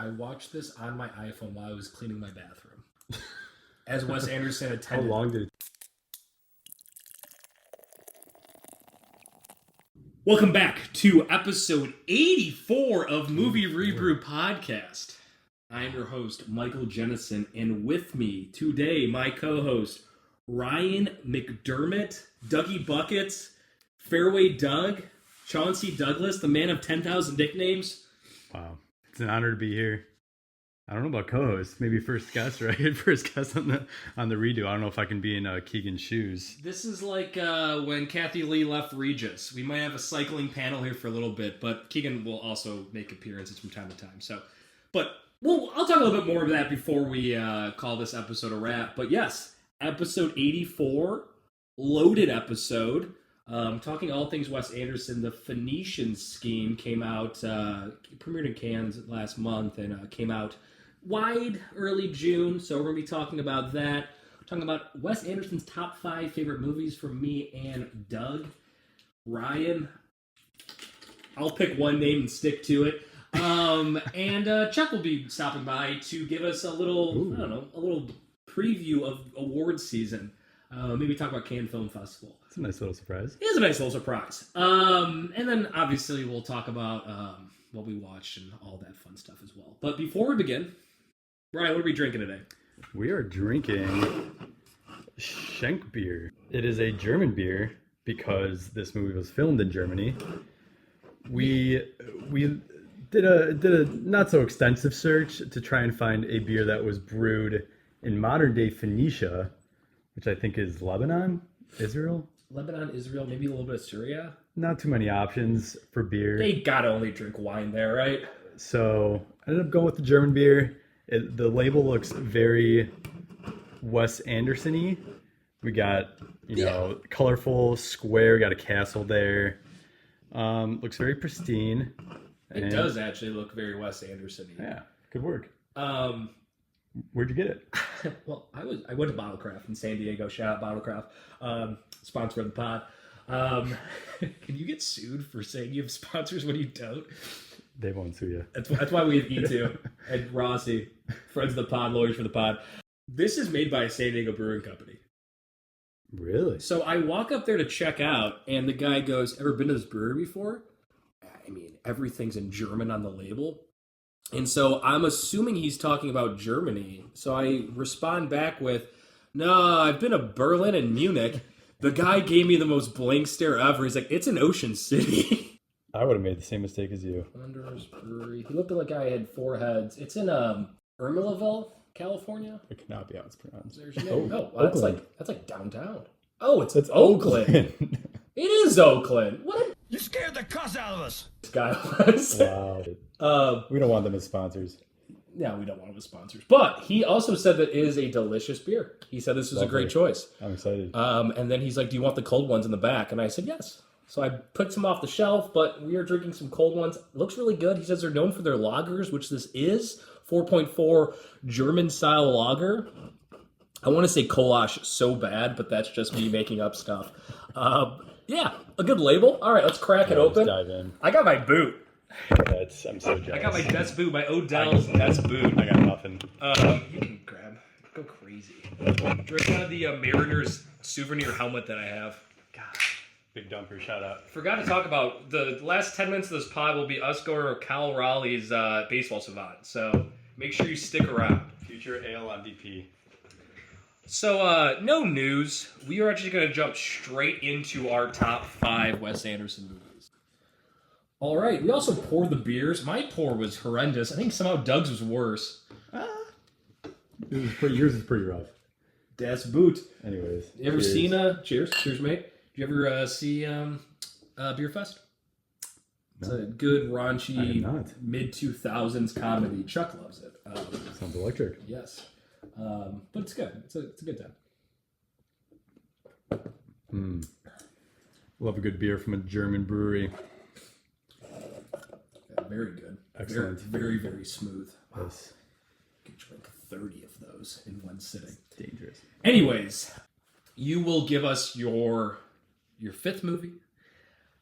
I watched this on my iPhone while I was cleaning my bathroom. As Wes Anderson How attended. long did it? Welcome back to episode 84 of Movie Rebrew Podcast. I am your host, Michael Jennison, and with me today, my co-host, Ryan McDermott, Dougie Buckets, Fairway Doug, Chauncey Douglas, the man of 10,000 nicknames. Wow. It's an honor to be here. I don't know about co-host. Maybe first guest, right? First guest on the redo. I don't know if I can be in Keegan's shoes. This is like when Kathy Lee left Regis. We might have a cycling panel here for a little bit, but Keegan will also make appearances from time to time. I'll talk a little bit more of that before we call this episode a wrap. But yes, episode 84, loaded episode. Talking all things Wes Anderson. The Phoenician Scheme came out, premiered in Cannes last month, and came out wide early June. So we're going to be talking about that. We're talking about Wes Anderson's top 5 favorite movies from me and Doug. Ryan, I'll pick one name and stick to it. And Chuck will be stopping by to give us a little, a little preview of awards season. Maybe talk about Cannes Film Festival. It's a nice little surprise. It is a nice little surprise. And then obviously we'll talk about what we watched and all that fun stuff as well. But before we begin, Ryan, what are we drinking today? We are drinking Schenkbier. It is a German beer because this movie was filmed in Germany. We did a not so extensive search to try and find a beer that was brewed in modern day Phoenicia, which I think is Lebanon, Israel. Lebanon, Israel, maybe a little bit of Syria. Not too many options for beer. They gotta only drink wine there, right? So I ended up going with the German beer. The label looks very Wes Anderson-y. We got, colorful square. Got a castle there. Looks very pristine. It does actually look very Wes Anderson-y. Yeah, good work. Where'd you get it? Well, I went to Bottlecraft in San Diego. Shout out Bottlecraft, sponsor of the pod. Can you get sued for saying you have sponsors when you don't? They won't sue you. That's why we have E2 and Rossi, friends of the pod, lawyers for the pod. This is made by San Diego Brewing Company. Really? So I walk up there to check out, and the guy goes, "Ever been to this brewery before?" I mean, everything's in German on the label. And so I'm assuming he's talking about Germany. So I respond back with, "No, I've been to Berlin and Munich." The guy gave me the most blank stare ever. He's like, "It's in Ocean City." I would have made the same mistake as you. Wondrous Brewery. He looked like I had 4 heads. It's in Ermelaville, California. It cannot be how it's pronounced. That's like downtown. Oh, it's Oakland. It is Oakland. What? You scared the cuss out of us. This guy was. Wow. We don't want them as sponsors. Yeah, we don't want them as sponsors. But he also said that it is a delicious beer. He said this was a great choice. I'm excited. And then he's like, "Do you want the cold ones in the back?" And I said, "Yes." So I put some off the shelf, but we are drinking some cold ones. It looks really good. He says they're known for their lagers, which this is 4.4 German-style lager. I want to say Kolasch so bad, but that's just me making up stuff. Yeah, a good label. All right, let's crack it open. Let's dive in. I got my boot. I'm so jealous. I got my best boot, my Odell's best boot. I got nothing. You can go crazy. Drink out of the Mariners souvenir helmet that I have. God, big dumper, shout out. Forgot to talk about the last 10 minutes of this pod will be us going to Cal Raleigh's baseball savant. So make sure you stick around. Future AL MVP. So no news. We are actually going to jump straight into our top 5 Wes Anderson movies. All right. We also poured the beers. My pour was horrendous. I think somehow Doug's was worse. Yours is pretty rough. Das Boot. Anyways. You ever seen Cheers, mate. Did you ever see Beer Fest? It's a good, raunchy, mid-2000s comedy. Chuck loves it. Sounds electric. Yes. But it's good. It's a good time. Love a good beer from a German brewery. Very good. Excellent. Very, very smooth. Yes. You can drink 30 of those in one sitting. Dangerous. Anyways, you will give us your 5th movie.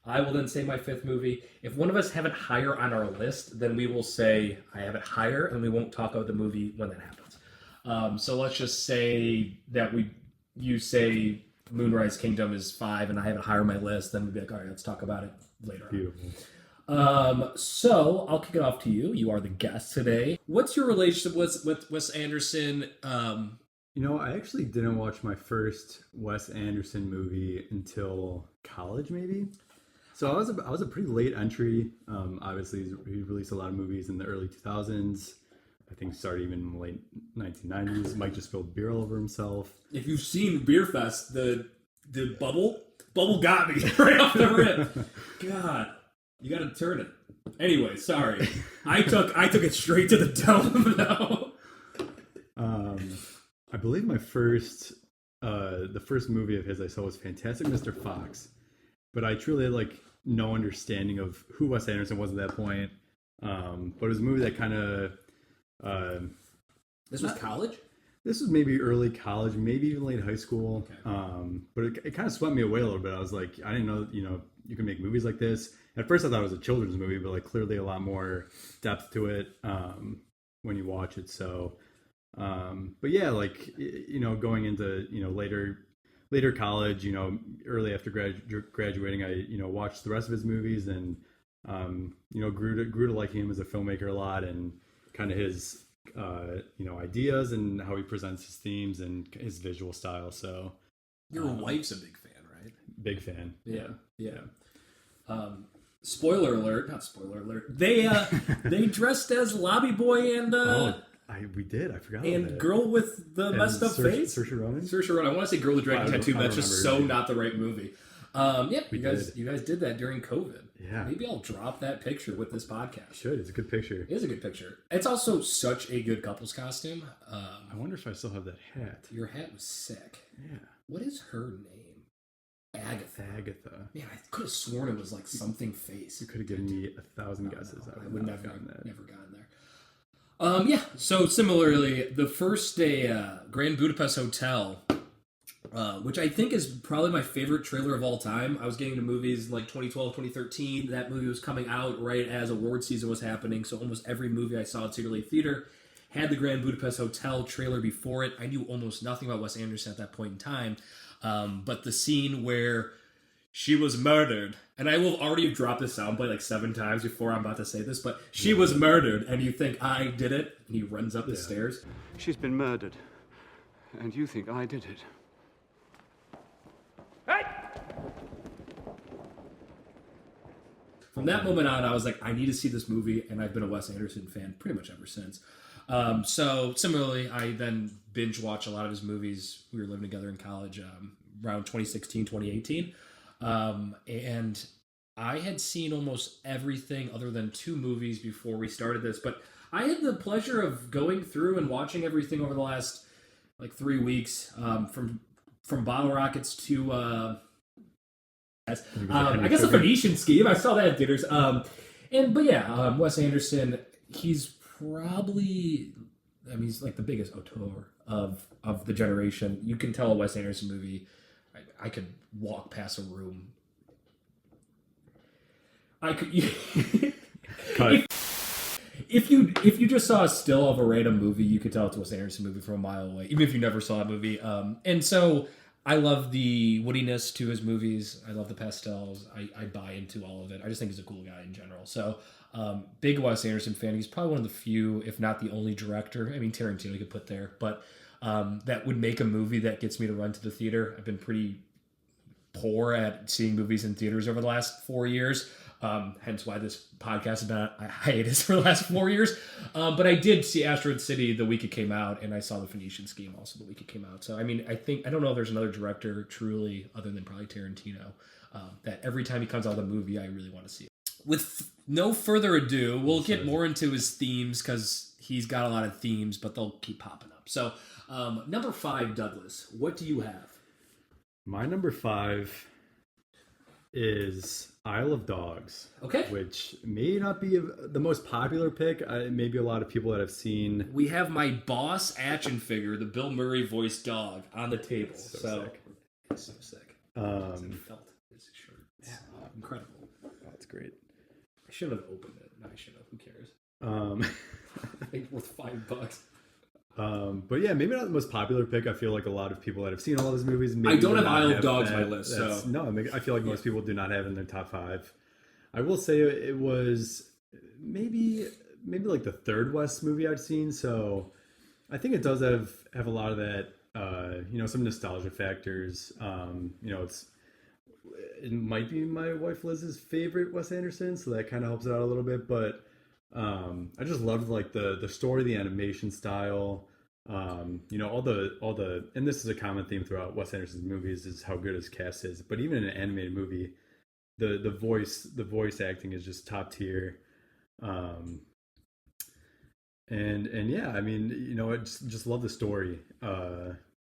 I will then say my fifth movie. If one of us have it higher on our list, then we will say I have it higher, and we won't talk about the movie when that happens. So let's just say that you say Moonrise Kingdom is 5, and I have it higher on my list. Then we'd be like, all right, let's talk about it later. Beautiful. So I'll kick it off to you. You are the guest today. What's your relationship with Wes Anderson? I actually didn't watch my first Wes Anderson movie until college, maybe. So I was a pretty late entry. Obviously, he released a lot of movies in the early 2000s. I think started even in the late 1990s. Mike just spilled beer all over himself. If you've seen Beer Fest, the bubble got me right off the rip. God, you got to turn it. Anyway, sorry. I took it straight to the dome though. I believe my the first movie of his I saw was Fantastic Mr. Fox, but I truly had no understanding of who Wes Anderson was at that point. But it was a movie that kind of this was college. This was maybe early college, maybe even late high school. Okay. But it kind of swept me away a little bit. I was like, I didn't know, you can make movies like this. At first I thought it was a children's movie, but clearly a lot more depth to it when you watch it. So, but yeah, going into, later college, early after graduating, I, watched the rest of his movies and, grew to liking him as a filmmaker a lot and kind of his, ideas and how he presents his themes and his visual style. So your wife's a big fan, right? Big fan. Yeah. Spoiler alert, not spoiler alert. They dressed as Lobby Boy and we did. I forgot. And about that. girl with the messed up face. Saoirse Ronan. Saoirse Ronan. I want to say Girl with the Dragon Tattoo, but that's just so not the right movie. You guys did that during COVID. Yeah. Maybe I'll drop that picture with this podcast. Should. It's a good picture. It is a good picture. It's also such a good couple's costume. I wonder if I still have that hat. Your hat was sick. Yeah. What is her name? Agatha. Man, I could have sworn it was something face. You could have given me 1,000 guesses. I would never gotten there. So similarly, the first day, Grand Budapest Hotel, which I think is probably my favorite trailer of all time. I was getting to movies in 2012, 2013. That movie was coming out right as award season was happening, so almost every movie I saw at Cedar Lake Theater had the Grand Budapest Hotel trailer before it. I knew almost nothing about Wes Anderson at that point in time, but the scene where she was murdered, and I will already have dropped this soundbite 7 times before I'm about to say this, but she was murdered, and you think I did it, and he runs up the stairs. She's been murdered, and you think I did it. From that moment on, I was like, I need to see this movie, and I've been a Wes Anderson fan pretty much ever since. So similarly, I then binge watch a lot of his movies. We were living together in college around 2016, 2018. And I had seen almost everything other than 2 movies before we started this, but I had the pleasure of going through and watching everything over the last 3 weeks, from Bottle Rockets to I guess the Phoenician Scheme. I saw that in theaters. Wes Anderson, he's probably, he's the biggest auteur of the generation. You can tell a Wes Anderson movie. I could walk past a room. I could. If you just saw a still of a random movie, you could tell it's a Wes Anderson movie from a mile away, even if you never saw a movie. And so I love the woodiness to his movies. I love the pastels. I buy into all of it. I just think he's a cool guy in general. So big Wes Anderson fan. He's probably one of the few, if not the only director. Tarantino you could put there, but that would make a movie that gets me to run to the theater. I've been pretty poor at seeing movies in theaters over the last 4 years. Hence why this podcast has been on hiatus for the last 4 years. But I did see Asteroid City the week it came out, and I saw the Phoenician Scheme also the week it came out. So, I don't know if there's another director truly, other than probably Tarantino, that every time he comes out with a movie, I really want to see it. With no further ado, we'll get more into his themes, because he's got a lot of themes, but they'll keep popping up. So, number 5, Douglas, what do you have? My number 5 is Isle of Dogs. Okay. Which may not be the most popular pick. Maybe a lot of people that have seen. We have my Boss action figure, the Bill Murray voiced dog, on the table. So sick. It's so sick. He felt his shirt. It's incredible. should have opened it. No, I should have. Who cares? I think worth $5. But yeah, maybe not the most popular pick. I feel like a lot of people that have seen all those movies. Maybe I don't do have not Isle of Dogs that. on my list. So No, I feel like most people do not have in their top 5. I will say it was maybe like the third Wes movie I've seen. So I think it does have a lot of that. Some nostalgia factors. It might be my wife Liz's favorite Wes Anderson, so that kind of helps it out a little bit. But I just loved like the story, the animation style, all the, and this is a common theme throughout Wes Anderson's movies is how good his cast is. But even in an animated movie, the voice acting is just top tier. And yeah, I mean, I just love the story.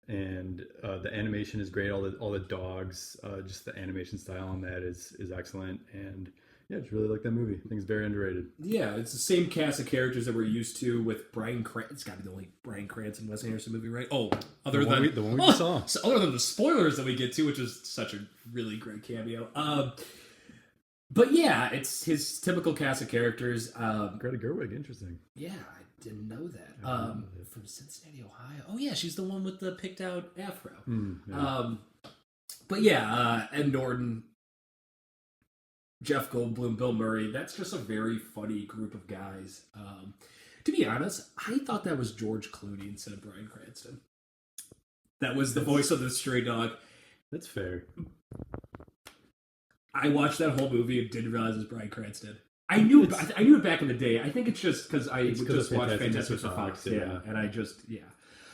And the animation is great. All the dogs, just the animation style on that is excellent. And yeah, it's really like that movie. I think it's very underrated. Yeah, it's the same cast of characters that we're used to with Bryan Cranston. It's got to be the only Bryan Cranston Wes Anderson movie, right? Oh, The one we saw. So other than the spoilers that we get to, which is such a really great cameo. But yeah, it's his typical cast of characters. Greta Gerwig, interesting. Yeah, I didn't know that. From Cincinnati, Ohio. Oh yeah, she's the one with the picked out afro. Yeah. But yeah, Ed Norton, Jeff Goldblum, Bill Murray. That's just a very funny group of guys. To be honest, I thought that was George Clooney instead of Bryan Cranston. That was the voice of the stray dog. That's fair. I watched that whole movie and didn't realize it was Bryan Cranston. I knew it back in the day. I think it's just because I would just watch Fantastic Mr. Fox. Yeah, and I just, yeah.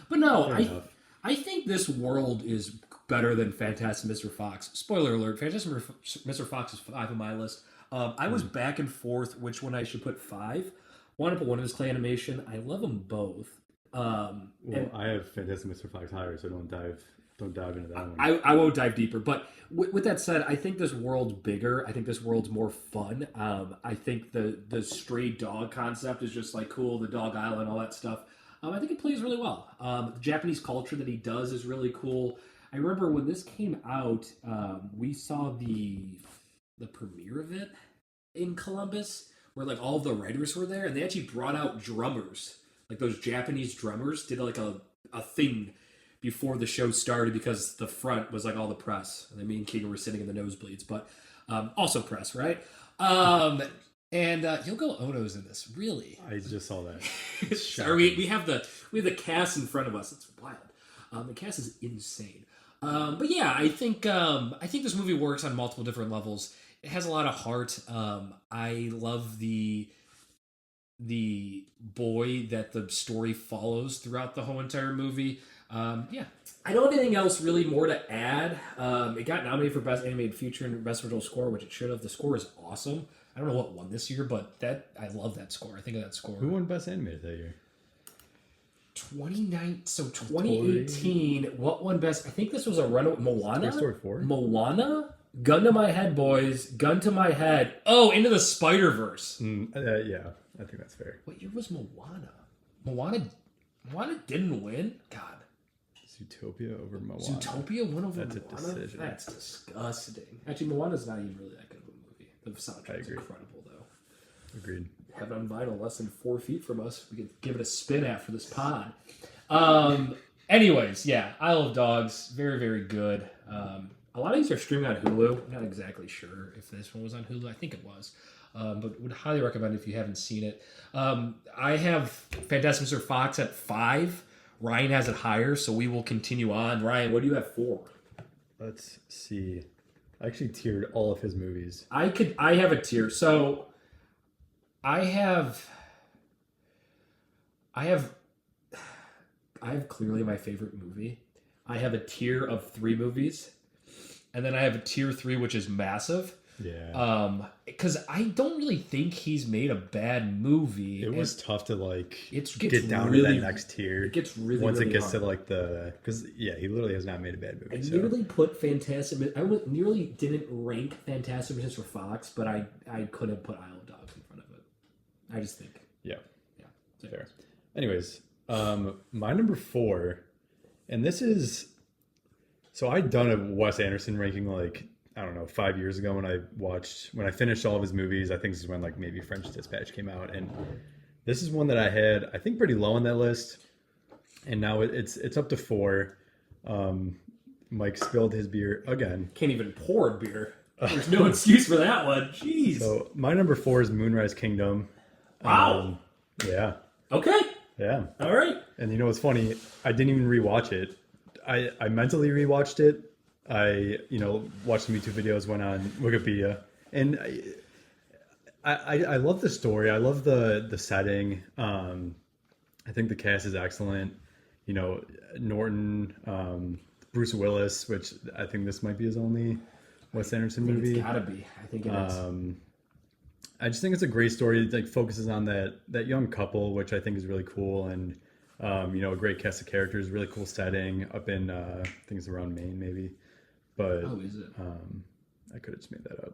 But no, I think this world is better than Fantastic Mr. Fox. Spoiler alert, Fantastic Mr. Fox is 5 on my list. I was back and forth which one I should put 5. Want to put one of his clay animation. I love them both. I have Fantastic Mr. Fox higher, so don't dive into that one. I won't dive deeper, but with that said, I think this world's bigger. I think this world's more fun. I think the stray dog concept is just like cool, the dog island, all that stuff. I think it plays really well. The Japanese culture that he does is really cool. I remember when this came out, we saw the premiere of it in Columbus, where like all of the writers were there, and they actually brought out drummers, like those Japanese drummers did like a thing before the show started because the front was like all the press. And then me and Keegan were sitting in the nosebleeds, but also press, right? And Yoko Ono's in this, really. I just saw that. Sorry, we have the cast in front of us. It's wild. The cast is insane. But yeah, I think this movie works on multiple different levels. It has a lot of heart. I love the boy that the story follows throughout the whole entire movie. Yeah. I don't have anything else really more to add. It got nominated for Best Animated Feature and Best Original Score, which it should have. The score is awesome. I don't know what won this year, but I love that score. I think of that score. Who won Best Animated that year? 2018. What won Best? I think this was a run. Moana? Toy Story 4? Moana? Gun to my head, boys. Gun to my head. Oh, Into the Spider-Verse. Yeah, I think that's fair. What year was Moana? Moana didn't win? God. Zootopia over Moana. Zootopia won over That's Moana? a decision. That's disgusting. Actually, Moana's not even really that good of a movie. The soundtrack's incredible, though. Agreed. Have it on vinyl less than 4 feet from us. We could give it a spin after this pod. Anyways, yeah, Isle of Dogs, very, very good. A lot of these are streaming on Hulu. I'm not exactly sure if this one was on Hulu. I think it was. But would highly recommend if you haven't seen it. I have Fantastic Mr. Fox at 5. Ryan has it higher, so we will continue on. Ryan, what do you have 4? Let's see. I actually tiered all of his movies. I have a tier. So I have clearly my favorite movie. I have a tier of 3 movies. And then I have a tier 3, which is massive. Yeah. Because I don't really think he's made a bad movie. It was tough to get down really, to that next tier. It gets really once really it gets hard. to because he literally has not made a bad movie. I nearly put Fantastic. I nearly didn't rank Fantastic Mr. Fox, but I couldn't put Isle of Dogs in front of it. I just think. Yeah. So fair. Anyways, my number 4, and this is. So I'd done a Wes Anderson ranking like I don't know, 5 years ago when I finished all of his movies. I think this is when like maybe French Dispatch came out, and this is one that I had, I think, pretty low on that list, and now it's up to 4. Mike spilled his beer again. Can't even pour beer. There's no excuse for that one. Jeez. So my number 4 is Moonrise Kingdom. Wow. Yeah. Okay. Yeah. All right. And you know what's funny? I didn't even rewatch it. I mentally rewatched it. I watched some YouTube videos, went on Wikipedia, and I love the story. I love the setting. I think the cast is excellent. You know, Norton, Bruce Willis, which I think this might be his only Wes Anderson movie. It's gotta be. I think it is. I just think it's a great story. It like focuses on that young couple, which I think is really cool, and a great cast of characters, really cool setting up in I think it's around Maine maybe. But is it? I could have just made that up.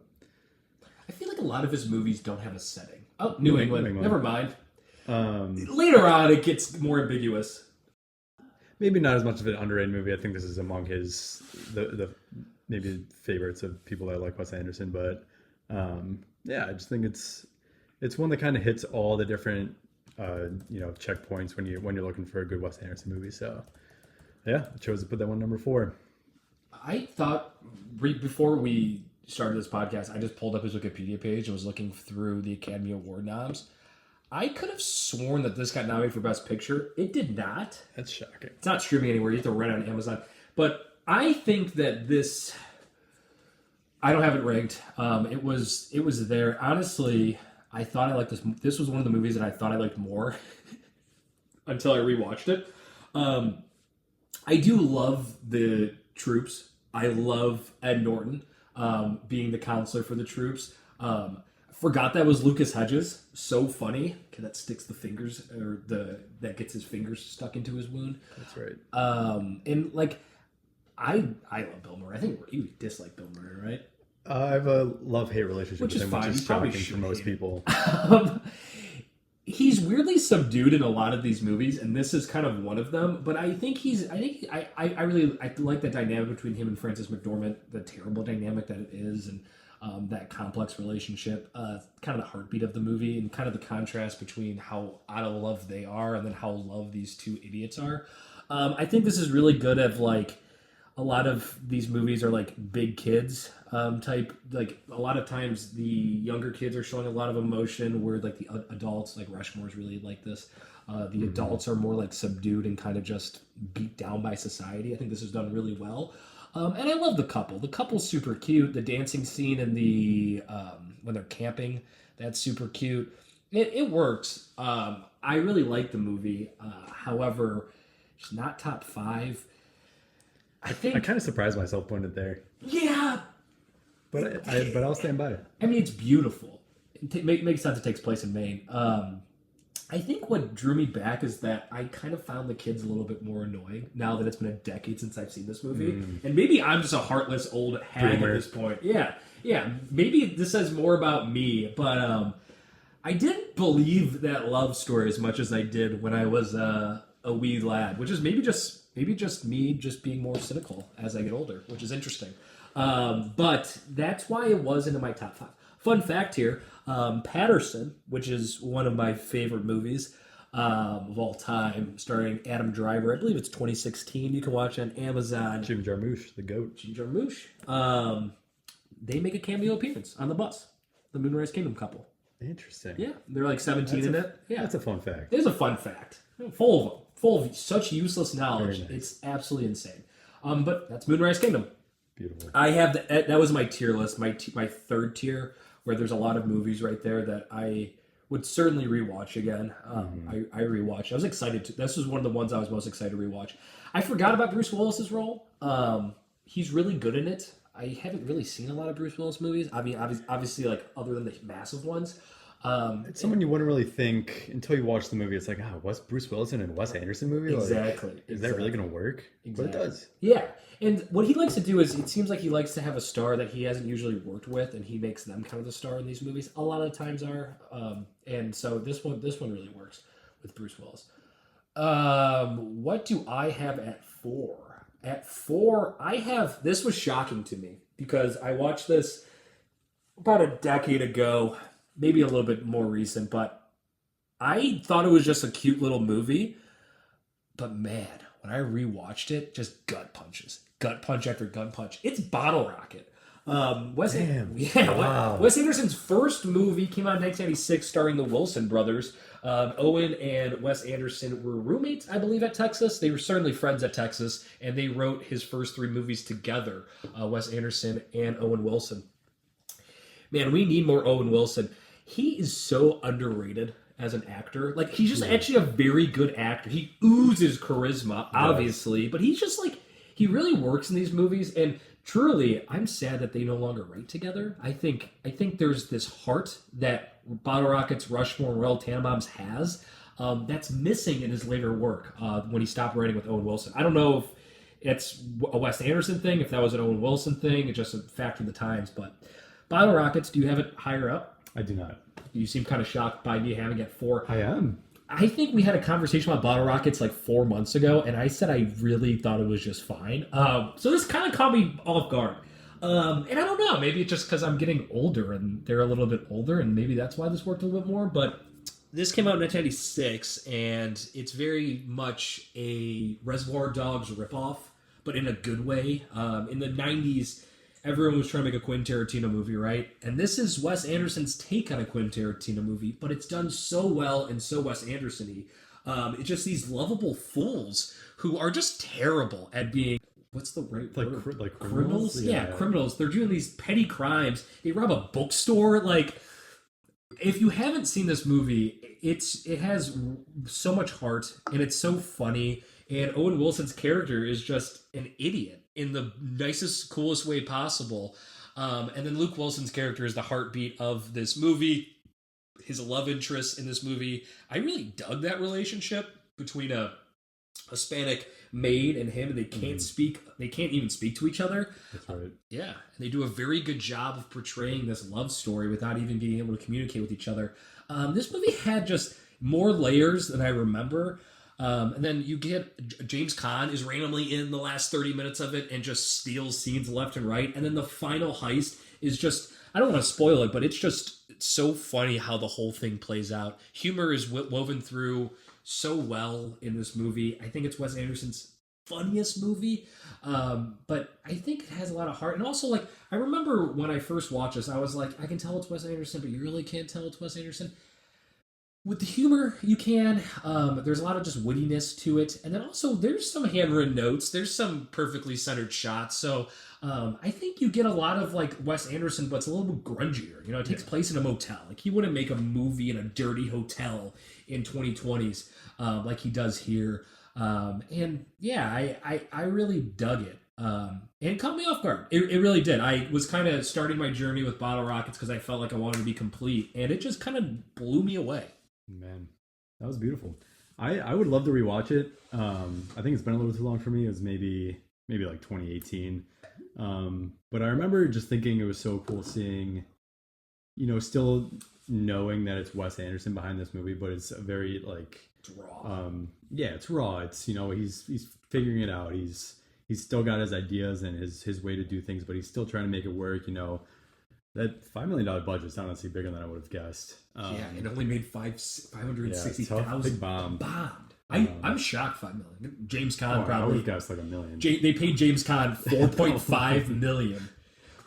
I feel like a lot of his movies don't have a setting. Oh, New England. Never mind. Later on, it gets more ambiguous. Maybe not as much of an underrated movie. I think this is among his the maybe favorites of people that like Wes Anderson. But I just think it's one that kind of hits all the different checkpoints when you're looking for a good Wes Anderson movie. So yeah, I chose to put that one number 4. I thought before we started this podcast, I just pulled up his Wikipedia page and was looking through the Academy Award noms. I could have sworn that this got nominated for Best Picture. It did not. That's shocking. It's not streaming anywhere. You have to rent it on Amazon. But I think that this, I don't have it ranked. It was there. Honestly, I thought I liked this. This was one of the movies that I thought I liked more until I rewatched it. I do love the troops. I love Ed Norton being the counselor for the troops. Forgot that was Lucas Hedges. So funny. Okay, that sticks the fingers, or that gets his fingers stuck into his wound. That's right. And like, I love Bill Murray. I think you dislike Bill Murray, right? I have a love-hate relationship Which with is him, fine. which is You probably shocking for most people. He's weirdly subdued in a lot of these movies, and this is kind of one of them. But I think I really like the dynamic between him and Frances McDormand, the terrible dynamic that it is, and that complex relationship, kind of the heartbeat of the movie, and kind of the contrast between how out of love they are and then how love these two idiots are. I think this is really good of like, a lot of these movies are like big kids type. Like a lot of times the younger kids are showing a lot of emotion, where like the adults, like Rushmore's really like this. The adults are more like subdued and kind of just beat down by society. I think this is done really well. And I love the couple. The couple's super cute. The dancing scene and the when they're camping, that's super cute. It works. I really like the movie. However, it's not top 5. I think I kind of surprised myself putting it there. Yeah, but I'll stand by it. I mean, it's beautiful. It makes sense. It takes place in Maine. I think what drew me back is that I kind of found the kids a little bit more annoying now that it's been a decade since I've seen this movie. And maybe I'm just a heartless old hag at this point. Yeah. Maybe this says more about me, but I didn't believe that love story as much as I did when I was a wee lad, which is maybe just me just being more cynical as I get older, which is interesting. But that's why it was into my top 5. Fun fact here, Patterson, which is one of my favorite movies of all time, starring Adam Driver. I believe it's 2016. You can watch it on Amazon. Jim Jarmusch, the goat. Jim Jarmusch. They make a cameo appearance on the bus. The Moonrise Kingdom couple. Interesting. Yeah, they're like 17 in it. Yeah, that's a fun fact. It is a fun fact. Full of them. Full of such useless knowledge. Nice. It's absolutely insane. But that's Moonrise Kingdom. Beautiful. I have that was my tier list, my third tier, where there's a lot of movies right there that I would certainly rewatch again. I rewatched. I was excited to. This was one of the ones I was most excited to rewatch. I forgot about Bruce Willis's role. He's really good in it. I haven't really seen a lot of Bruce Willis movies. I mean, obviously, like other than the massive ones. It's someone you wouldn't really think until you watch the movie. It's like, what's Bruce Willis in a Wes Anderson movie? Exactly. Like, is that really going to work? Exactly. But it does. Yeah. And what he likes to do is, it seems like he likes to have a star that he hasn't usually worked with, and he makes them kind of the star in these movies. A lot of the times are. And so this one really works with Bruce Willis. What do I have at 4? At 4, I have, this was shocking to me. because I watched this about a decade ago, maybe a little bit more recent, but I thought it was just a cute little movie. But man, when I rewatched it, just gut punches. Gut punch after gut punch. It's Bottle Rocket. Wes Anderson's first movie came out in 1996 starring the Wilson brothers. Owen and Wes Anderson were roommates, I believe, at Texas. They were certainly friends at Texas, and they wrote his first 3 movies together, Wes Anderson and Owen Wilson. Man, we need more Owen Wilson. He is so underrated as an actor. Like, he's just actually a very good actor. He oozes charisma, obviously, but he's just like, he really works in these movies, and truly, I'm sad that they no longer write together. I think there's this heart that Bottle Rockets, Rushmore, and Royal Tenenbaums has that's missing in his later work when he stopped writing with Owen Wilson. I don't know if it's a Wes Anderson thing, if that was an Owen Wilson thing, it's just a factor of the times. But Bottle Rockets, do you have it higher up? I do not. You seem kind of shocked by me having it at 4. I am. I think we had a conversation about Bottle Rockets like 4 months ago, and I said I really thought it was just fine. So this kind of caught me off guard. And I don't know, maybe it's just because I'm getting older and they're a little bit older, and maybe that's why this worked a little bit more. But this came out in 1996, and it's very much a Reservoir Dogs ripoff, but in a good way. In the 90s, everyone was trying to make a Quentin Tarantino movie, right? And this is Wes Anderson's take on a Quentin Tarantino movie, but it's done so well and so Wes Anderson-y. It's just these lovable fools who are just terrible at being, what's the right word? Like criminals? Yeah, criminals. They're doing these petty crimes. They rob a bookstore. Like, if you haven't seen this movie, it has so much heart, and it's so funny, and Owen Wilson's character is just an idiot in the nicest, coolest way possible. And then Luke Wilson's character is the heartbeat of this movie. His love interest in this movie. I really dug that relationship between a Hispanic maid and him, and they can't speak. They can't even speak to each other. That's right. Yeah, and they do a very good job of portraying this love story without even being able to communicate with each other. This movie had just more layers than I remember. And then you get James Caan is randomly in the last 30 minutes of it and just steals scenes left and right. And then the final heist is just, I don't want to spoil it, but it's so funny how the whole thing plays out. Humor is woven through so well in this movie. I think it's Wes Anderson's funniest movie, but I think it has a lot of heart. And also, like, I remember when I first watched this, I was like, I can tell it's Wes Anderson, but you really can't tell it's Wes Anderson. With the humor, you can. There's a lot of just wittiness to it. And then also, there's some handwritten notes. There's some perfectly centered shots. So I think you get a lot of, like, Wes Anderson, but it's a little bit grungier. You know, it takes place in a motel. Like, he wouldn't make a movie in a dirty hotel in 2020s like he does here. And, yeah, I really dug it. And it caught me off guard. It really did. I was kind of starting my journey with Bottle Rockets because I felt like I wanted to be complete. And it just kind of blew me away. Man, that was beautiful. I would love to rewatch it. I think it's been a little too long for me. It was maybe like 2018. But I remember just thinking it was so cool seeing, you know, still knowing that it's Wes Anderson behind this movie, but it's a very, like, It's raw. Yeah, it's raw. It's, you know, he's figuring it out. He's still got his ideas and his way to do things, but he's still trying to make it work. You know, that $5 million budget is honestly bigger than I would have guessed. Yeah, it only made $560,000. Big bomb. Bombed. I'm shocked. $5 million. James Caan I would probably. have guessed like $1 million. They paid James Caan $4.5 million.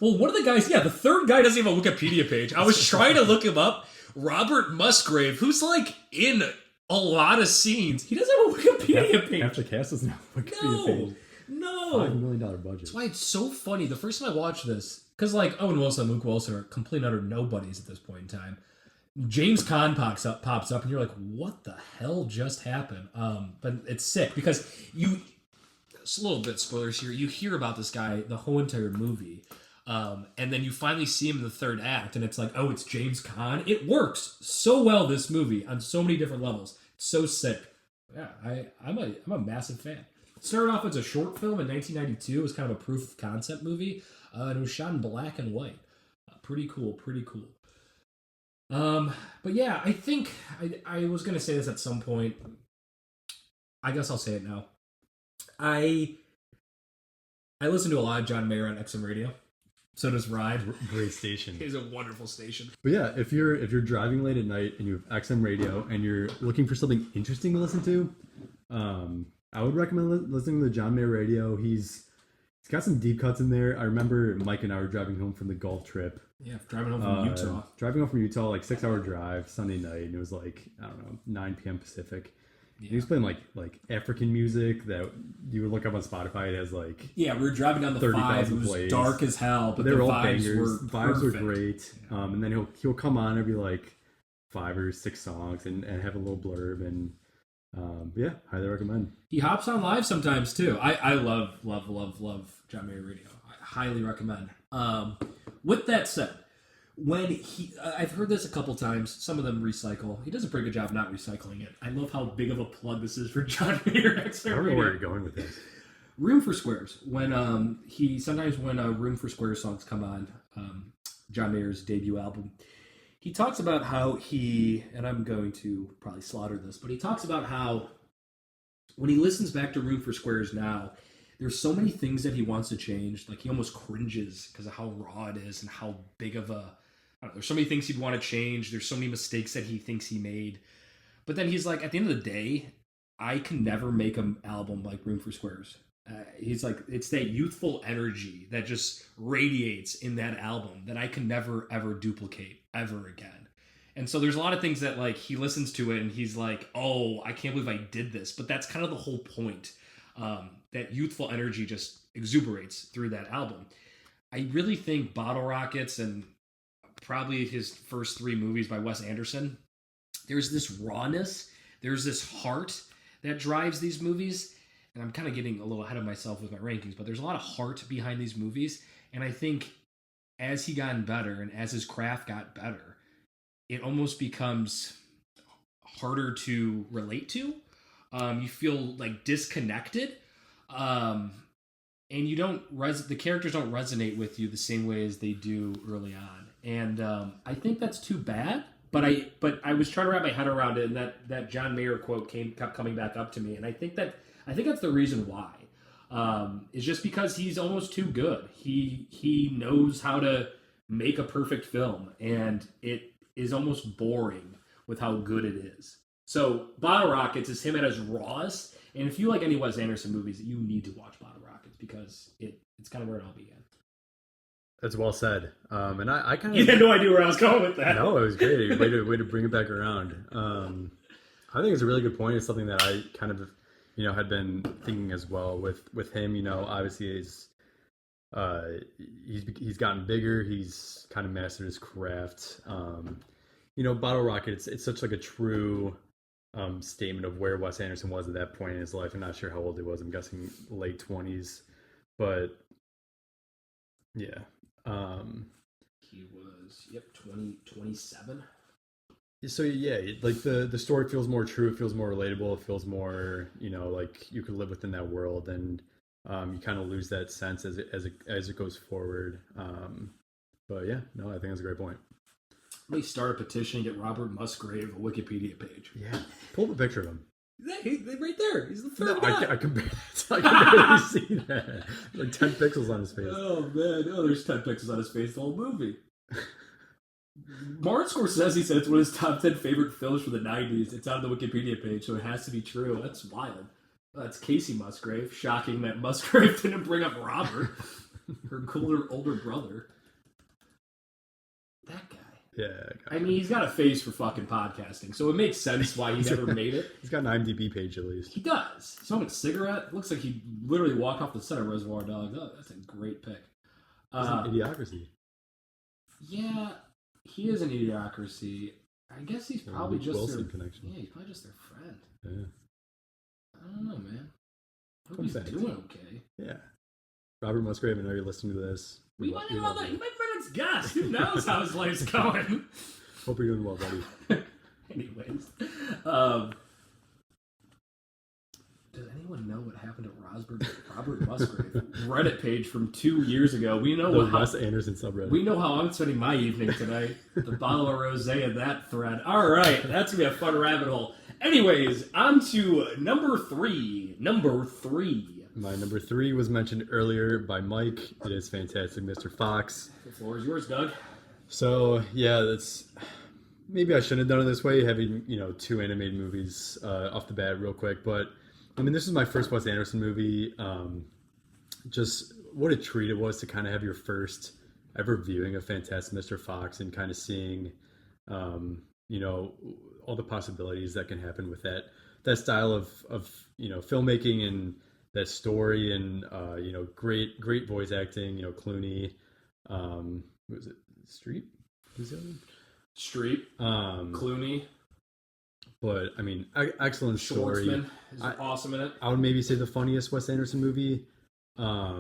Well, one of the guys, the third guy doesn't even have a Wikipedia page. I was trying to look him up. Robert Musgrave, who's like in a lot of scenes. He doesn't have a Wikipedia page. Half the cast doesn't have a Wikipedia page. No. $5 million budget. That's why it's so funny. The first time I watched this, because like Owen Wilson and Luke Wilson are complete and utter nobodies at this point in time. James Caan pops up, and you're like, what the hell just happened? But it's sick because it's a little bit spoilers here. You hear about this guy the whole entire movie, and then you finally see him in the third act, and it's like, oh, it's James Caan. It works so well, this movie, on so many different levels. It's so sick. Yeah, I'm a massive fan. It started off as a short film in 1992. It was kind of a proof of concept movie, and it was shot in black and white. Pretty cool. But yeah, I think I was going to say this at some point. I guess I'll say it now. I listen to a lot of John Mayer on XM Radio. So does Ride. Great station. It's a wonderful station. But yeah, if you're driving late at night and you have XM radio and you're looking for something interesting to listen to, I would recommend listening to the John Mayer radio. He's got some deep cuts in there. I remember Mike and I were driving home from the golf trip. Yeah, driving home from Utah. Driving home from Utah, like 6-hour drive, Sunday night, and it was like, I don't know, 9 p.m. Pacific. Yeah. He was playing like African music that you would look up on Spotify. It has like we were driving down the 5. It was plays. Dark as hell, but they the were all vibes bangers. Vibes were perfect. great. Yeah. And then he'll come on and be like 5 or 6 songs and have a little blurb and yeah, highly recommend. He hops on live sometimes too. I love John Mayer Radio. I highly recommend. With that said, when I've heard this a couple times. Some of them recycle. He does a pretty good job not recycling it. I love how big of a plug this is for John Mayer. I don't know where you're going with this. Room for Squares. When when Room for Squares songs come on, John Mayer's debut album, he talks about how and I'm going to probably slaughter this, but he talks about how when he listens back to Room for Squares now, there's so many things that he wants to change. Like he almost cringes because of how raw it is and how big of a, there's so many things he'd want to change. There's so many mistakes that he thinks he made. But then he's like, at the end of the day, I can never make an album like Room for Squares. He's like, it's that youthful energy that just radiates in that album that I can never, ever duplicate ever again. And so there's a lot of things that like he listens to it and he's like, oh, I can't believe I did this. But that's kind of the whole point. That youthful energy just exuberates through that album. I really think Bottle Rockets and probably his first 3 movies by Wes Anderson, there's this rawness, there's this heart that drives these movies. And I'm kind of getting a little ahead of myself with my rankings, but there's a lot of heart behind these movies. And I think as he gotten better and as his craft got better, it almost becomes harder to relate to. You feel like disconnected. And you the characters don't resonate with you the same way as they do early on. And I think that's too bad. But I was trying to wrap my head around it, and that John Mayer quote kept coming back up to me. And I think that's the reason why. It's just because he's almost too good. He knows how to make a perfect film, and it is almost boring with how good it is. So Bottle Rockets is him at his rawest, and if you like any Wes Anderson movies, you need to watch Bottle Rockets because it's kind of where it all began. That's well said. And I kind of... You had no idea where I was going with that. No, it was great. Way to bring it back around. I think it's a really good point. It's something that I kind of, had been thinking as well with him. Obviously he's gotten bigger. He's kind of mastered his craft. Bottle Rocket, it's such like a true statement of where Wes Anderson was at that point in his life. I'm not sure how old he was. I'm guessing late 20s, but yeah. He was 27. So yeah, like the story feels more true. It feels more relatable. It feels more, like you could live within that world, and you kind of lose that sense as it goes forward. But yeah, no, I think that's a great point. Let me start a petition and get Robert Musgrave a Wikipedia page. Yeah, pull up a picture of him. He's right there. He's the third guy. I can barely see that. Like 10 pixels on his face. Oh man, there's 10 pixels on his face the whole movie. Martin Scorsese said it's one of his top 10 favorite films for the 90s. It's on the Wikipedia page, so it has to be true. That's wild. That's Casey Musgrave. Shocking that Musgrave didn't bring up Robert, her cooler older brother. That guy. Yeah. I mean, he's got a face for fucking podcasting, so it makes sense why he never made it. He's got an IMDb page at least. He does. He's smoking a cigarette. Looks like he literally walked off the set of Reservoir Dogs. Oh, that's a great pick. He's an Idiocracy. Yeah, he is an Idiocracy. I guess he's probably just Wilson connection. Yeah, he's probably just their friend. Yeah. I don't know, man. I hope he's doing okay. Yeah. Robert Musgrave, I know you're listening to this. We might have all that. He might be his guest. Who knows how his life's going? Hope you're doing well, buddy. Anyways, does anyone know what happened to Robert Musgrave? Reddit page from 2 years ago. We know the Wes Anderson subreddit. We know how I'm spending my evening tonight. The bottle of rosé in that thread. All right, that's gonna be a fun rabbit hole. Anyways, on to number three. My number 3 was mentioned earlier by Mike. It is Fantastic Mr. Fox. The floor is yours, Doug. So, yeah, that's... Maybe I shouldn't have done it this way, having, 2 animated movies off the bat real quick. But, I mean, this is my first Wes Anderson movie. Just what a treat it was to kind of have your first ever viewing of Fantastic Mr. Fox and kind of seeing, all the possibilities that can happen with that style of filmmaking and that story and, great voice acting, Clooney, what was it? Streep? Who's the other one? Streep, Clooney. But, I mean, excellent story. Schwartzman is awesome in it. I would maybe say the funniest Wes Anderson movie. Not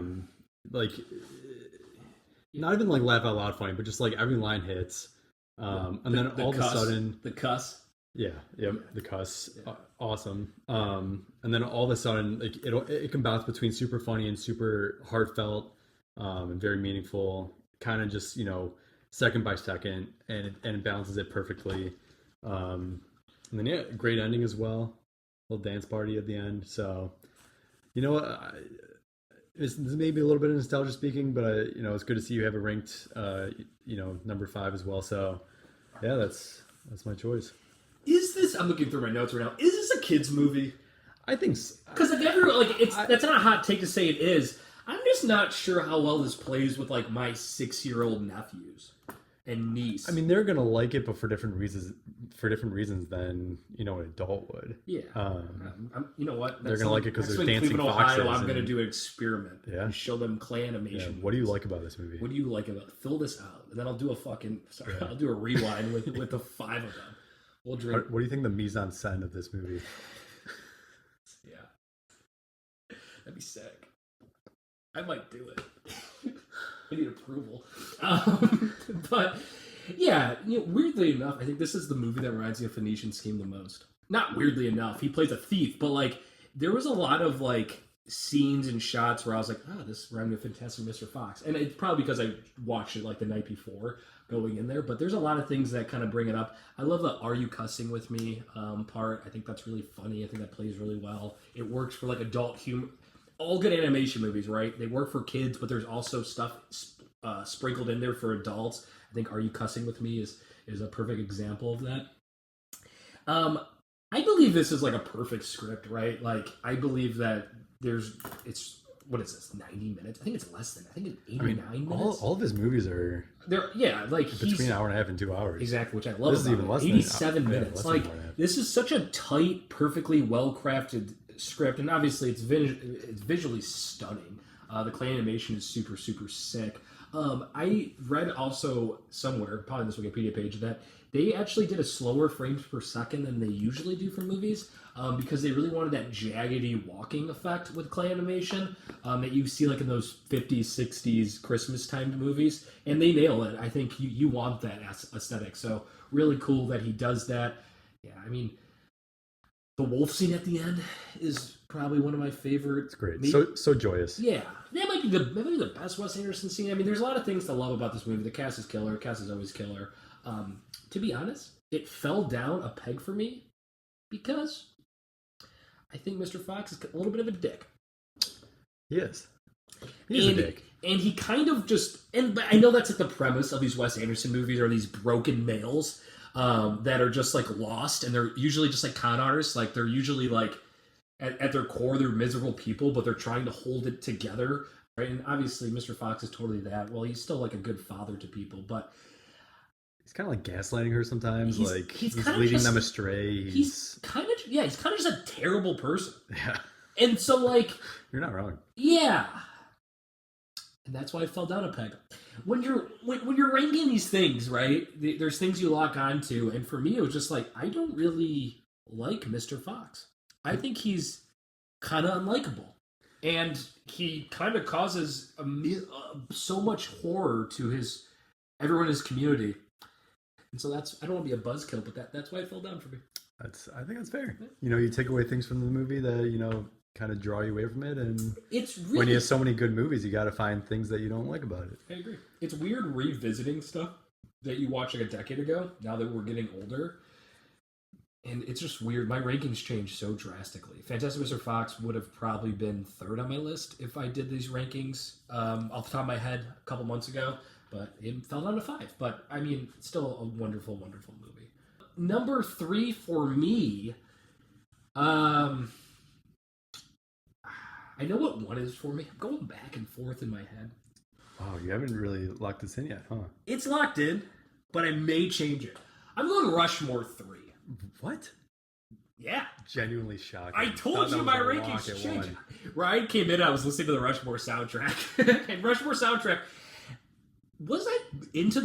even like laugh out loud funny, but just like every line hits. And then all of a sudden... The cuss. Yeah, the cuss. Yeah. Awesome. And then all of a sudden, like it can bounce between super funny and super heartfelt, and very meaningful, kind of just, second by second, and it balances it perfectly. And then great ending as well. Little dance party at the end. So, this may be a little bit of nostalgia speaking, but it's good to see you have it ranked, number 5 as well. So, yeah, that's my choice. Is this? I'm looking through my notes right now. Is this a kids movie? I think so. Because if everyone that's not a hot take to say it is. I'm just not sure how well this plays with like my 6-year-old nephews and niece. I mean, they're gonna like it, but for different reasons than an adult would. Yeah. You know what? They're gonna like it because there's dancing Cleveland, foxes. Ohio, I'm gonna do an experiment. Yeah. And show them clay animation. Yeah. What do you like about this movie? What do you like about it? Fill this out, and then I'll do I'll do a rewind with the 5 of them. We'll drink. What do you think the mise en scène of this movie? Yeah. That'd be sick. I might do it. I need approval. But yeah, weirdly enough, I think this is the movie that reminds me of Phoenician Scheme the most. Not weirdly enough, he plays a thief, but like there was a lot of like scenes and shots where I was like, this reminds me of Fantastic Mr. Fox. And it's probably because I watched it like the night before going in there, but there's a lot of things that kind of bring it up. I love the "Are you cussing with me" part. I think that's really funny. I think that plays really well. It works for like adult humor. All good animation movies, right? They work for kids, but there's also stuff sprinkled in there for adults. I think "Are you cussing with me" is a perfect example of that. I believe this is like a perfect script, right? Like I believe that what is this, 90 minutes? I think it's less than. I think it's 89 minutes. All of his movies are between an hour and a half and 2 hours. Exactly, which I love. This is even less 87 than, minutes. Like this is such a tight, perfectly well crafted script, and obviously it's visually stunning. The clay animation is super, super sick. I read also somewhere, probably on this Wikipedia page, that they actually did a slower frames per second than they usually do for movies, because they really wanted that jaggedy walking effect with clay animation that you see like in those 50s, 60s Christmas timed movies, and they nail it. I think you want that aesthetic, so really cool that he does that. Yeah, I mean, the wolf scene at the end is probably one of my favorites. It's great. So joyous. Yeah. That might be the best Wes Anderson scene. I mean, there's a lot of things to love about this movie. The cast is killer. The cast is always killer. To be honest, it fell down a peg for me because I think Mr. Fox is a little bit of a dick. He is. He's a dick. And he kind of but I know that's like the premise of these Wes Anderson movies, are these broken males that are just like lost, and they're usually just like con artists. Like they're usually like at their core, they're miserable people, but they're trying to hold it together, right? And obviously, Mr. Fox is totally that. Well, he's still like a good father to people, but he's kind of like gaslighting her sometimes. He's kind of leading them astray. He's kind of just a terrible person. Yeah. And so, like, you're not wrong. Yeah. And that's why I fell down a peg. When you're ranking these things, right? There's things you lock onto, and for me, it was just like, I don't really like Mr. Fox. I think he's kind of unlikable, and he kind of causes so much horror to everyone in his community. And so I don't want to be a buzzkill, but that's why it fell down for me. I think that's fair. You take away things from the movie that kind of draw you away from it, and it's really, when you have so many good movies, you got to find things that you don't like about it. I agree. It's weird revisiting stuff that you watched like a decade ago. Now that we're getting older, And it's just weird. My rankings changed so drastically. Fantastic Mr. Fox would have probably been third on my list if I did these rankings off the top of my head a couple months ago. But it fell down to 5. But, I mean, still a wonderful, wonderful movie. Number 3 for me, I know what 1 is for me. I'm going back and forth in my head. Oh, you haven't really locked this in yet, huh? It's locked in, but I may change it. I'm going Rushmore 3. What? Yeah. Genuinely shocking. I told you my rankings changed. Ryan came in, I was listening to the Rushmore soundtrack. And Rushmore soundtrack, was I into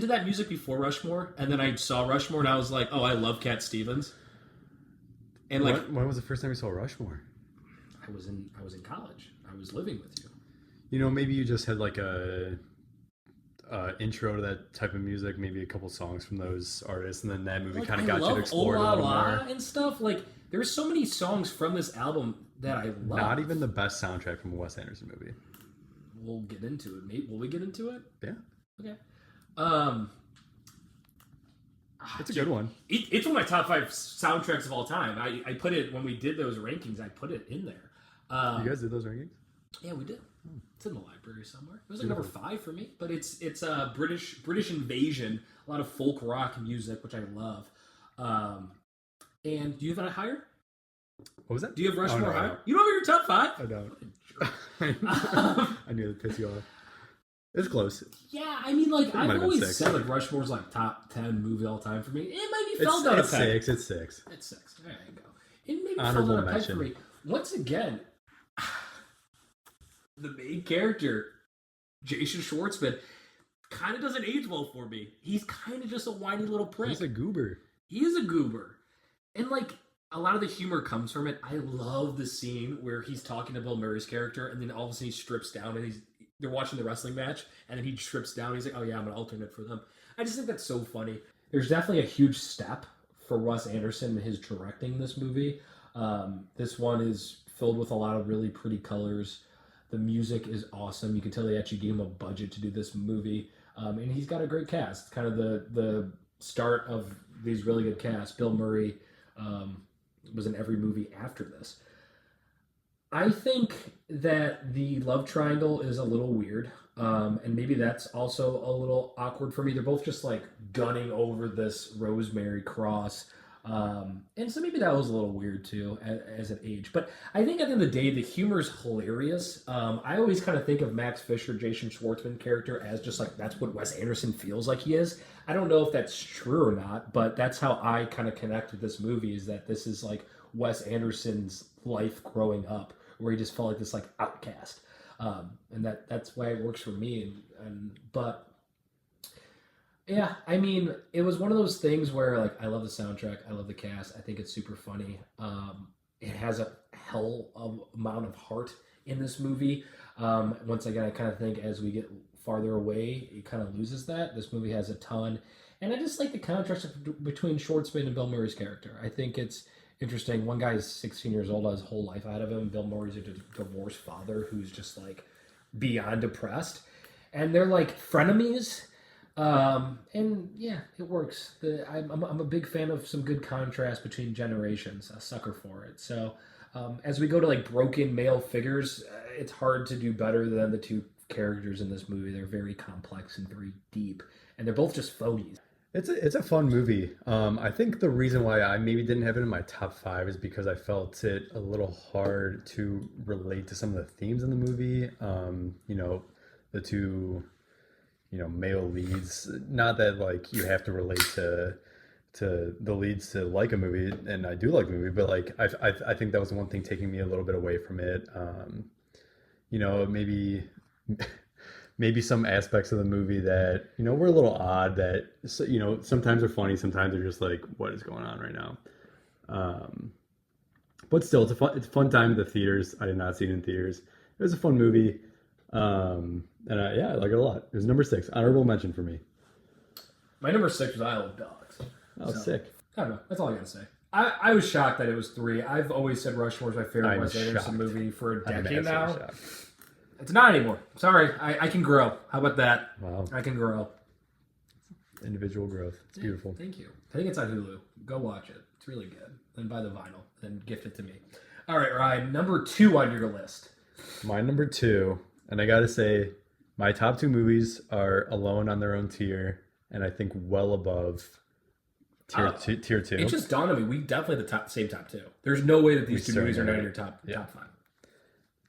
that music before Rushmore? And then I saw Rushmore and I was like, oh, I love Cat Stevens. And like, when was the first time you saw Rushmore? I was in college. I was living with you. You know, maybe you just had like a intro to that type of music, maybe a couple songs from those artists, and then that movie kind of got you to explore it a little more. And stuff. Like, there's so many songs from this album that I love. Not even the best soundtrack from a Wes Anderson movie. We'll get into it. Will we get into it? Yeah. Okay. It's a good one. It's one of my top 5 soundtracks of all time. I put it, when we did those rankings, I put it in there. You guys did those rankings? Yeah, we did. It's in the library somewhere. It was like number 5 for me, but it's British invasion, a lot of folk rock music, which I love. And do you have it higher? What was that? Do you have Rushmore higher? No. You don't have your top 5? I don't. I knew it'd piss you off. It's close. Yeah, I mean, like, I've always 6. said like Rushmore's like top 10 movie all time for me. It might be fell down a peg. It's 6. It's 6. There you go. It maybe Honorable fell down a peg mention. for me. Once again, the main character, Jason Schwartzman, kind of doesn't age well for me. He's kind of just a whiny little prick. He's a goober. He is a goober. And, like, a lot of the humor comes from it. I love the scene where he's talking to Bill Murray's character, and then all of a sudden he strips down, and they're watching the wrestling match, and then he strips down, and he's like, oh yeah, I'm an alternate for them. I just think that's so funny. There's definitely a huge step for Wes Anderson in his directing this movie. This one is filled with a lot of really pretty colors. The music is awesome. You can tell they actually gave him a budget to do this movie. And he's got a great cast. It's kind of the start of these really good casts. Bill Murray was in every movie after this. I think that the love triangle is a little weird. And maybe that's also a little awkward for me. They're both just like gunning over this rosemary cross. And so maybe that was a little weird too as an age. But I think at the end of the day, the humor's hilarious. I always kind of think of Max Fisher, Jason Schwartzman character as just like, that's what Wes Anderson feels like he is. I don't know if that's true or not, but that's how I kind of connect with this movie, is that this is like Wes Anderson's life growing up, where he just felt like this like outcast. And that's why it works for me. But yeah, I mean, it was one of those things where, like, I love the soundtrack, I love the cast, I think it's super funny. It has a hell of amount of heart in this movie. Once again, I kind of think as we get farther away, it kind of loses that. This movie has a ton. And I just like the contrast between Schwartzman and Bill Murray's character. I think it's interesting. One guy is 16 years old, has his whole life out of him. Bill Murray's a divorced father who's just, like, beyond depressed. And they're, like, frenemies. And yeah, it works. I'm a big fan of some good contrast between generations. A sucker for it. So as we go to like broken male figures, it's hard to do better than the two characters in this movie. They're very complex and very deep, and they're both just phonies. It's a fun movie. I think the reason why I maybe didn't have it in my top 5 is because I felt it a little hard to relate to some of the themes in the movie. You know, the two, male leads. Not that like you have to relate to the leads to like a movie, and I do like the movie, but like I think that was the one thing taking me a little bit away from it. Maybe some aspects of the movie that were a little odd. That sometimes are funny, sometimes they're just like, what is going on right now? But still, it's a fun time at the theaters. I did not see it in theaters. It was a fun movie. And I like it a lot. It was number 6, honorable mention for me. My number 6 was Isle of Dogs. Oh, sick. I don't know. That's all I gotta say. I was shocked that it was 3. I've always said Rushmore's my favorite Wes Anderson movie for a decade now. It's not anymore. Sorry, I can grow. How about that? Wow. I can grow. individual growth. It's beautiful. Thank you. I think it's on Hulu. Go watch it. It's really good. Then buy the vinyl. Then gift it to me. All right, Ryan. Number 2 on your list. My number 2, and I gotta say, my top 2 movies are alone on their own tier, and I think well above tier 2. It just dawned on me. We definitely have the same top 2. There's no way that these two movies are not in your top 5.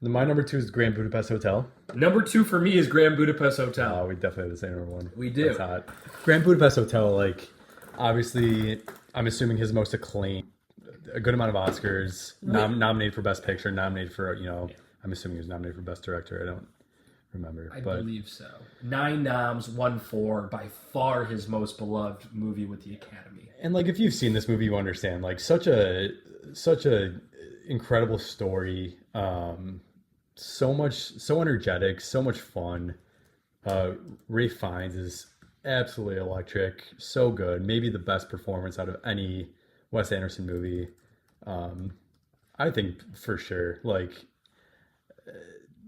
My number 2 is Grand Budapest Hotel. Number 2 for me is Grand Budapest Hotel. Oh, we definitely have the same number 1. We do. That's hot. Grand Budapest Hotel, like, obviously, I'm assuming his most acclaimed, a good amount of Oscars, nominated for Best Picture, nominated for, I'm assuming he was nominated for Best Director. I don't remember. I believe so. 9 noms, 1 4, by far his most beloved movie with the Academy. And, like, if you've seen this movie, you understand, like, such a incredible story, so energetic, so much fun. Ralph Fiennes is absolutely electric, so good, maybe the best performance out of any Wes Anderson movie. I think for sure, like,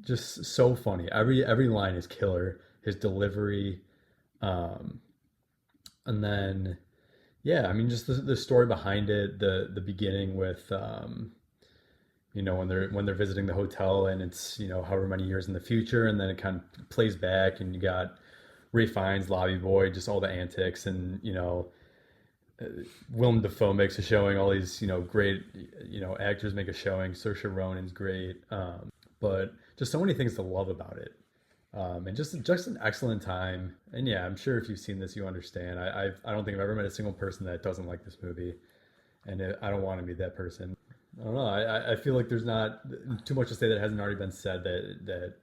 just so funny. Every line is killer. His delivery, and then just the story behind it, the beginning with when they're visiting the hotel, and it's however many years in the future, and then it kind of plays back, and you got Ralph Fiennes, Lobby Boy, just all the antics, and Willem Dafoe makes a showing. All these great actors make a showing. Saoirse Ronan's great, but just so many things to love about it, and just an excellent time. And yeah, I'm sure if you've seen this, you understand. I don't think I've ever met a single person that doesn't like this movie, and I don't want to be that person. I don't know. I feel like there's not too much to say that hasn't already been said. That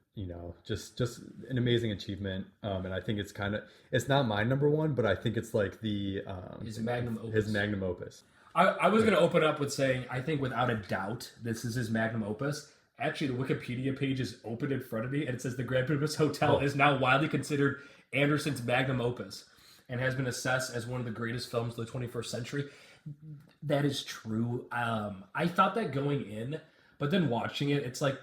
just an amazing achievement. And I think it's not my number 1, but I think it's like his magnum opus. His magnum opus. I was going to open up with saying I think without a doubt this is his magnum opus. Actually, the Wikipedia page is open in front of me, and it says the Grand Budapest Hotel is now widely considered Anderson's magnum opus and has been assessed as one of the greatest films of the 21st century. That is true. I thought that going in, but then watching it, it's like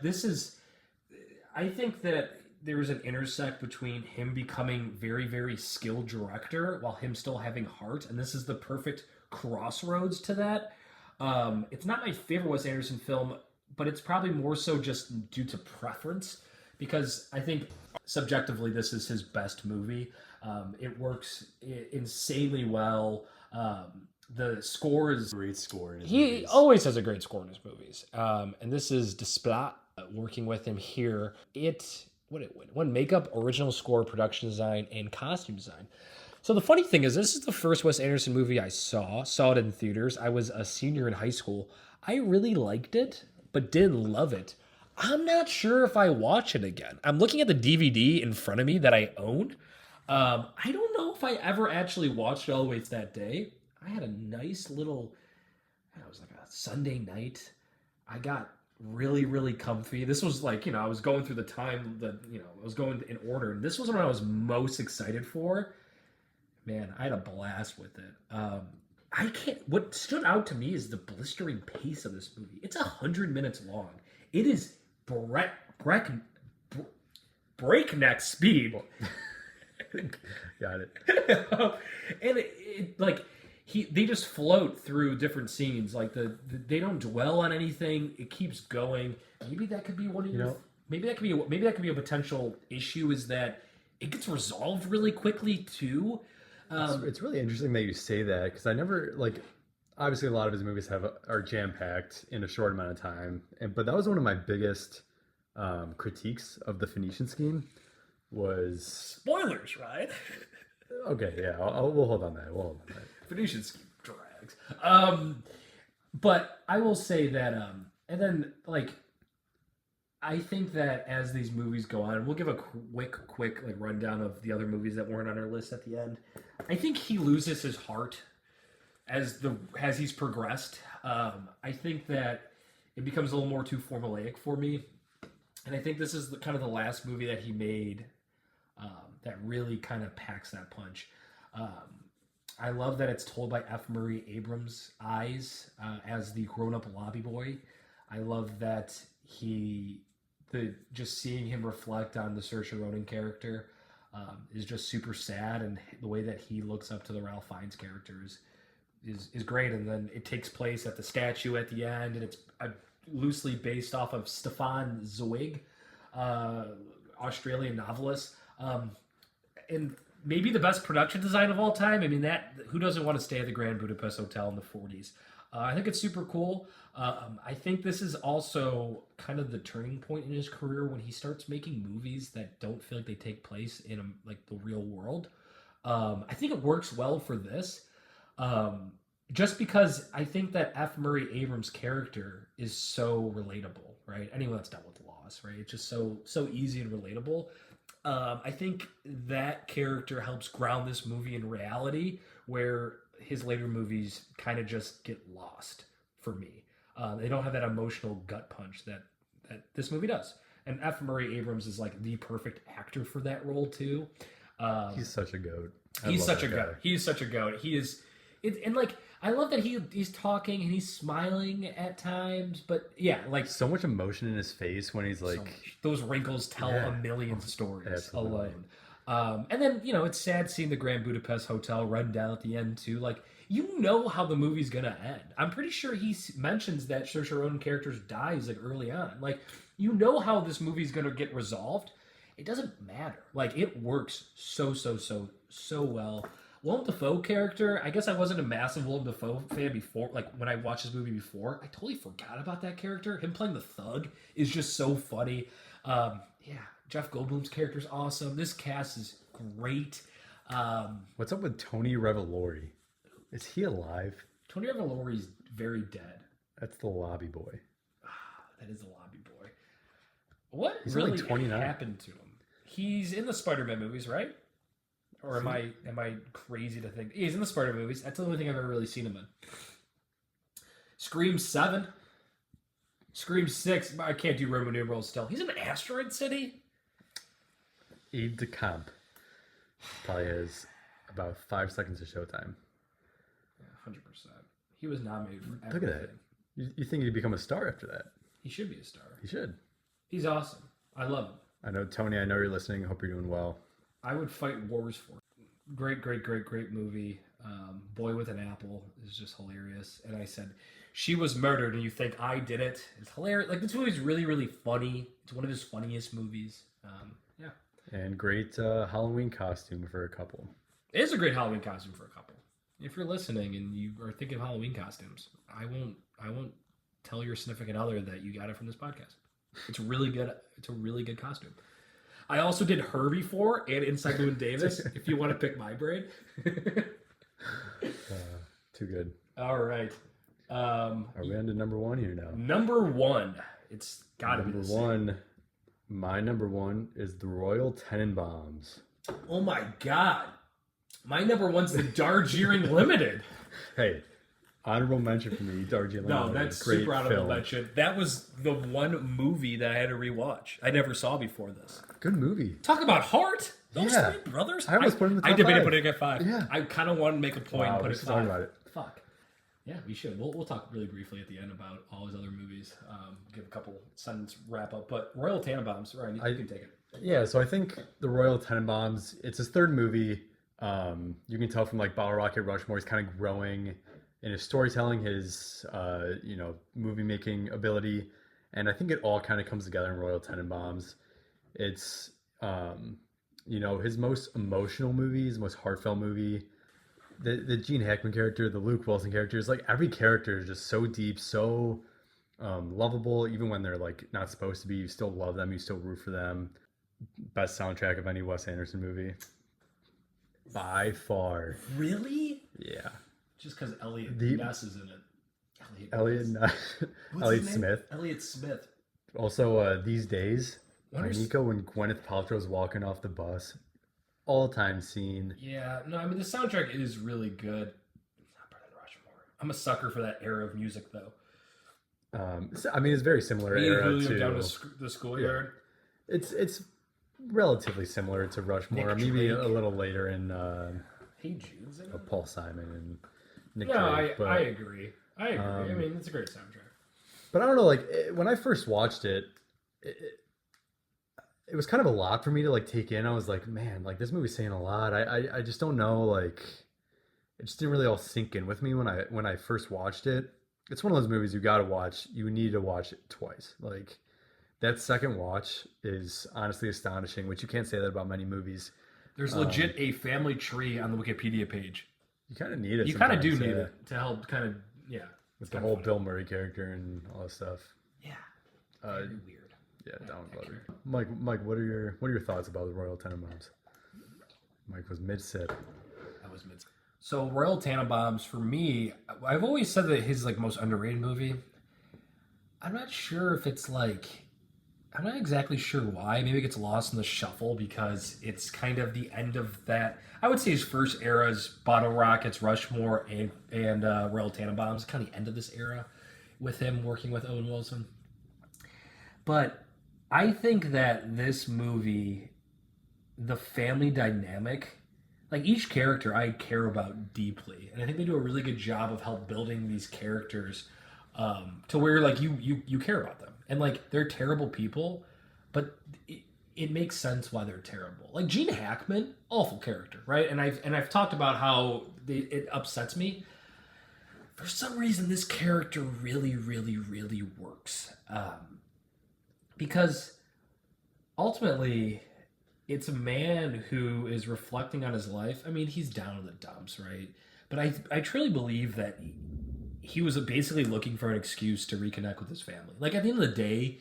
I think that there is an intersect between him becoming very, very skilled director while him still having heart, and this is the perfect crossroads to that. It's not my favorite Wes Anderson film, but it's probably more so just due to preference, because I think subjectively this is his best movie. It works insanely well. The score is Great score in his he movies. always has a great score in his movies, and this is Desplat working with him here. It won makeup, original score, production design, and costume design. So the funny thing is, this is the first Wes Anderson movie I saw it in theaters. I was a senior in high school. I really liked it, but didn't love it. I'm not sure if I watch it again. I'm looking at the DVD in front of me that I own. I don't know if I ever actually watched it all the way to that day. I had a nice little, it was like a Sunday night. I got really, really comfy. This was like, I was going through the time that, I was going in order. And this was what I was most excited for. Man, I had a blast with it. What stood out to me is the blistering pace of this movie. It's 100 minutes long. It is breakneck speed. Got it. And they just float through different scenes. Like they don't dwell on anything. It keeps going. Maybe that could be one of your. Maybe that could be a potential issue. Is that it gets resolved really quickly too. It's really interesting that you say that, because I never obviously a lot of his movies are jam packed in a short amount of time, but that was one of my biggest critiques of the Phoenician Scheme. Was spoilers, right? Okay, yeah, we'll hold on that. Phoenician Scheme drags. But I will say that, and then I think that as these movies go on, we'll give a quick rundown of the other movies that weren't on our list at the end. I think he loses his heart as he's progressed. I think that it becomes a little more too formulaic for me, and I think this is kind of the last movie that he made that really kind of packs that punch. I love that it's told by F. Murray Abrams' eyes as the grown-up lobby boy. I love that just seeing him reflect on the Saoirse Ronan character is just super sad, and the way that he looks up to the Ralph Fiennes characters is great. And then it takes place at the statue at the end, and it's loosely based off of Stefan Zweig, Australian novelist, and maybe the best production design of all time. I mean, that who doesn't want to stay at the Grand Budapest Hotel in the 40s? I think it's super cool. I think this is also kind of the turning point in his career when he starts making movies that don't feel like they take place in like the real world. I think it works well for this, just because I think that F. Murray Abrams' character is so relatable, right? Anyone that's dealt with loss, right? It's just so easy and relatable. I think that character helps ground this movie in reality, where his later movies kind of just get lost for me. They don't have that emotional gut punch that this movie does. And F. Murray Abrams is like the perfect actor for that role too. He's such a goat. He's such a goat. He's such a goat. He is, and like I love that he's talking and he's smiling at times, but yeah, like so much emotion in his face when he's like those wrinkles tell a million stories absolutely. alone. And then it's sad seeing the Grand Budapest Hotel run down at the end too. Like you know how the movie's gonna end. I'm pretty sure he mentions that Saoirse Ronan character dies like early on. Like you know how this movie's gonna get resolved. It doesn't matter. Like it works so well. Willem Dafoe character, I guess I wasn't a massive Willem Dafoe fan before. Like when I watched this movie before, I totally forgot about that character. Him playing the thug is just so funny. Jeff Goldblum's character is awesome. This cast is great. What's up with Tony Revolori? Is he alive? Tony Revolori's very dead. That's the lobby boy. That is the lobby boy. What He's really only 29. happened to him? He's in the Spider-Man movies, right? Or am I crazy to think he's in the Spider-Man movies? That's the only thing I've ever really seen him in. Scream 7, Scream 6. I can't do Roman numerals still. He's in Asteroid City. Aide de Camp probably has about 5 seconds of showtime. 100%. He was nominated for everything. Look at that. You think he'd become a star after that? He should be a star. He should. He's awesome. I love him. I know, Tony, I know you're listening. Hope you're doing well. I would fight wars for it. Great movie. Boy with an Apple is just hilarious. And I said, she was murdered and you think I did it. It's hilarious. Like this movie's really funny. It's one of his funniest movies. Yeah. And great Halloween costume for a couple. It is a great Halloween costume for a couple. If you're listening and you are thinking of Halloween costumes, I won't tell your significant other that you got it from this podcast. It's really good. It's a really good costume. I also did Her before and Inside Llewyn Davis, if you want to pick my brain. Too good. All right. Are we on to number one here now? Number one. It's got to be the Number same. one. My number one is the Royal Tenenbaums. Oh my God. My number one's the Darjeeling Limited. Hey, honorable mention for me, Darjeeling No, Limited. that's Great super honorable film. mention. That was the one movie that I had to rewatch. I never saw before this. Good movie. Talk about heart. Those Yeah. three brothers. I almost put it in the top I debated five. putting it at 5. Yeah. I kind of wanted to make a point and put we it should 5. talk about it. Fuck. Yeah, we should. We'll talk really briefly at the end about all his other movies. Give a couple sentence wrap up. But Royal Tenenbaums, Ryan, you can take it. Yeah, so I think the Royal Tenenbaums, it's his third movie. You can tell from like Bottle Rocket Rushmore, he's kind of growing in his storytelling, his movie making ability, and I think it all kind of comes together in Royal Tenenbaums. It's his most emotional movie, his most heartfelt movie. The Gene Hackman character, the Luke Wilson character, is like every character is just so deep, so lovable. Even when they're like not supposed to be, you still love them, you still root for them. Best soundtrack of any Wes Anderson movie by far. Really? Yeah. Just because Elliot Ness is in it. Elliot Smith. Elliot Smith. Also, These Days, Wondrous- Nico when Gwyneth Paltrow's walking off the bus. All-time scene. Yeah, no, I mean, the soundtrack is really good. It's not better than Rushmore. I'm a sucker for that era of music, though. It's very similar era to down to the schoolyard. It's relatively similar to Rushmore, Nick maybe Drake. a little later in Hey Jude's in it? Paul Simon and Nick No, Drake. I agree. I mean, it's a great soundtrack. But I don't know, like when I first watched it, it was kind of a lot for me to like take in. I was like, man, like this movie's saying a lot. I just don't know, like it just didn't really all sink in with me when I first watched it. It's one of those movies you got to watch. You need to watch it twice. Like that second watch is honestly astonishing, which you can't say that about many movies. There's legit a family tree on the Wikipedia page. You kind of need it. You kind of do sometimes, need it to help kind of, yeah. With the whole Bill Murray character and all that stuff. Yeah. Very weird. Yeah, Donald Glover. Mike, what are your thoughts about the Royal Tenenbaums? Mike was mid-sip. That was mid. So Royal Tenenbaums, for me, I've always said that his like most underrated movie. I'm not sure if it's like, I'm not exactly sure why. Maybe it gets lost in the shuffle because it's kind of the end of that. I would say his first era is Bottle Rockets, Rushmore, and Royal Tenenbaums. Kind of the end of this era with him working with Owen Wilson. But I think that this movie, the family dynamic, like each character I care about deeply. And I think they do a really good job of help building these characters to where like you care about them. And like they're terrible people, but it makes sense why they're terrible. Like Gene Hackman, awful character, right? And I've talked about how it upsets me. For some reason, this character really, really, really works. Because ultimately, it's a man who is reflecting on his life. I mean, he's down in the dumps, right? But I truly believe that he was basically looking for an excuse to reconnect with his family. Like, at the end of the day,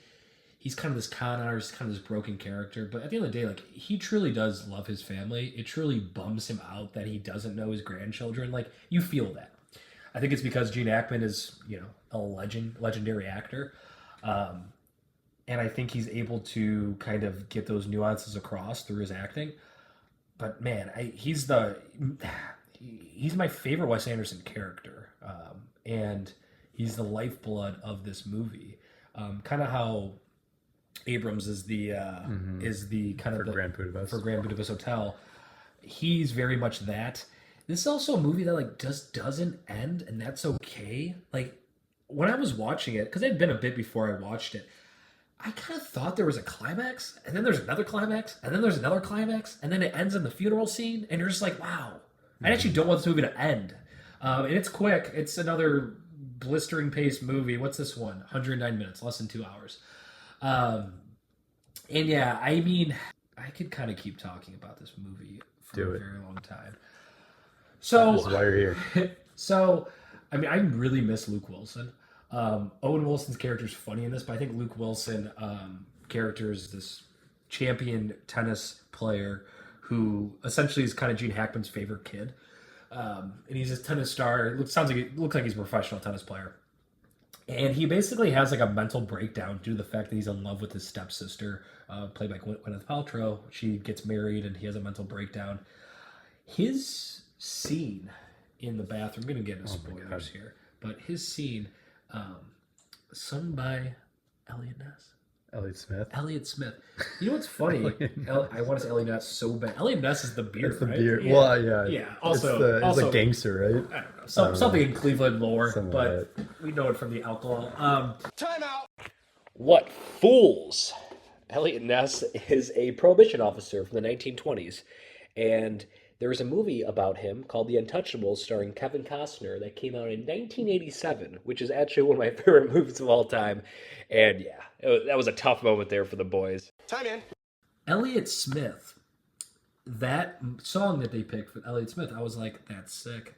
he's kind of this con artist, kind of this broken character. But at the end of the day, like, he truly does love his family. It truly bums him out that he doesn't know his grandchildren. Like, you feel that. I think it's because Gene Hackman is, a legendary actor. And I think he's able to kind of get those nuances across through his acting. But man, he's my favorite Wes Anderson character. And he's the lifeblood of this movie. Kind of how Abrams is the kind of Grand Budapest. For Grand Budapest Hotel. He's very much that. This is also a movie that like just doesn't end, and that's okay. Like when I was watching it, because it had been a bit before I watched it, I kind of thought there was a climax, and then there's another climax, and then there's another climax, and then it ends in the funeral scene, and you're just like, wow. I actually don't want this movie to end. And it's quick. It's another blistering pace movie. What's this one? 109 minutes, less than 2 hours. And yeah, I mean, I could kind of keep talking about this movie for a very long time. So, this is why you're here. So, I mean, I really miss Luke Wilson. Owen Wilson's character is funny in this, but I think Luke Wilson character is this champion tennis player who essentially is kind of Gene Hackman's favorite kid. And he's a tennis star. It looks like he's a professional tennis player. And he basically has like a mental breakdown due to the fact that he's in love with his stepsister, played by Gwyneth Paltrow. She gets married and he has a mental breakdown. His scene in the bathroom, I'm going to get into spoilers here, but his scene, sung by Elliot Ness. Elliot Smith. You know what's funny? I want to say Elliot Ness so bad. Elliot Ness is the beer, It's the right? beer. Yeah. Well, yeah. Yeah. It's a gangster, right? I don't know. Something in Cleveland lore, but like we know it from the alcohol. Time out. What fools! Elliot Ness is a prohibition officer from the 1920s, and there was a movie about him called The Untouchables starring Kevin Costner that came out in 1987, which is actually one of my favorite movies of all time. And yeah, that was a tough moment there for the boys. Time in. Elliot Smith, that song that they picked for Elliot Smith, I was like, that's sick,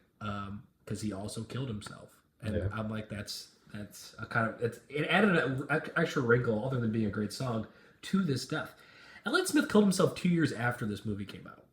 because he also killed himself. And Yeah. I'm like, that's a kind of, it added an extra wrinkle, other than being a great song, to this death. Elliot Smith killed himself 2 years after this movie came out.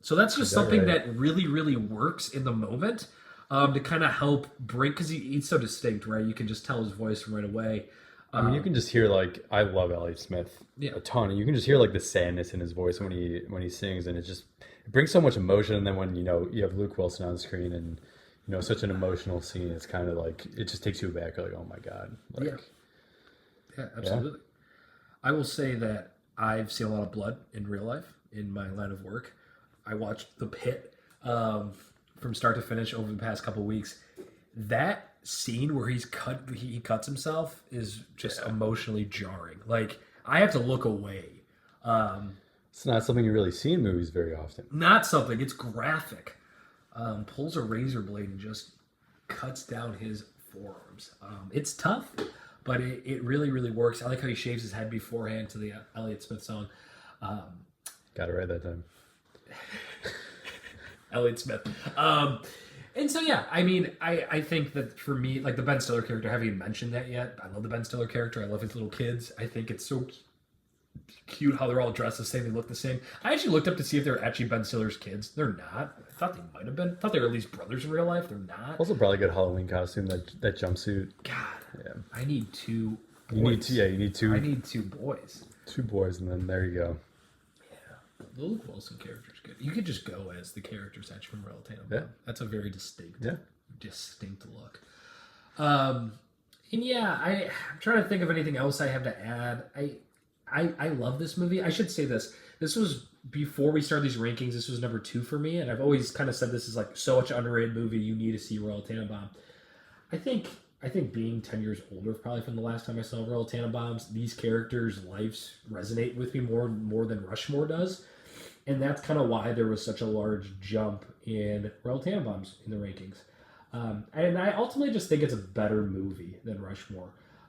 So that's just something that really, really works in the moment to kind of help break, because he's so distinct, right? You can just tell his voice from right away. I mean, you can just hear like, I love Elliot Smith a ton, and you can just hear like the sadness in his voice when he sings, and it brings so much emotion. And then when you have Luke Wilson on the screen, and such an emotional scene, it's kind of like it just takes you back, like, oh my god, like, yeah, absolutely. Yeah. I will say that I've seen a lot of blood in real life in my line of work. I watched The Pitt from start to finish over the past couple weeks. That scene where he cuts himself is just emotionally jarring. Like, I have to look away It's not something you really see in movies very often. Not something. It's graphic. Pulls a razor blade and just cuts down his forearms. It's tough, but it really, really works. I like how he shaves his head beforehand to the Elliott Smith song. Got it right that time. Elliott Smith. And so, yeah, I mean, I think that for me, like the Ben Stiller character, I haven't even mentioned that yet. I love the Ben Stiller character. I love his little kids. I think it's so cute how they're all dressed the same. They look the same. I actually looked up to see if they're actually Ben Stiller's kids. They're not. I thought they might have been. I thought they were at least brothers in real life. They're not. Also, probably a good Halloween costume. That jumpsuit. God, Yeah. I need two boys. You need two. I need two boys. Two boys, and then there you go. Yeah. The Luke Wilson character's good. You could just go as the characters actually from Royal Tenenbaum. Yeah. That's a very distinct look. And yeah, I'm trying to think of anything else I have to add. I love this movie. I should say this. This was before we started these rankings. This was number 2 for me, and I've always kind of said this is like such an underrated movie. You need to see Royal Tenenbaum. I think being 10 years older, probably from the last time I saw Royal Tenenbaums, these characters' lives resonate with me more than Rushmore does, and that's kind of why there was such a large jump in Royal Tenenbaums in the rankings. And I ultimately just think it's a better movie than Rushmore.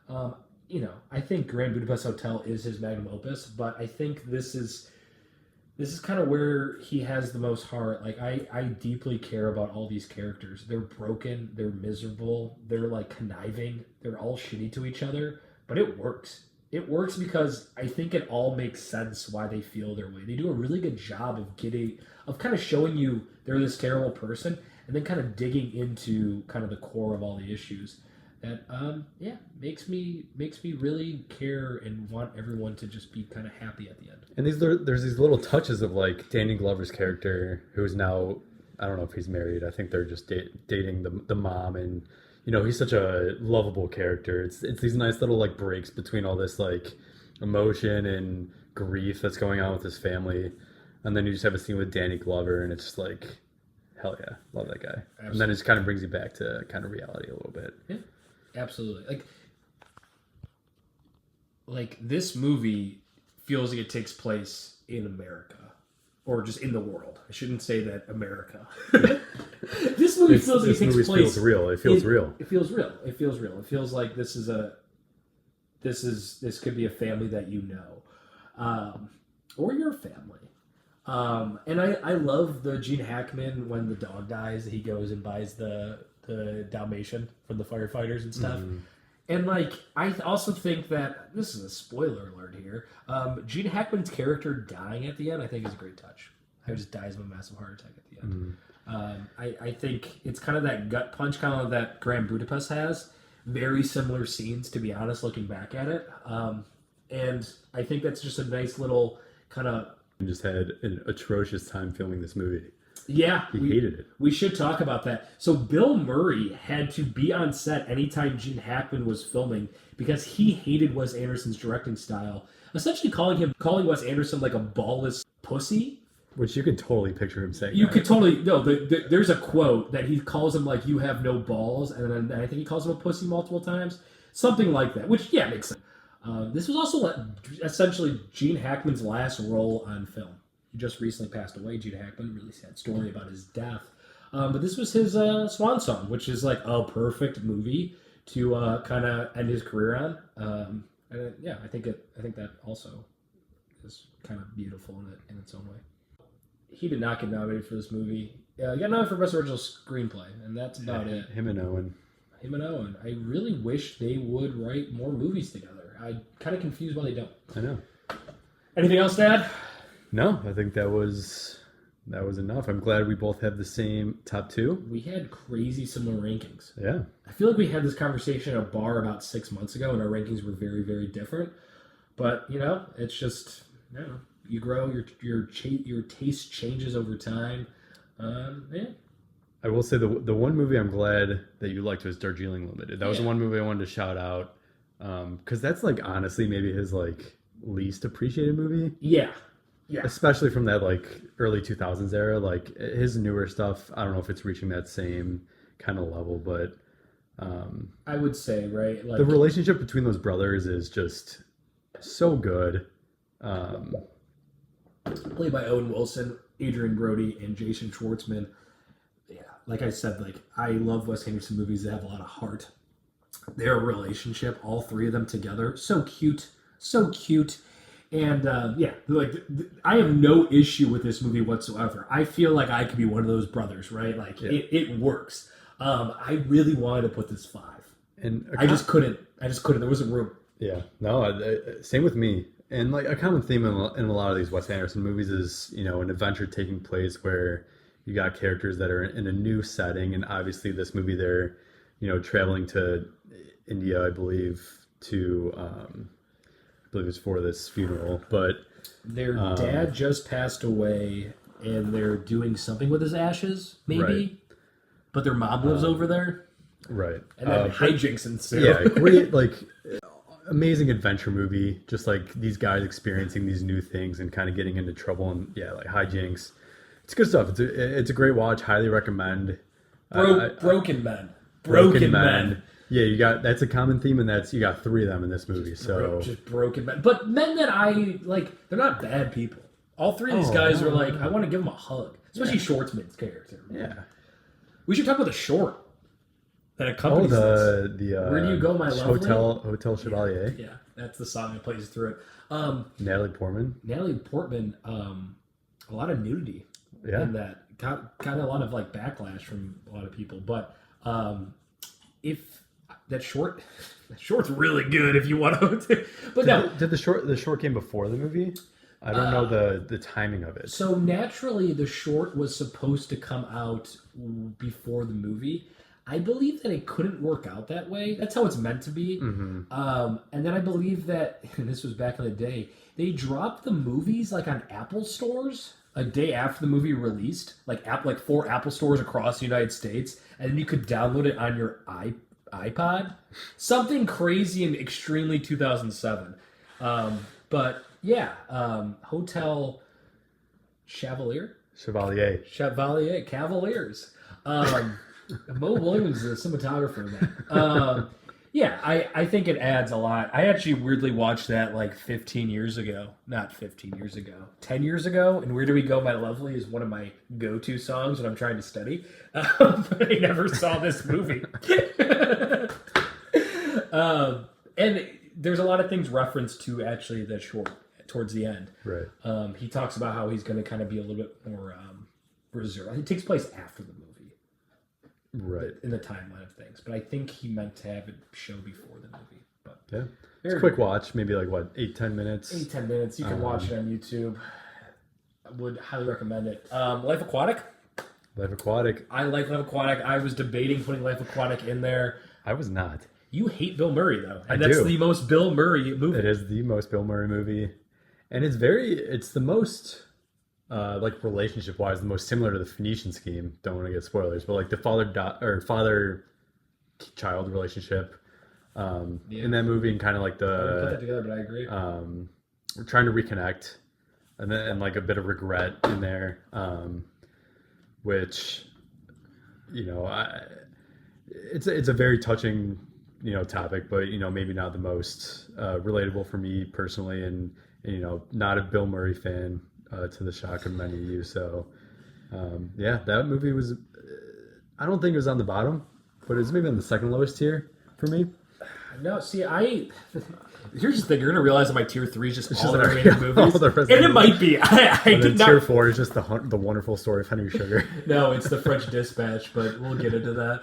I think Grand Budapest Hotel is his magnum opus, but I think this is kind of where he has the most heart. Like, I deeply care about all these characters. They're broken, they're miserable, they're like conniving, they're all shitty to each other, but it works. It works because I think it all makes sense why they feel their way. They do a really good job of kind of showing you they're this terrible person, and then kind of digging into kind of the core of all the issues. That makes me really care and want everyone to just be kind of happy at the end. And there's these little touches of like Danny Glover's character, who is now, I don't know if he's married. I think they're just dating the mom, and he's such a lovable character. It's these nice little like breaks between all this like emotion and grief that's going on with his family, and then you just have a scene with Danny Glover, and it's just like, hell yeah, love that guy. Absolutely. And then it just kind of brings you back to kind of reality a little bit. Yeah. Absolutely. Like this movie feels like it takes place in America, or just in the world. I shouldn't say that America. This movie feels like it takes place. Feels real. It feels real. It feels real. It feels like this could be a family that or your family. And I love the Gene Hackman, when the dog dies, he goes and buys the Dalmatian from the firefighters and stuff. Mm-hmm. And like, I also think that, this is a spoiler alert here, Gene Hackman's character dying at the end, I think is a great touch. He just dies of a massive heart attack at the end. Mm-hmm. I think it's kind of that gut punch, kind of that Grand Budapest has. Very similar scenes, to be honest, looking back at it. And I think that's just a nice little kind of... Just had an atrocious time filming this movie. Yeah. He hated it. We should talk about that. So Bill Murray had to be on set anytime Gene Hackman was filming because he hated Wes Anderson's directing style. Essentially calling Wes Anderson like a ballless pussy. Which you could totally picture him saying. You could totally... No, there's a quote that he calls him like, you have no balls, and then I think he calls him a pussy multiple times. Something like that, which, yeah, makes sense. This was also essentially Gene Hackman's last role on film. He just recently passed away, Gene Hackman. Really sad story about his death. But this was his swan song, which is like a perfect movie to kind of end his career on. And I think that also is kind of beautiful in its own way. He did not get nominated for this movie. He got nominated for Best Original Screenplay, and that's about it. Him and Owen. I really wish they would write more movies together. I'm kind of confused why they don't. I know. Anything else, Dad? No, I think that was enough. I'm glad we both have the same top 2. We had crazy similar rankings. Yeah. I feel like we had this conversation at a bar about 6 months ago, and our rankings were very, very different. But, it's just, you grow, your taste changes over time. I will say the one movie I'm glad that you liked was Darjeeling Limited. That was the one movie I wanted to shout out. Because that's like honestly maybe his like least appreciated movie. Yeah. Especially from that like early 2000s era. Like his newer stuff, I don't know if it's reaching that same kind of level, but I would say, right? Like, the relationship between those brothers is just so good. played by Owen Wilson, Adrian Brody, and Jason Schwartzman. Yeah, like I said, like I love Wes Anderson movies that have a lot of heart. Their relationship, all three of them together, so cute, so cute. And I have no issue with this movie whatsoever. I feel like I could be one of those brothers, right? Like it works. I really wanted to put this 5, and I just couldn't. There wasn't room. Yeah, no, same with me. And like a common theme in a lot of these Wes Anderson movies is, an adventure taking place where you got characters that are in a new setting, and obviously this movie they're, traveling to India, I believe, to I believe it's for this funeral, but their dad just passed away, and they're doing something with his ashes, maybe. Right. But their mom lives over there, right? And then hijinks ensue. Yeah, great, like amazing adventure movie. Just like these guys experiencing these new things and kind of getting into trouble, and like hijinks. It's good stuff. It's a great watch. Highly recommend. Broken men. Yeah, that's a common theme, and you got 3 of them in this movie. Just broken men, but men that I like. They're not bad people. All 3 of these guys are like, I want to give them a hug, especially Schwartzman's character. Yeah, we should talk about the short that accompanies this. Where Do You Go, My Lovely? Hotel Chevalier. Yeah, that's the song that plays through it. Natalie Portman, a lot of nudity. Yeah, and that got a lot of like backlash from a lot of people. But if that short's really good if you want to. But did the short came before the movie? I don't know the timing of it. So naturally, the short was supposed to come out before the movie. I believe that it couldn't work out that way. That's how it's meant to be. Mm-hmm. And then I believe that, and this was back in the day, they dropped the movies like on Apple stores a day after the movie released, like 4 Apple stores across the United States, and then you could download it on your iPod. Something crazy and extremely 2007. But yeah, Hotel Cavaliers. Mo Williams is a cinematographer in that. Yeah, I think it adds a lot. I actually weirdly watched that like 15 years ago. Not 15 years ago. 10 years ago. And Where Do We Go, My Lovely is one of my go-to songs when I'm trying to study. But I never saw this movie. And there's a lot of things referenced to actually the short towards the end. Right. He talks about how he's going to kind of be a little bit more reserved. It takes place after the movie. Right. In the timeline of things. But I think he meant to have it show before the movie. But yeah. It's a quick watch, maybe like 8-10 minutes. 8-10 minutes. You can watch it on YouTube. I would highly recommend it. Life Aquatic. I like Life Aquatic. I was debating putting Life Aquatic in there. I was not. You hate Bill Murray though. And that's the most Bill Murray movie. It is the most Bill Murray movie. And it's the most like relationship wise, the most similar to the Phoenician Scheme. Don't want to get spoilers, but like the father-child relationship in that movie, and kind of like I didn't put that together, but I agree. We're trying to reconnect, and like a bit of regret in there, which it's a very touching topic, but maybe not the most relatable for me personally, and not a Bill Murray fan. To the shock of many of you. So, that movie was, I don't think it was on the bottom, but it was maybe on the second lowest tier for me. No, see, here's the thing, you're going to realize that my tier 3 is just all the remaining movies. And it might be. I did not. Tier 4 is just the wonderful story of Henry Sugar. No, it's the French Dispatch, but we'll get into that.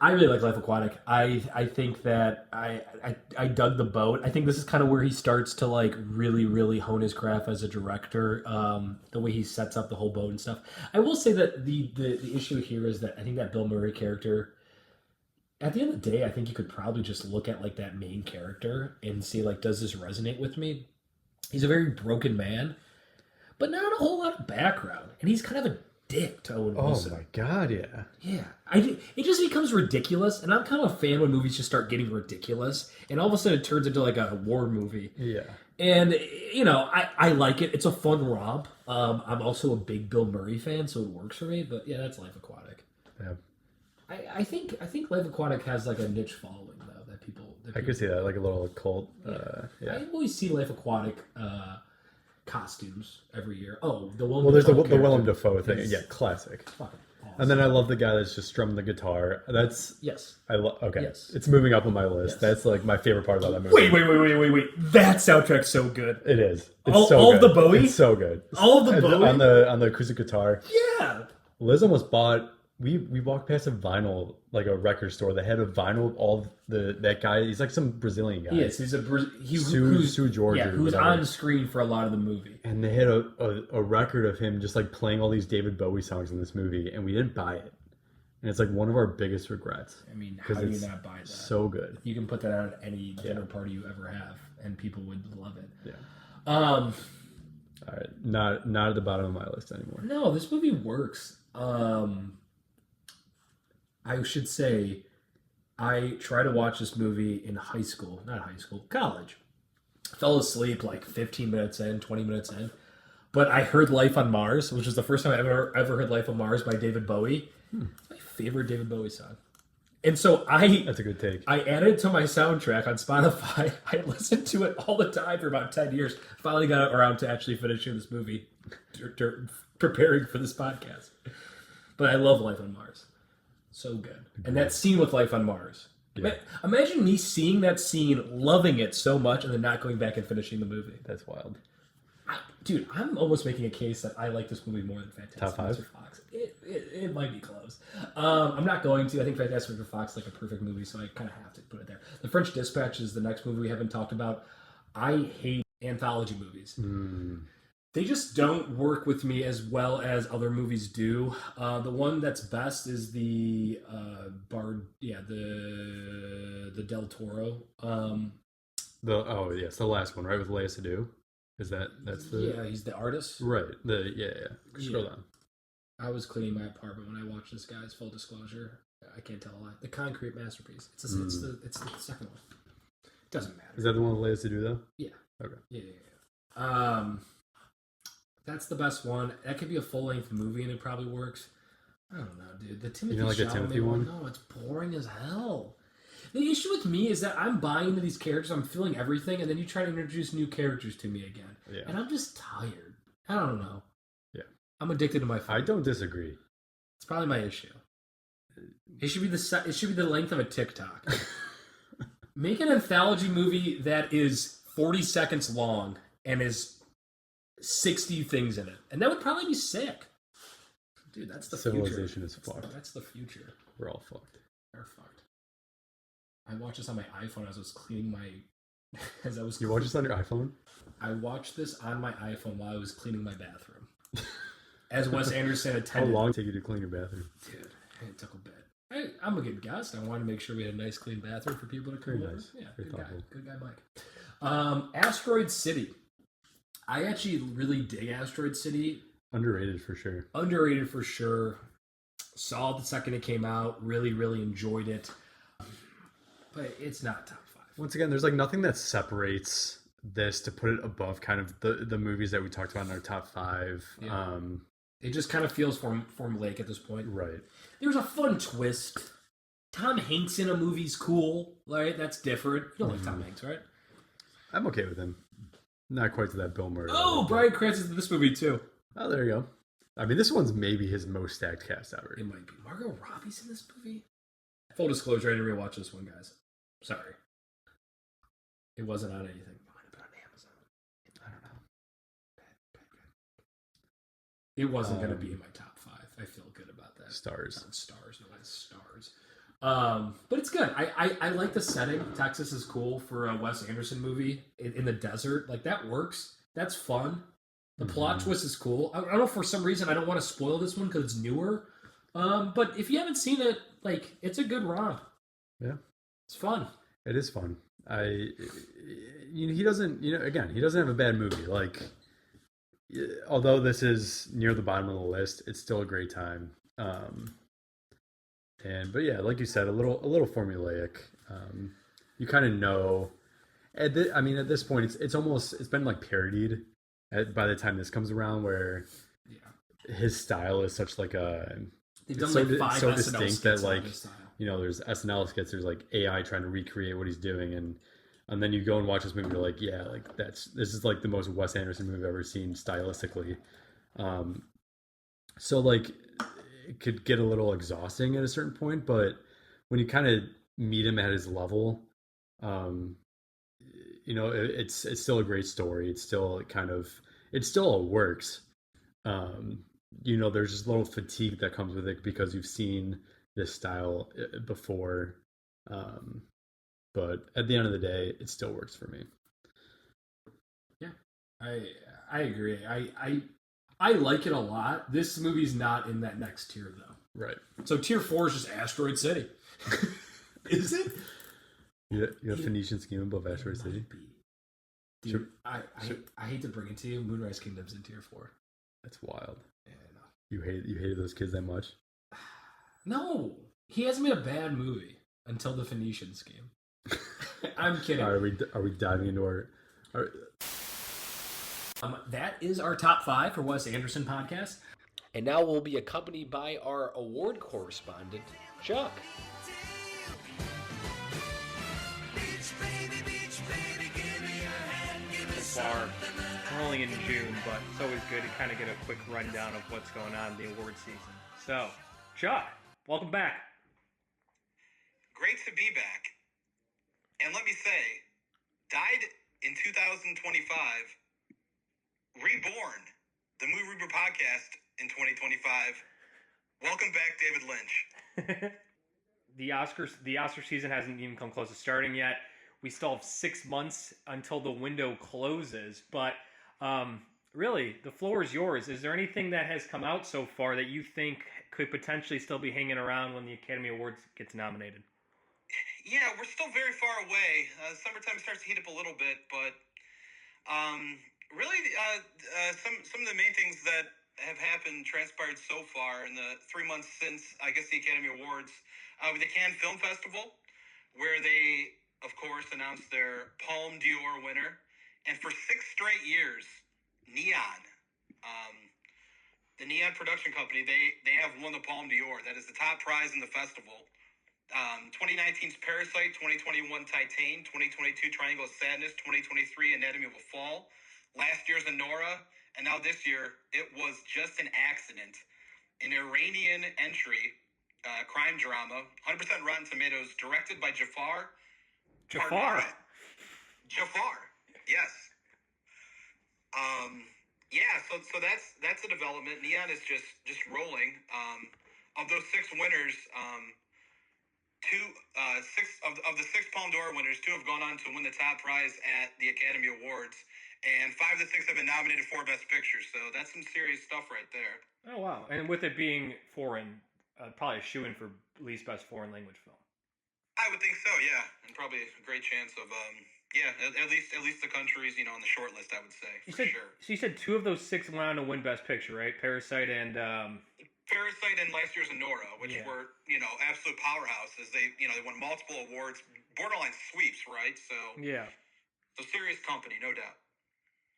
I really like Life Aquatic. I think that I dug the boat. I think this is kind of where he starts to like really, really hone his craft as a director. The way he sets up the whole boat and stuff. I will say that the issue here is that I think that Bill Murray character, at the end of the day, I think you could probably just look at like that main character and see like, does this resonate with me? He's a very broken man, but not a whole lot of background. And he's kind of a dick to Owen Wilson. Oh my god, yeah. Yeah. It just becomes ridiculous, and I'm kind of a fan when movies just start getting ridiculous, and all of a sudden it turns into like a war movie. Yeah. And, I like it. It's a fun romp. I'm also a big Bill Murray fan, so it works for me, but yeah, that's Life Aquatic. Yeah. I think Life Aquatic has like a niche following, though, that people I could see that, like a little cult. Yeah. I always see Life Aquatic costumes every year. Oh, the Willem Well, there's the Dafoe Willem character Dafoe thing. is Yeah, classic. fucking awesome. And then I love the guy that's just strumming the guitar. That's Yes. Okay. Yes. It's moving up on my list. Yes. That's like my favorite part about that movie. Wait. That soundtrack's so good. It is. It's All so of good. the Bowie? It's so good. All of the And Bowie? on the acoustic guitar. Yeah. Liz almost bought. We walked past a vinyl, like a record store that had a vinyl of all that guy. He's like some Brazilian guy. Yes, he's Sue George. Yeah, or who's whatever. on screen for a lot of the movie. And they had a record of him just like playing all these David Bowie songs in this movie, and we didn't buy it. And it's like one of our biggest regrets. I mean, how do you not buy that? So good. You can put that on any dinner party you ever have, and people would love it. Yeah. Um, All right, not at the bottom of my list anymore. no, this movie works. I should say, I tried to watch this movie in college. Fell asleep like 15 minutes in, 20 minutes in. But I heard Life on Mars, which is the first time I ever heard Life on Mars by David Bowie. It's my favorite David Bowie song. And so That's a good take. I added it to my soundtrack on Spotify. I listened to it all the time for about 10 years. Finally got around to actually finishing this movie, preparing for this podcast. But I love Life on Mars. So good. And that scene with Life on Mars. Yeah. Imagine me seeing that scene, loving it so much, and then not going back and finishing the movie. That's wild. Dude, I'm almost making a case that I like this movie more than Fantastic Top 5? Mr. Fox. It might be close. I'm not going to. I think Fantastic Mr. Fox is like a perfect movie, so I kind of have to put it there. The French Dispatch is the next movie we haven't talked about. I hate anthology movies. They just don't work with me as well as other movies do. The one that's best is the the Del Toro. It's the last one, right, with Lea Seydoux. That's the Yeah, he's the artist. right. Scroll down. I was cleaning my apartment when I watched this, guys. Full disclosure, I can't tell a lie. The Concrete Masterpiece. It's the second one. Doesn't matter. Is that the one with Lea Seydoux though? Yeah. Okay. Yeah. That's the best one. That could be a full length movie, and it probably works. I don't know, dude. The Timothy like the Chalamet Timothy one? No, it's boring as hell. The issue with me is that I'm buying into these characters, I'm feeling everything, and then you try to introduce new characters to me again. Yeah. And I'm just tired. I don't know. Yeah. I'm addicted to my phone. I don't disagree. It's probably my issue. It should be the length of a TikTok. Make an anthology movie that is 40 seconds long and is 60 things in it. And that would probably be sick. Dude, that's the Civilization future. is fucked. That's the future. We're all fucked. We're fucked. I watched this on my iPhone as I was cleaning my... You watch this on your iPhone? I watched this on my iPhone while I was cleaning my bathroom. As Wes Anderson How attended. long did it take you to clean your bathroom? Dude, it took a bit. I'm a good guest. I wanted to make sure we had a nice, clean bathroom for people to come Very over. nice. Yeah, Very good guy. thoughtful. Good guy, Mike. Asteroid City. I actually really dig Asteroid City. Underrated for sure. Underrated for sure. Saw it the second it came out. Really, really enjoyed it. But it's not top 5. Once again, there's like nothing that separates this to put it above kind of the movies that we talked about in our top 5. Yeah. It just kind of feels formulaic at this point. Right. There's a fun twist. Tom Hanks in a movie's cool, right? That's different. You don't like Tom Hanks, right? I'm okay with him. Not quite to that Bill Murray. Oh, Bryan Cranston's in this movie too. Oh, there you go. I mean, this one's maybe his most stacked cast ever. It might be. Margot Robbie's in this movie? Full disclosure, I didn't rewatch this one, guys. Sorry. It wasn't on anything. It might have been on Amazon. I don't know. It wasn't going to be in my top 5. I feel good about that. Stars. It's on Stars. No, it's Stars. But it's good. I like the setting. Texas is cool for a Wes Anderson movie in the desert. Like, that works. That's fun. The plot twist is cool. I don't know, for some reason I don't want to spoil this one because it's newer. But if you haven't seen it, like, it's a good romp. Yeah. It's fun. It is fun. He doesn't, again, he doesn't have a bad movie. Like, although this is near the bottom of the list, it's still a great time. But yeah, like you said, a little formulaic. You kind of know. At this point, it's been like parodied. By the time this comes around, where his style is such like a They've done like 5 so SNL distinct skits that on like his style. there's SNL skits, there's like AI trying to recreate what he's doing, and And then you go and watch this movie, you're like, yeah, like this is like the most Wes Anderson movie I've ever seen stylistically. So like it could get a little exhausting at a certain point, but when you kind of meet him at his level, it's still a great story. It's still it still works. There's just a little fatigue that comes with it because you've seen this style before. But at the end of the day, it still works for me. Yeah, I agree. I like it a lot. This movie's not in that next tier though. Right. So tier 4 is just Asteroid City. Is it? You have Phoenician Scheme above Asteroid City? Dude, Sure. I hate to bring it to you. Moonrise Kingdom's in tier 4. That's wild. Yeah, no. You hated those kids that much? No, he hasn't made a bad movie until the Phoenician Scheme. I'm kidding. Are we diving into our that is our top 5 for Wes Anderson podcast. And now we'll be accompanied by our award correspondent, Chuck. Far. We're only in June, but it's always good to kind of get a quick rundown of what's going on in the award season. So, Chuck, welcome back. Great to be back. And let me say, died in 2025, reborn, the movie-rebrew-podcast in 2025. Welcome back, David Lynch. The Oscar season hasn't even come close to starting yet. We still have 6 months until the window closes, but really, the floor is yours. Is there anything that has come out so far that you think could potentially still be hanging around when the Academy Awards gets nominated? Yeah, we're still very far away. Summertime starts to heat up a little bit, but really, some of the main things that have happened, transpired so far in the 3 months since, I guess, the Academy Awards, with the Cannes Film Festival, where they, of course, announced their Palme d'Or winner. And for 6 straight years, Neon, the Neon production company, they have won the Palme d'Or. That is the top prize in the festival. 2019's Parasite, 2021 Titan, 2022 Triangle of Sadness, 2023 Anatomy of a Fall, last year's Anora, and now this year, it was Just an Accident, an Iranian entry, crime drama, 100% Rotten Tomatoes, directed by Jafar. Jafar, yes. So that's a development. Neon is just rolling. Of those 6 winners, of the 6 Palme d'Or winners, 2 have gone on to win the top prize at the Academy Awards, and 5 of the 6 have been nominated for Best Picture. So that's some serious stuff right there. Oh wow! And with it being foreign, probably a shoo-in for least best foreign language film. I would think so, yeah, and probably a great chance of, at least the countries, on the short list, I would say, sure. So you said 2 of those 6 went on to win Best Picture, right? Parasite and Parasite and last year's Anora, which were, absolute powerhouses. They won multiple awards, borderline sweeps, right? So yeah, so serious company, no doubt.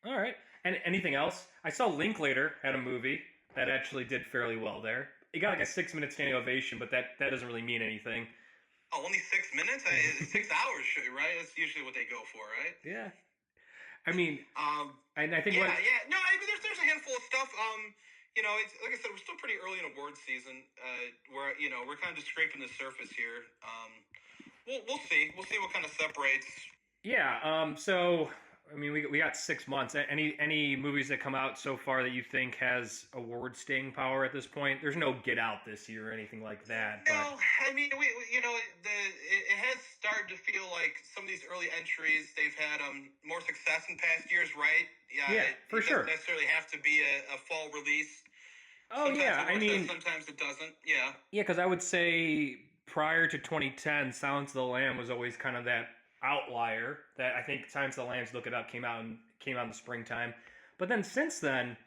All right. And anything else? I saw Linklater had a movie that actually did fairly well there. It got like a 6-minute standing ovation, but that doesn't really mean anything. Oh, only 6 minutes? 6 hours, right? That's usually what they go for, right? Yeah. I mean, and I think No, I mean, there's a handful of stuff. It's like I said, we're still pretty early in awards season. Where we're kind of just scraping the surface here. We'll see. We'll see what kind of separates. Yeah. So I mean, we got 6 months. Any movies that come out so far that you think has award staying power at this point? There's no Get Out this year or anything like that. No, I mean, it has started to feel like some of these early entries, they've had more success in past years, right? Yeah, for sure. It doesn't necessarily have to be a fall release. Oh, sometimes yeah, I mean, sometimes it doesn't. Yeah. Yeah, because I would say prior to 2010, Silence of the Lamb was always kind of that outlier that I think Silence of the Lambs, look it up, came out in the springtime. But then since then,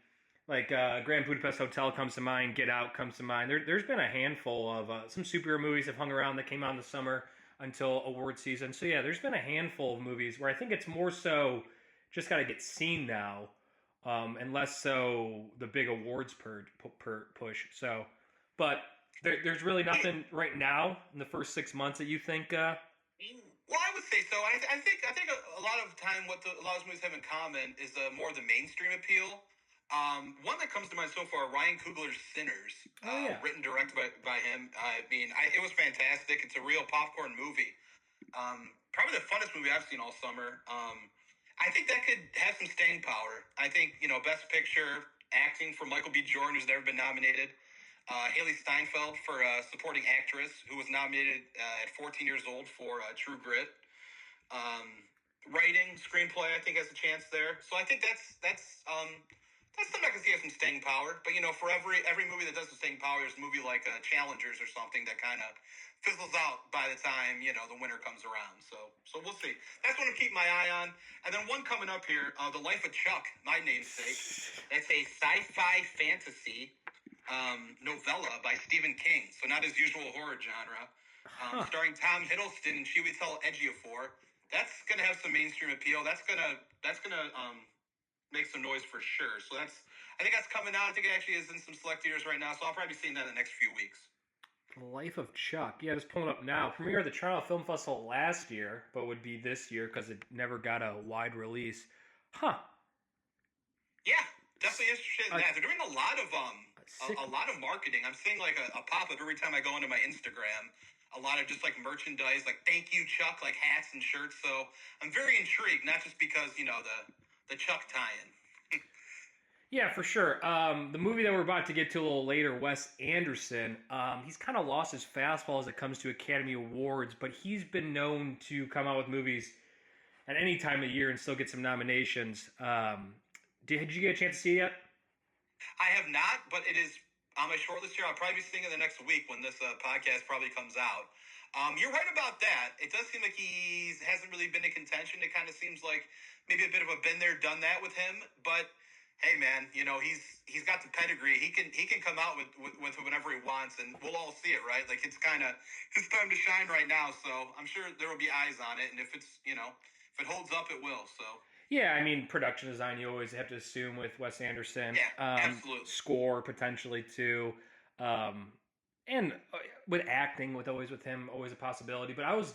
like Grand Budapest Hotel comes to mind, Get Out comes to mind. There's been a handful of some superhero movies have hung around that came out in the summer until award season. So yeah, there's been a handful of movies where I think it's more so just got to get seen now, and less so the big awards push. So, but there's really nothing right now in the first 6 months that you think. Well, I would say so. I think a lot of time what a lot of movies have in common is more of the mainstream appeal. One that comes to mind so far, Ryan Coogler's Sinners, written directed by him. It was fantastic. It's a real popcorn movie. Probably the funnest movie I've seen all summer. I think that could have some staying power. I think, Best Picture acting for Michael B. Jordan, who's never been nominated. Haley Steinfeld for supporting actress, who was nominated at 14 years old for True Grit. Writing, screenplay, I think has a chance there. So I think that's something I can see has some staying power. But for every movie that does some staying power, there's a movie like Challengers or something that kind of fizzles out by the time the winter comes around. So we'll see. That's one to keep my eye on. And then one coming up here, The Life of Chuck, my namesake. It's a sci-fi fantasy novella by Stephen King. So not his usual horror genre. Starring Tom Hiddleston and Chiwetel Ejiofor. That's gonna have some mainstream appeal. That's gonna make some noise for sure. So I think that's coming out. I think it actually is in some select theaters right now. So I'll probably be seeing that in the next few weeks. The Life of Chuck. Yeah, just pulling up now. Premiere at the Toronto Film Festival last year, but would be this year because it never got a wide release. Huh. Yeah, definitely interested in that. They're doing a lot of marketing. I'm seeing like a pop-up every time I go into my Instagram. A lot of just like merchandise, like thank you, Chuck, like hats and shirts. So I'm very intrigued, not just because, the Chuck tie-in. Yeah, for sure. The movie that we're about to get to a little later, Wes Anderson, he's kind of lost his fastball as it comes to Academy Awards, but he's been known to come out with movies at any time of year and still get some nominations. Did you get a chance to see it yet? I have not, but it is on my short list here. I'll probably be seeing it the next week when this podcast probably comes out. You're right about that. It does seem like he hasn't really been in contention. It kind of seems like maybe a bit of a been there, done that with him, but hey, man, he's got the pedigree. He can come out with whatever he wants, and we'll all see it, right? Like it's kind of his time to shine right now. So I'm sure there will be eyes on it, and if it's if it holds up, it will. So yeah, production design you always have to assume with Wes Anderson. Yeah, absolutely. Score potentially too, and with acting with him, always a possibility. But I was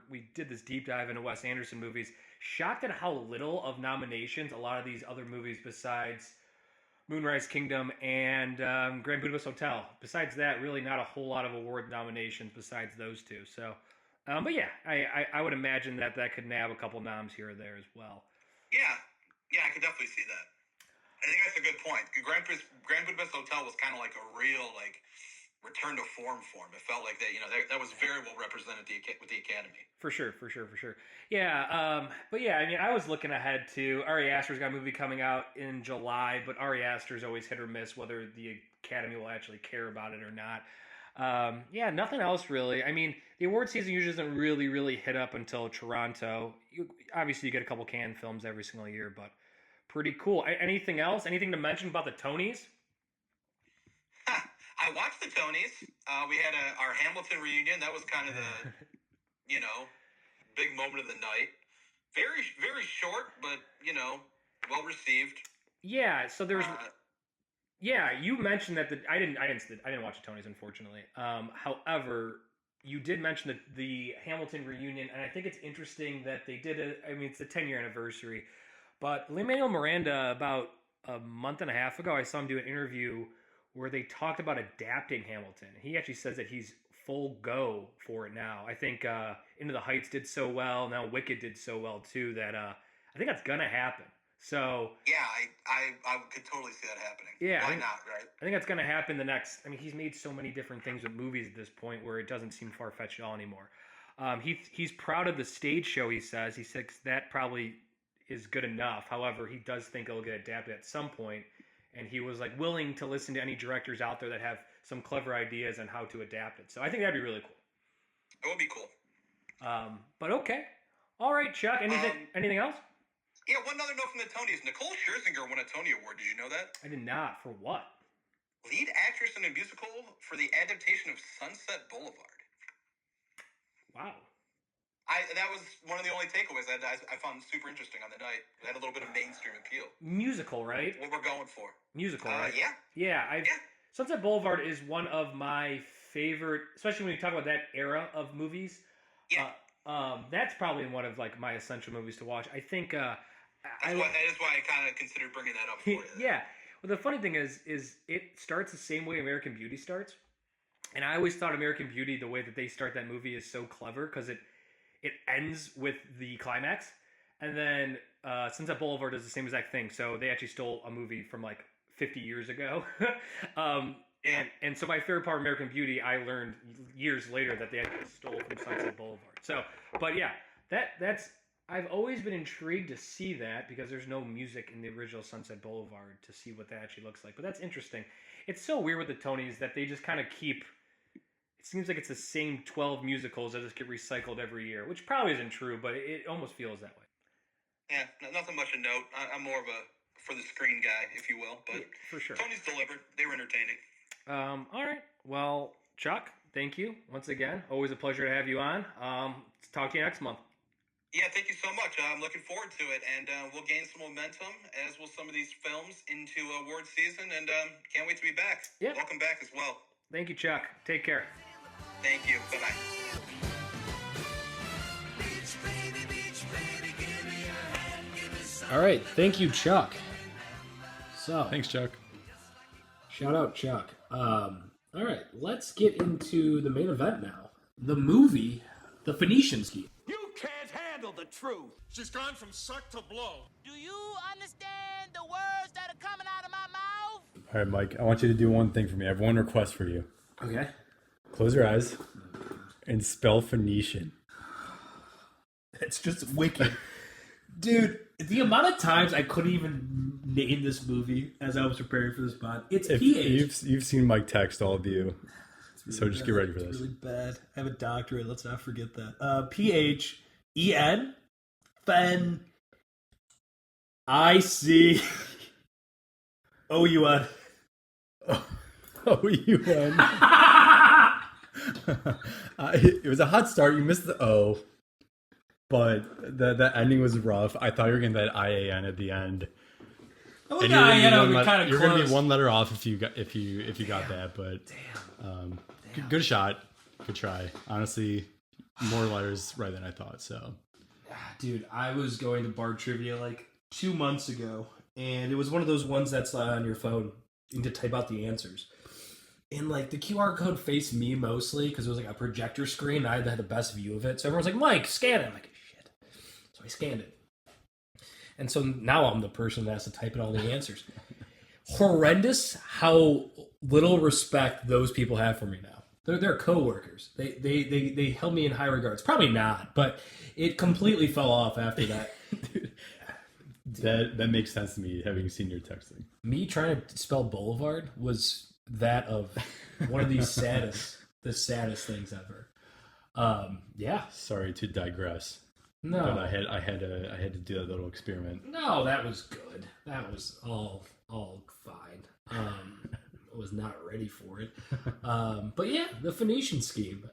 we did this deep dive into Wes Anderson movies. Shocked at how little of nominations a lot of these other movies besides Moonrise Kingdom and Grand Budapest Hotel. Besides that, really not a whole lot of award nominations besides those two. So, but yeah, I would imagine that could nab a couple noms here or there as well. Yeah, I could definitely see that. I think that's a good point. Grand Budapest Hotel was kind of like a real return to form. It felt like that was very well represented with the Academy. For sure. Yeah, but yeah, I was looking ahead to Ari Aster's got a movie coming out in July, but Ari Aster's always hit or miss whether the Academy will actually care about it or not. Yeah, nothing else really. The award season usually doesn't really hit up until Toronto. Obviously, you get a couple Cannes films every single year, but pretty cool. Anything else? Anything to mention about the Tonys? I watched the Tonys. We had our Hamilton reunion. That was kind of the, big moment of the night. Very, very short, but, well received. Yeah, so there's... yeah, you mentioned that I didn't watch the Tonys, unfortunately. However, you did mention the Hamilton reunion, and I think it's interesting that they did it's the 10-year anniversary. But Lin-Manuel Miranda, about a month and a half ago, I saw him do an interview where they talked about adapting Hamilton. He actually says that he's full go for it now. I think Into the Heights did so well. Now Wicked did so well too that I think that's gonna happen. So yeah, I could totally see that happening. Yeah, why not, right? I think that's gonna happen the next. He's made so many different things with movies at this point where it doesn't seem far fetched at all anymore. He's proud of the stage show. He says that probably is good enough. However, he does think it'll get adapted at some point. And he was willing to listen to any directors out there that have some clever ideas on how to adapt it. So I think that'd be really cool. It would be cool. But okay. All right, Chuck. Anything else? Yeah, one other note from the Tonys. Nicole Scherzinger won a Tony Award. Did you know that? I did not. For what? Lead actress in a musical for the adaptation of Sunset Boulevard. Wow. That was one of the only takeaways I found super interesting on the night. It had a little bit of mainstream appeal. Musical, right? What we're going for. Musical, right? Yeah. Yeah. Sunset Boulevard is one of my favorite, especially when you talk about that era of movies. Yeah. That's probably one of like my essential movies to watch. I think that is why I kind of considered bringing that up for you. Yeah. Well, the funny thing is it starts the same way American Beauty starts, and I always thought American Beauty, the way that they start that movie, is so clever because it ends with the climax, and then Sunset Boulevard does the same exact thing. So they actually stole a movie from like 50 years ago. And so my favorite part of American Beauty, I learned years later that they actually stole from Sunset Boulevard. So, but yeah, that's I've always been intrigued to see that because there's no music in the original Sunset Boulevard to see what that actually looks like. But that's interesting. It's so weird with the Tonys that they just kind of keep. It seems like it's the same 12 musicals that just get recycled every year, which probably isn't true, but it almost feels that way. Yeah, nothing much to note. I'm more of a for the screen guy, if you will. But yeah, for sure, Tony's delivered. They were entertaining. All right. Well, Chuck, thank you once again. Always a pleasure to have you on. Talk to you next month. Yeah, thank you so much. I'm looking forward to it, and we'll gain some momentum, as will some of these films, into award season, and can't wait to be back. Yeah. Welcome back as well. Thank you, Chuck. Take care. Thank you. Bye-bye. All right, thank you, Chuck. So Thanks, Chuck. shout out, Chuck. All right, let's get into the main event now. The movie, The Phoenician Scheme. You can't handle the truth. She's gone from suck to blow. Do you understand the words that are coming out of my mouth? All right, Mike, I want you to do one thing for me. I have one request for you. Okay. Close your eyes and spell Phoenician. It's just wicked. Dude, the amount of times I couldn't even name this movie as I was preparing for this pod. It's PH. You've seen Mike text all of you. Really So just bad. get ready for It's this. really bad. I have a doctorate. Let's not forget that. P-H-E-N Fen I-C O-U-N. O-U-N. It was a hot start. You missed the O. But the ending was rough. I thought you were getting that IAN at the end. Oh, And yeah, you're gonna be one letter off if you got that. But good shot, good try. Honestly, more letters right than I thought. So, Dude, I was going to bar trivia like 2 months ago, and it was one of those ones that's on your phone and to type out the answers. And like the QR code faced me mostly because it was like a projector screen. And I had the best view of it, so everyone's like, "Mike, scan it." I'm like, "Shit!" So I scanned it, and so now I'm the person that has to type in all the answers. Horrendous how little respect those people have for me now. They're coworkers. They held me in high regards. Probably not, but it completely fell off after that. Dude, that makes sense to me, having seen your texting. Me trying to spell boulevard was that of one of the saddest things ever. Yeah. Sorry to digress. No. But I had to do that little experiment. No, that was good. That was all fine. I was not ready for it. But yeah, The Phoenician Scheme.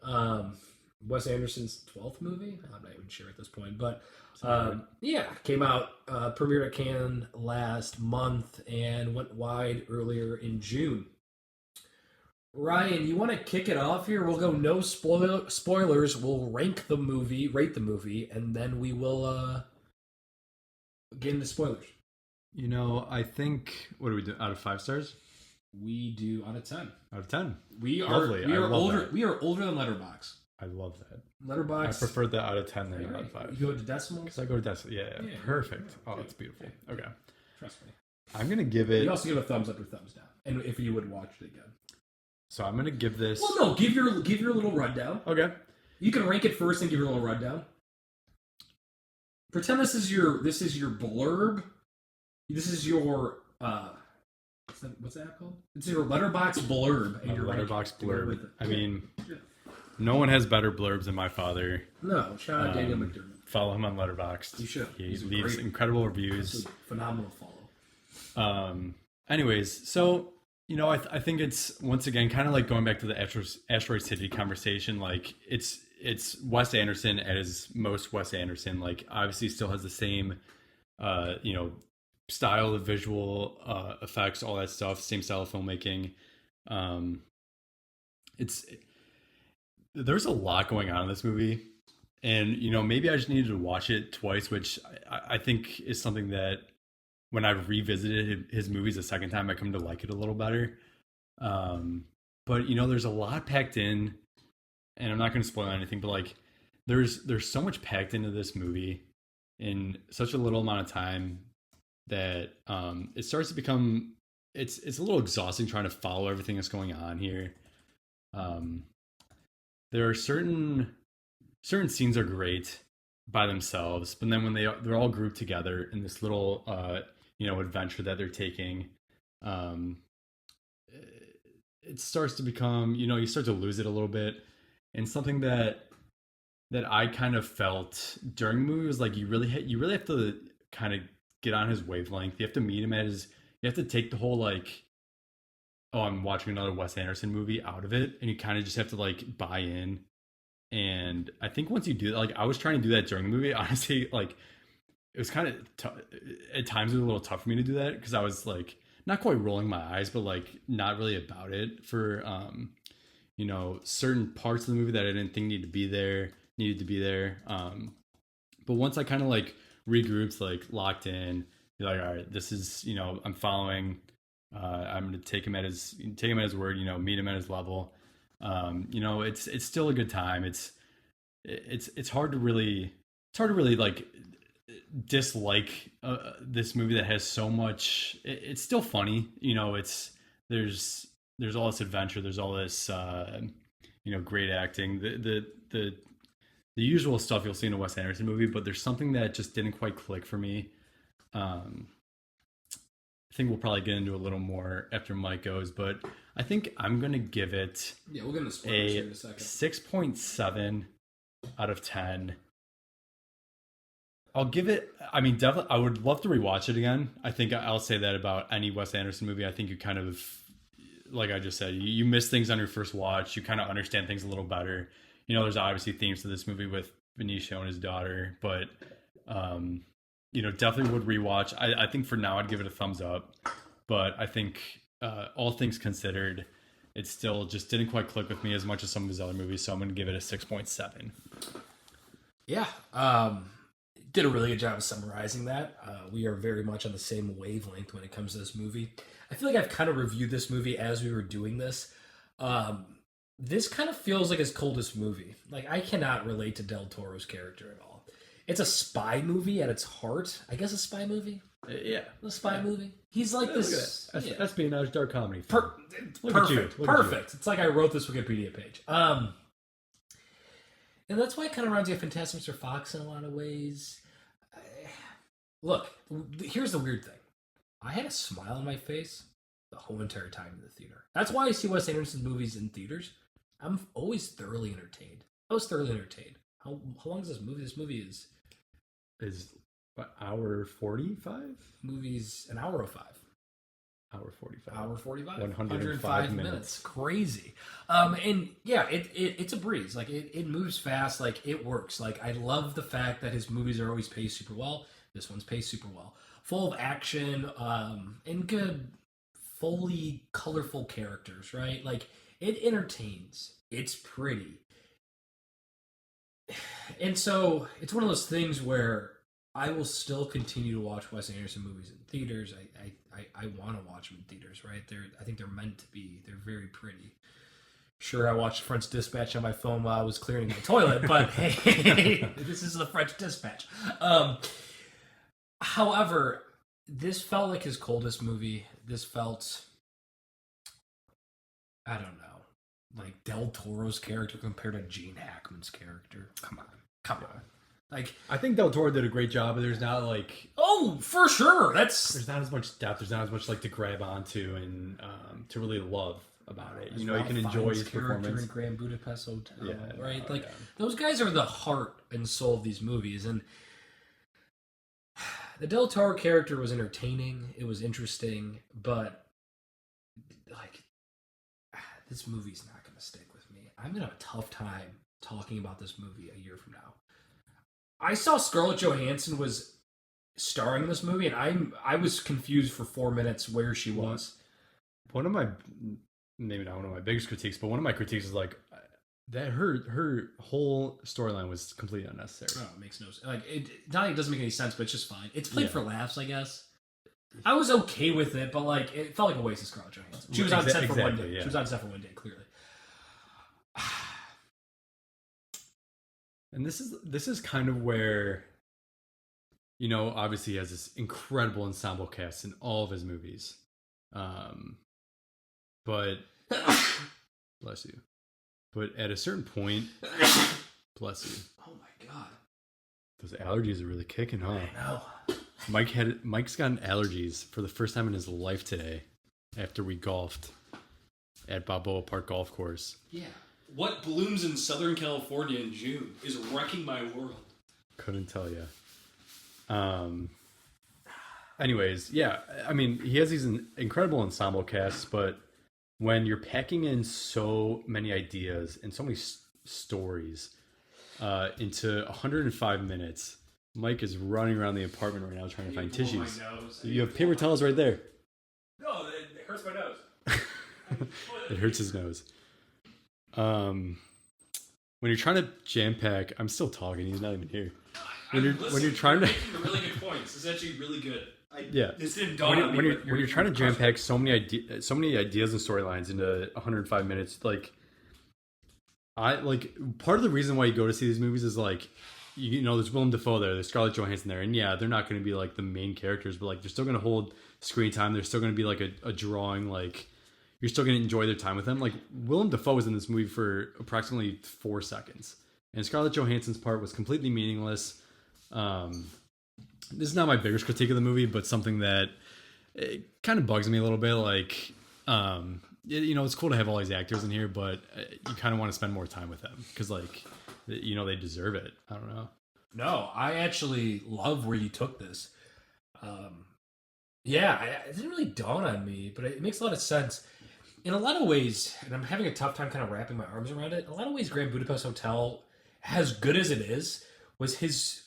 Wes Anderson's 12th movie? I'm not even sure at this point. But yeah, came out, premiered at Cannes last month and went wide earlier in June. Ryan, you want to kick it off here? We'll go no spoilers. We'll rate the movie, and then we will get into spoilers. You know, I think, what do we do? Out of 5 stars? We do out of 10. Out of 10. We are Lovely. we I are love older. that. We are older than Letterboxd. I love that. Letterboxd. I prefer that out of 10 than out of 5. You go to decimals. Because I go to decimal. Yeah, Yeah, perfect. Oh, that's beautiful. Okay. Trust me. I'm going to give it... You also give it a thumbs up or thumbs down, and if you would watch it again. So I'm going to give this... Well, no, give your little rundown. Okay. You can rank it first and give your little rundown. Pretend this is your blurb. This is your what's that called? It's your letterbox blurb and your letterbox ranking. Go with blurb. it. I mean, no one has better blurbs than my father. No, shout out Daniel McDermott. Follow him on Letterboxd. You should. He He's a leaves great- incredible reviews. He's a phenomenal follow. Anyways, so you know, I think it's once again kind of like going back to the Asteroid City conversation. Like it's Wes Anderson at his most Wes Anderson. Like obviously still has the same, you know, style of visual effects, all that stuff. Same style of filmmaking. There's a lot going on in this movie. And, you know, maybe I just needed to watch it twice, which I think is something that when I've revisited his movies a second time, I come to like it a little better. But, you know, there's a lot packed in, and I'm not going to spoil anything, but like there's so much packed into this movie in such a little amount of time that it starts to become, it's a little exhausting trying to follow everything that's going on here. There are certain scenes are great by themselves, but then when they're all grouped together in this little adventure that they're taking, it starts to become, you know, you start to lose it a little bit. And something that I kind of felt during the movie was like you really have to kind of get on his wavelength. You have to meet him you have to take the whole like, oh, I'm watching another Wes Anderson movie out of it, and you kind of just have to like buy in. And I think once you do that, like I was trying to do that during the movie, honestly, like it was kind of at times it was a little tough for me to do that because I was like not quite rolling my eyes, but like not really about it for you know, certain parts of the movie that I didn't think needed to be there. But once I kind of like regrouped, like locked in, you're like, all right, this is, you know, I'm following. I'm going to take him at his word, you know, meet him at his level. You know, it's still a good time. It's hard to really like dislike this movie that has so much. It's still funny, you know. There's all this adventure. There's all this you know, great acting. The usual stuff you'll see in a Wes Anderson movie, but there's something that just didn't quite click for me. I think we'll probably get into a little more after Mike goes, but I think I'm going to give it we'll get into spoilers here in a second. 6.7 out of 10. I'll give it, I mean, definitely, I would love to rewatch it again. I think I'll say that about any Wes Anderson movie. I think you kind of, like I just said, you miss things on your first watch. You kind of understand things a little better. You know, there's obviously themes to this movie with Benicio and his daughter, but you know, definitely would rewatch. I think for now I'd give it a thumbs up, but I think all things considered, it still just didn't quite click with me as much as some of his other movies, so I'm going to give it a 6.7. Yeah, did a really good job of summarizing that. We are very much on the same wavelength when it comes to this movie. I feel like I've kind of reviewed this movie as we were doing this. This kind of feels like his coldest movie. Like, I cannot relate to Del Toro's character at all. It's a spy movie at its heart. I guess a spy movie? Yeah. A spy movie. He's like this. Espionage, dark comedy. Perfect. It's like I wrote this Wikipedia page. And that's why it kind of reminds me of Fantastic Mr. Fox in a lot of ways. Look, here's the weird thing. I had a smile on my face the whole entire time in the theater. That's why I see Wes Anderson movies in theaters. I'm always thoroughly entertained. How long is this movie? This movie is what, hour 45? Movie's an hour 05. Hour 45. Hour 45. 105 minutes. Crazy. And yeah, it's a breeze. Like it moves fast. Like it works. Like I love the fact that his movies are always paced super well. This one's paced super well. Full of action, and good, fully colorful characters, right? Like it entertains. It's pretty. And so it's one of those things where I will still continue to watch Wes Anderson movies in theaters. I want to watch them in theaters, right? I think they're meant to be. They're very pretty. Sure, I watched French Dispatch on my phone while I was clearing my toilet, but hey, this is the French Dispatch. However, this felt like his coldest movie. This felt, I don't know, like Del Toro's character compared to Gene Hackman's character. Come on. Like, I think Del Toro did a great job, but there's not like, oh, for sure, there's not as much depth. There's not as much like to grab onto and to really love about it. You know, you can enjoy his performance in Grand Budapest Hotel, right? Oh, like those guys are the heart and soul of these movies, and the Del Toro character was entertaining. It was interesting, but like this movie's not going to stick with me. I'm going to have a tough time talking about this movie a year from now. I saw Scarlett Johansson was starring in this movie, and I was confused for 4 minutes where she was. One of my, maybe not one of my biggest critiques, but one of my critiques is like, That her whole storyline was completely unnecessary. Oh, it makes no sense. Like it not only doesn't make any sense, but it's just fine. It's played for laughs, I guess. I was okay with it, but like it felt like a waste of Scarlett Johansson. She was on set for one day. Yeah. She was on set for one day, clearly. And this is kind of where, you know, obviously he has this incredible ensemble cast in all of his movies. But bless you. But at a certain point, bless you. Oh my god. Those allergies are really kicking, huh? I know. Mike's gotten allergies for the first time in his life today after we golfed at Balboa Park Golf Course. Yeah. What blooms in Southern California in June is wrecking my world. Couldn't tell you. Anyways, yeah, I mean, he has these incredible ensemble casts, but when you're packing in so many ideas and so many stories into 105 minutes, Mike is running around the apartment right now trying to find tissues. You have paper towels right there. No, it hurts my nose. It hurts his nose. When you're trying to jam pack, I'm still talking. He's not even here. When you're trying to making really good points. It's actually really good. This didn't dawn on me. When you're trying to jam pack so many ideas and storylines into 105 minutes, like part of the reason why you go to see these movies is like, you know, there's Willem Dafoe there, there's Scarlett Johansson there, and yeah, they're not going to be like the main characters, but like they're still going to hold screen time. There's still going to be like a drawing, like you're still going to enjoy their time with them. Like Willem Dafoe was in this movie for approximately 4 seconds, and Scarlett Johansson's part was completely meaningless. This is not my biggest critique of the movie, but something that it kind of bugs me a little bit. Like, you know, it's cool to have all these actors in here, but you kind of want to spend more time with them because, like, you know, they deserve it. I don't know. No, I actually love where you took this. Yeah, it didn't really dawn on me, but it makes a lot of sense. In a lot of ways, and I'm having a tough time kind of wrapping my arms around it, in a lot of ways, Grand Budapest Hotel, as good as it is, was his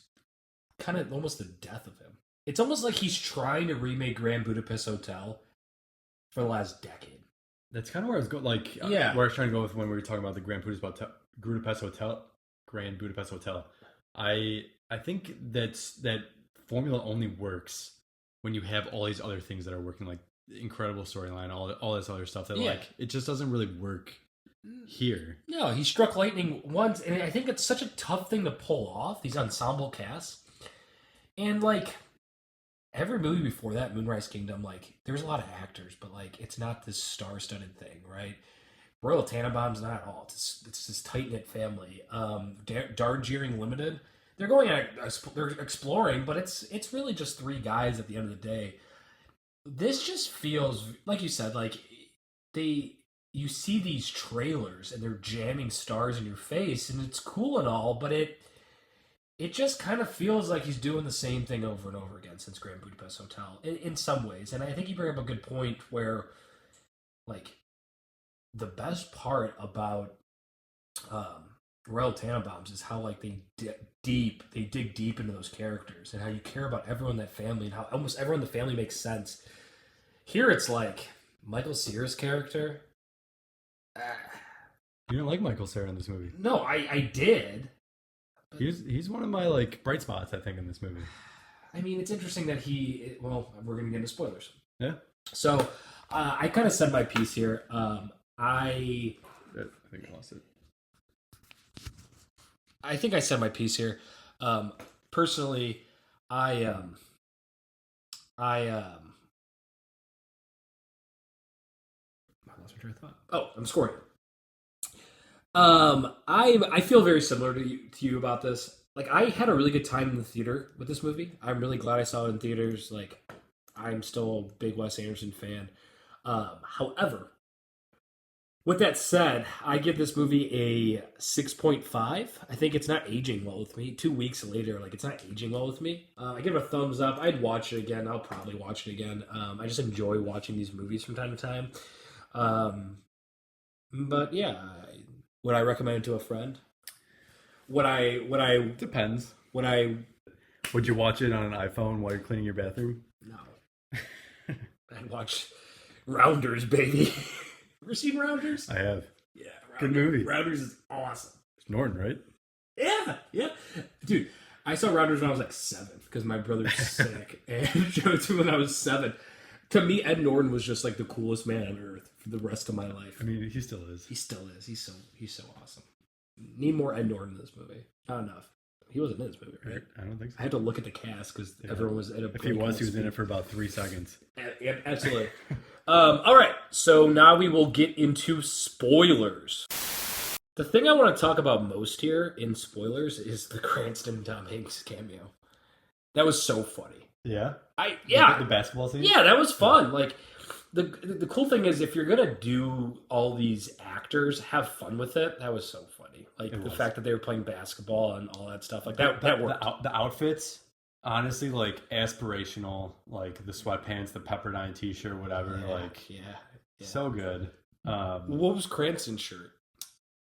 kind of almost the death of him. It's almost like he's trying to remake Grand Budapest Hotel for the last decade. That's kind of where I was going. Like, yeah, where I was trying to go with when we were talking about the Grand Budapest Hotel. I think that formula only works when you have all these other things that are working, like incredible storyline, all this other stuff that like it just doesn't really work here. No, he struck lightning once, and I think it's such a tough thing to pull off, these ensemble casts. And like every movie before that, Moonrise Kingdom, like there's a lot of actors, but like it's not this star-studded thing, right? Royal Tannenbaum's not at all. It's this tight-knit family. Darjeeling Limited, they're going out, they're exploring, but it's really just 3 guys at the end of the day. This just feels like you said, like you see these trailers and they're jamming stars in your face, and it's cool and all, but it just kind of feels like he's doing the same thing over and over again since Grand Budapest Hotel in some ways. And I think you bring up a good point where, like, the best part about Royal Tannenbaums is how, like, they dig deep into those characters and how you care about everyone in that family and how almost everyone in the family makes sense. Here it's like Michael Cera's character. You didn't like Michael Cera in this movie? No, I did. He's one of my like bright spots, I think, in this movie. I mean, it's interesting that we're going to get into spoilers. Yeah. So, I kind of said my piece here. I think I lost it. I think I said my piece here. Personally, I lost my train of thought. Oh, I'm scoring. I feel very similar to you about this. Like, I had a really good time in the theater with this movie. I'm really glad I saw it in theaters. Like, I'm still a big Wes Anderson fan. However, with that said, I give this movie a 6.5. I think it's not aging well with me. 2 weeks later, like, it's not aging well with me. I give it a thumbs up. I'd watch it again. I'll probably watch it again. I just enjoy watching these movies from time to time. But yeah, would I recommend it to a friend? Would I Depends. Would you watch it on an iPhone while you're cleaning your bathroom? No. I'd watch Rounders, baby. Ever seen Rounders? I have. Yeah, Good movie. Rounders is awesome. It's Norton, right? Yeah. Dude, I saw Rounders when I was like 7 because my brother's sick and showed it to me when I was 7. To me, Ed Norton was just like the coolest man on earth for the rest of my life. I mean, he still is. He still is. He's so awesome. Need more Ed Norton in this movie. Not enough. He wasn't in this movie, right? I don't think so. I had to look at the cast because everyone was in a. If he was in it for about 3 seconds. Yeah, absolutely. All right, so now we will get into spoilers. The thing I want to talk about most here in spoilers is the Cranston Tom Hanks cameo. That was so funny. Yeah? The basketball scene? Yeah, that was fun. Like, the cool thing is if you're going to do all these actors, have fun with it. That was so funny. Like, the fact that they were playing basketball and all that stuff. Like, that worked. The outfits, honestly, like, aspirational. Like, the sweatpants, the Pepperdine t-shirt, whatever. Yeah. So good. What was Cranston's shirt?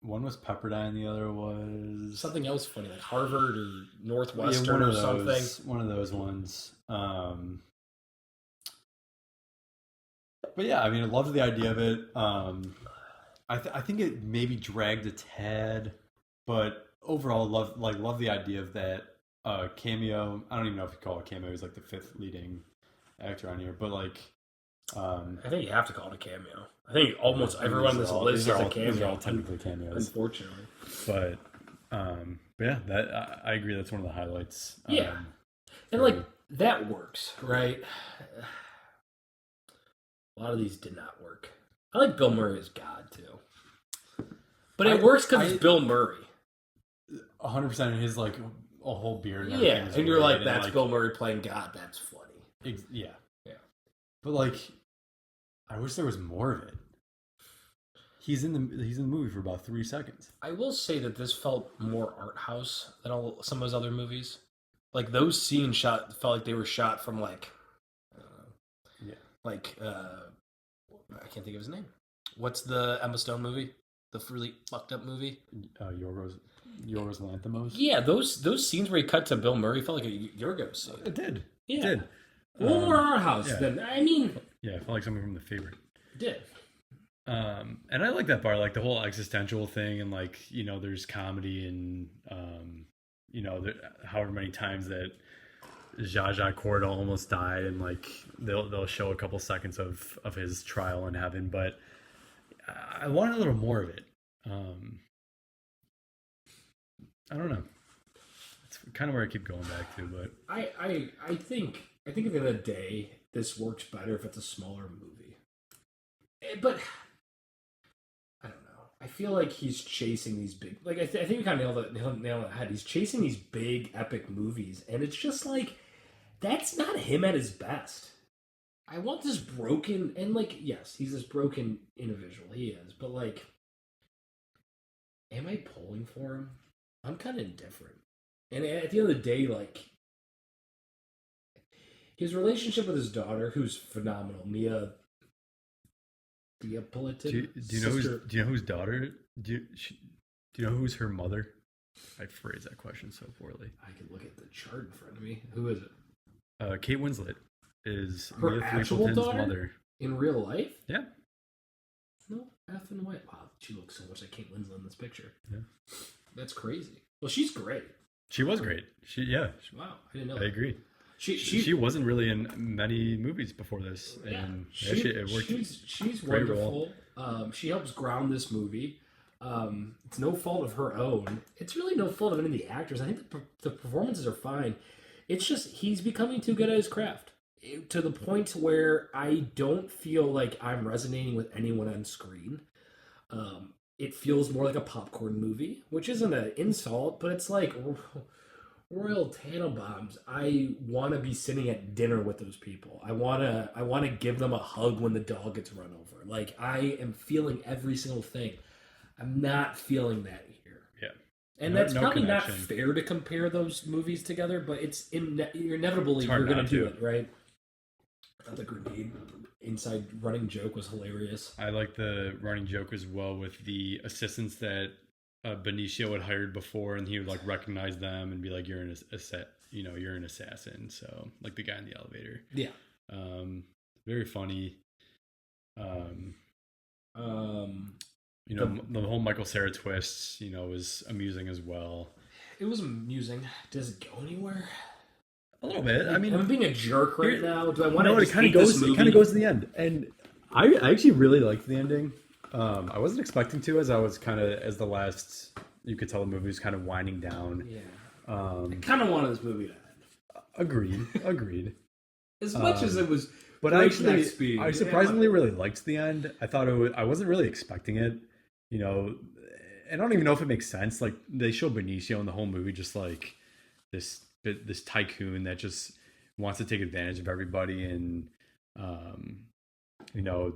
One was Pepperdine, the other was... Something else funny, like Harvard or Northwestern or something. One of those ones. But yeah, I mean, I loved the idea of it. I think it maybe dragged a tad, but overall, love the idea of that cameo. I don't even know if you call it a cameo. He's like the 5th leading actor on here, but like, I think you have to call it a cameo. I think almost everyone on this list is a cameo. These are all technically cameos, unfortunately. But yeah, that I agree. That's one of the highlights. Yeah, and like that works, right? A lot of these did not work. I like Bill Murray as God too, but it works because it's Bill Murray. 100% his like a whole beard. And you're like, that's Bill Murray playing God. That's funny. Yeah. But like, I wish there was more of it. He's in the movie for about 3 seconds. I will say that this felt more art house than some of his other movies. Like those scenes felt like they were shot from like, I can't think of his name. What's the Emma Stone movie? The really fucked up movie? Yorgos Lanthimos. Yeah, those scenes where he cut to Bill Murray felt like a Yorgos scene. It did. Yeah. It did. A little more art house than Yeah, I felt like something from The Favorite. It did. And I like that part, like the whole existential thing, and like, you know, there's comedy and you know, however many times that Zsa Zsa Corda almost died, and like they'll show a couple seconds of his trial in heaven, but I wanted a little more of it. I don't know. It's kind of where I keep going back to, but I think at the end of the day, this works better if it's a smaller movie. But I don't know. I feel like he's chasing these big, like I think we kind of nailed it head. He's chasing these big epic movies, and it's just like that's not him at his best. I want this broken, and like yes, he's this broken individual. He is, but like, am I pulling for him? I'm kind of indifferent. And at the end of the day, like, his relationship with his daughter, who's phenomenal, Mia Politic. Do you know whose daughter? Do you know who's her mother? I phrase that question so poorly. I can look at the chart in front of me. Who is it? Kate Winslet is her Mia actual Threepleton's daughter mother in real life. Yeah. No, effing way. Wow, she looks so much like Kate Winslet in this picture. Yeah. That's crazy. Well, she's great. She was great. Wow, I didn't know. I agree. She wasn't really in many movies before this, and it worked. She's wonderful. She helps ground this movie. It's no fault of her own. It's really no fault of any of the actors. I think the performances are fine. It's just he's becoming too good at his craft to the point where I don't feel like I'm resonating with anyone on screen. It feels more like a popcorn movie, which isn't an insult, but it's like Royal Tannenbaums. I want to be sitting at dinner with those people. I want to give them a hug when the dog gets run over. Like, I am feeling every single thing. I'm not feeling that here. Yeah. And that's probably not fair to compare those movies together, but it's inevitably you're going to do it, right? I thought the grenade inside running joke was hilarious. I like the running joke as well with the assistants that Benicio had hired before, and he would like recognize them and be like, "You're an you're an assassin." So like the guy in the elevator. Yeah. Very funny. You know, the whole Michael Cera twist, you know, was amusing as well. It was amusing. Does it go anywhere? A little bit. I mean, I'm being a jerk right now. Do I want to? it kind of goes. It kind of goes to the end, and I actually really liked the ending. I wasn't expecting to, as I was kind of as the last. You could tell the movie was kind of winding down. Yeah. I kind of wanted this movie to end. Agreed. As much as it was, but I surprisingly really liked the end. I thought I wasn't really expecting it. You know, I don't even know if it makes sense. Like they show Benicio in the whole movie, just like this tycoon that just wants to take advantage of everybody, and you know,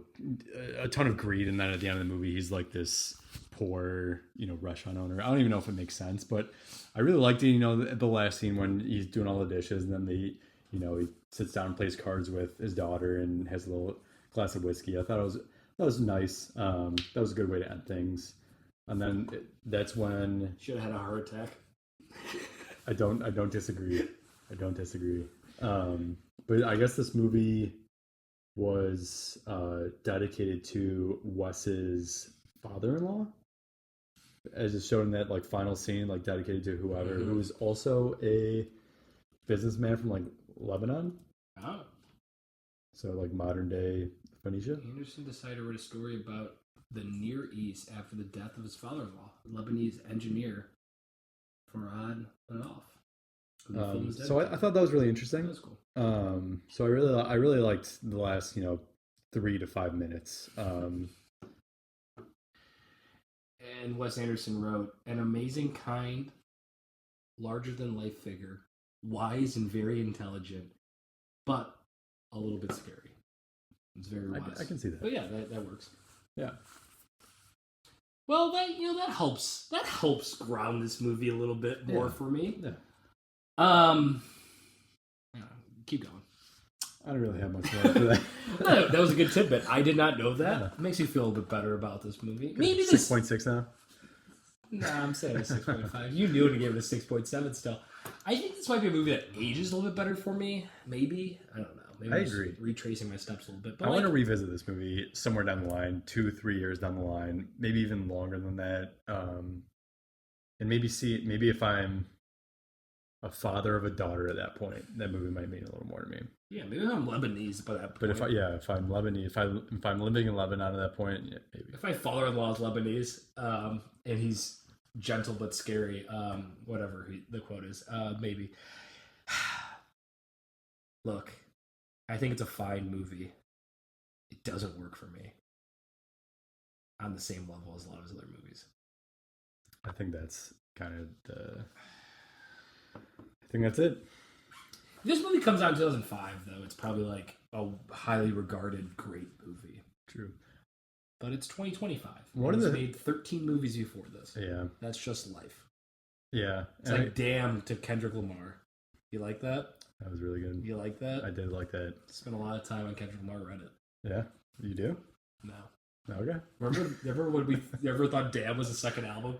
a ton of greed. And then at the end of the movie, he's like this poor, you know, restaurant owner. I don't even know if it makes sense, but I really liked it. You know, the last scene when he's doing all the dishes, and then he sits down and plays cards with his daughter and has a little glass of whiskey. I thought that was nice. That was a good way to end things. And then that's when should have had a heart attack. I don't disagree. But I guess this movie was dedicated to Wes's father-in-law, as it's shown in that like final scene, like dedicated to whoever, who was also a businessman from like Lebanon. Oh. So like modern day Phoenicia. Anderson decided to write a story about the Near East after the death of his father-in-law, Lebanese engineer Farad Manoff. So I thought that was really interesting. That was cool. So I really liked the last 3 to 5 minutes. And Wes Anderson wrote, an amazing, kind, larger-than-life figure, wise and very intelligent, but a little bit scary. It's very wise. I can see that. But yeah, that works. Yeah. Well, that helps. That helps ground this movie a little bit more for me. Yeah. Keep going. I don't really have much more for that. That was a good tidbit. I did not know that. It makes you feel a bit better about this movie. Maybe 6.6 now. Nah, I'm saying a 6.5. You knew it and gave it a 6.7 still. I think this might be a movie that ages a little bit better for me. Maybe. I don't know. Maybe I I'm just agree. retracing my steps a little bit. But I want to revisit this movie somewhere down the line, 2-3 years down the line, maybe even longer than that. And maybe if I'm a father of a daughter at that point, that movie might mean a little more to me. Yeah, maybe I'm Lebanese by that point. But if I'm Lebanese, if I'm living in Lebanon at that point, yeah, maybe. If my father-in-law is Lebanese, and he's gentle but scary, whatever the quote is, maybe. Look, I think it's a fine movie. It doesn't work for me on the same level as a lot of his other movies. I think that's kind of I think that's it. If this movie comes out in 2005, though, it's probably like a highly regarded great movie. True. But it's 2025. One He's made 13 movies before this. Yeah. That's just life. Yeah. It's like Damn to Kendrick Lamar. You like that? That was really good. You like that? I did like that. Spent a lot of time on Kendrick Lamar Reddit. Yeah, you do? No. Okay. Remember when we ever thought Damn was the second album?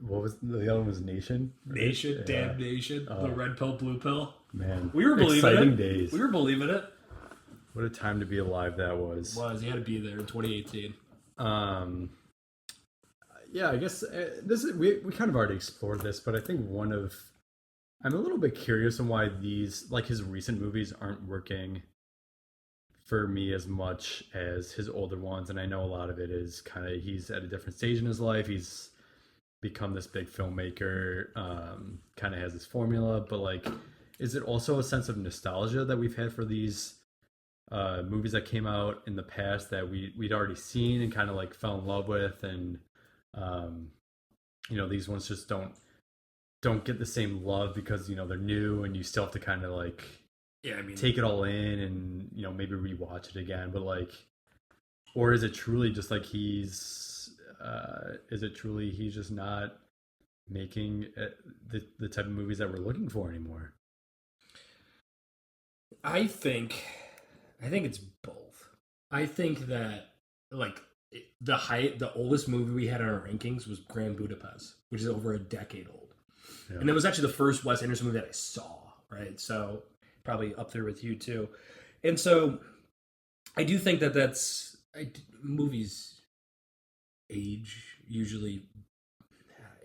What was the other one? Was Nation? Right? Nation, yeah. Damn Nation, the red pill, blue pill. Man, we were believing exciting it. Days. We were believing it. What a time to be alive that was. He had to be there in 2018. Yeah, I guess we kind of already explored this, but I think I'm a little bit curious on why these, like his recent movies, aren't working for me as much as his older ones. And I know a lot of it is kind of he's at a different stage in his life. He's become this big filmmaker, kind of has his formula, but like, is it also a sense of nostalgia that we've had for these movies that came out in the past that we'd already seen and kind of like fell in love with, and these ones just don't get the same love because they're new and you still have to kind of like take it all in and maybe rewatch it again, but like, or is it truly just like he's just not making the type of movies that we're looking for anymore? I think it's both. I think that like the oldest movie we had in our rankings was Grand Budapest, which is over a decade old. Yeah. And it was actually the first Wes Anderson movie that I saw, right? So probably up there with you too. And so I do think that's movies age usually.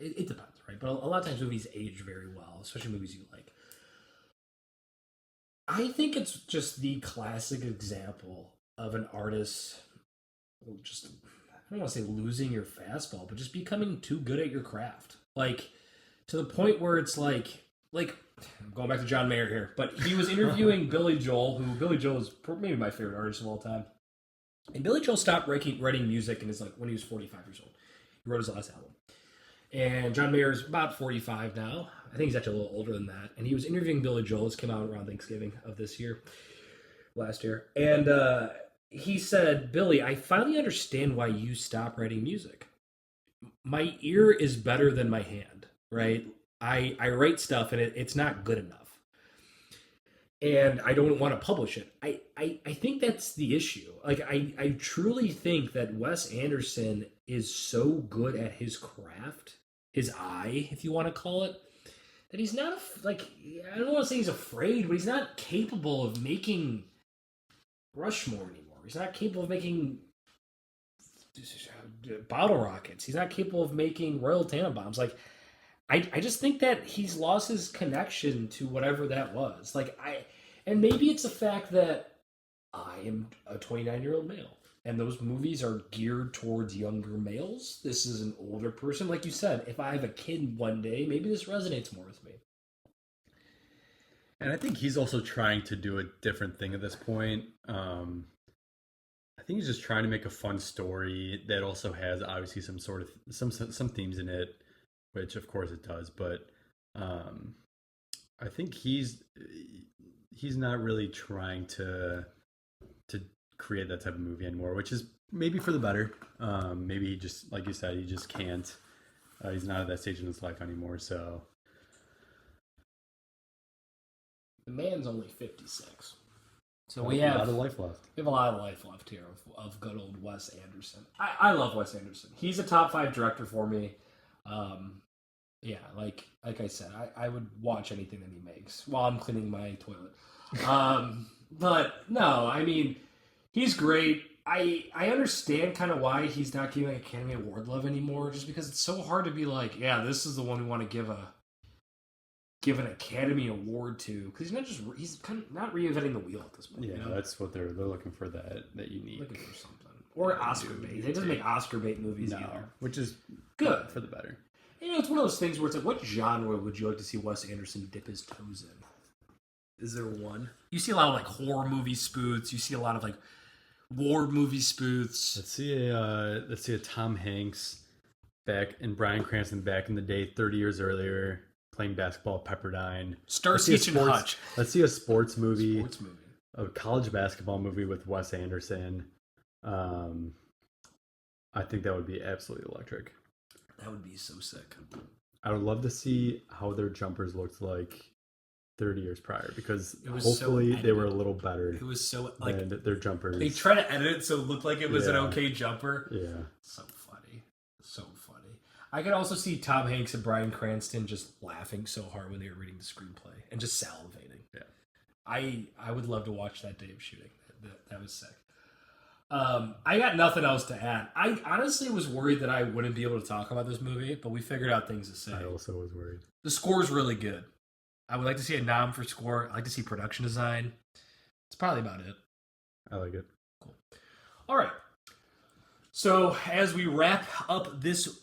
It depends, right? But a lot of times movies age very well, especially movies you like. I think it's just the classic example of an artist just, I don't want to say losing your fastball, but just becoming too good at your craft. Like, to the point where it's like I'm going back to John Mayer here, but he was interviewing Billy Joel, who Billy Joel is maybe my favorite artist of all time. And Billy Joel stopped writing music when he was 45 years old. He wrote his last album. And John Mayer is about 45 now. I think he's actually a little older than that. And he was interviewing Billy Joel. This came out around Thanksgiving of last year. And he said, Billy, I finally understand why you stopped writing music. My ear is better than my hand, right? I write stuff and it's not good enough. And I don't want to publish it. I think that's the issue. Like, I truly think that Wes Anderson is so good at his craft, his eye, if you want to call it, that he's not, I don't want to say he's afraid, but he's not capable of making Rushmore anymore. He's not capable of making Bottle Rockets. He's not capable of making Royal Tannenbaums. Like, I just think that he's lost his connection to whatever that was. And maybe it's the fact that I am a 29-year-old male, and those movies are geared towards younger males. This is an older person. Like you said, if I have a kid one day, maybe this resonates more with me. And I think he's also trying to do a different thing at this point. I think he's just trying to make a fun story that also has obviously some themes in it, which of course it does. But I think he's not really trying to create that type of movie anymore, which is maybe for the better. Maybe he just, like you said, he just can't. He's not at that stage in his life anymore. So the man's only 56. So we have a lot of life left. We have a lot of life left here of good old Wes Anderson. I love Wes Anderson. He's a top 5 director for me. Yeah, like I said, I would watch anything that he makes while I'm cleaning my toilet. But no, I mean, he's great. I understand kind of why he's not giving Academy Award love anymore, just because it's so hard to be like, yeah, this is the one we want to give an Academy Award to, because he's kind of not reinventing the wheel at this point. Yeah, that's what they're looking for, that unique. Looking for something. Or Oscar bait. They doesn't make Oscar bait movies either. Which is good for the better. You know, it's one of those things where it's like, what genre would you like to see Wes Anderson dip his toes in? Is there one? You see a lot of horror movie spoofs. You see a lot of war movie spoofs. Let's see a Tom Hanks back and Bryan Cranston back in the day, 30 years earlier, playing basketball at Pepperdine. Starsky and Hutch. Let's see a sports movie. A college basketball movie with Wes Anderson. I think that would be absolutely electric. That would be so sick. I would love to see how their jumpers looked like 30 years prior, because hopefully they were a little better. It was so than their jumpers. They try to edit it so it looked like it was an okay jumper. Yeah. So funny. So funny. I could also see Tom Hanks and Bryan Cranston just laughing so hard when they were reading the screenplay and just salivating. Yeah. I would love to watch that day of shooting. That was sick. I got nothing else to add. I honestly was worried that I wouldn't be able to talk about this movie, but we figured out things to say. I also was worried. The score's really good. I would like to see a nom for score. I'd like to see production design. That's probably about it. I like it. Cool. All right. So as we wrap up this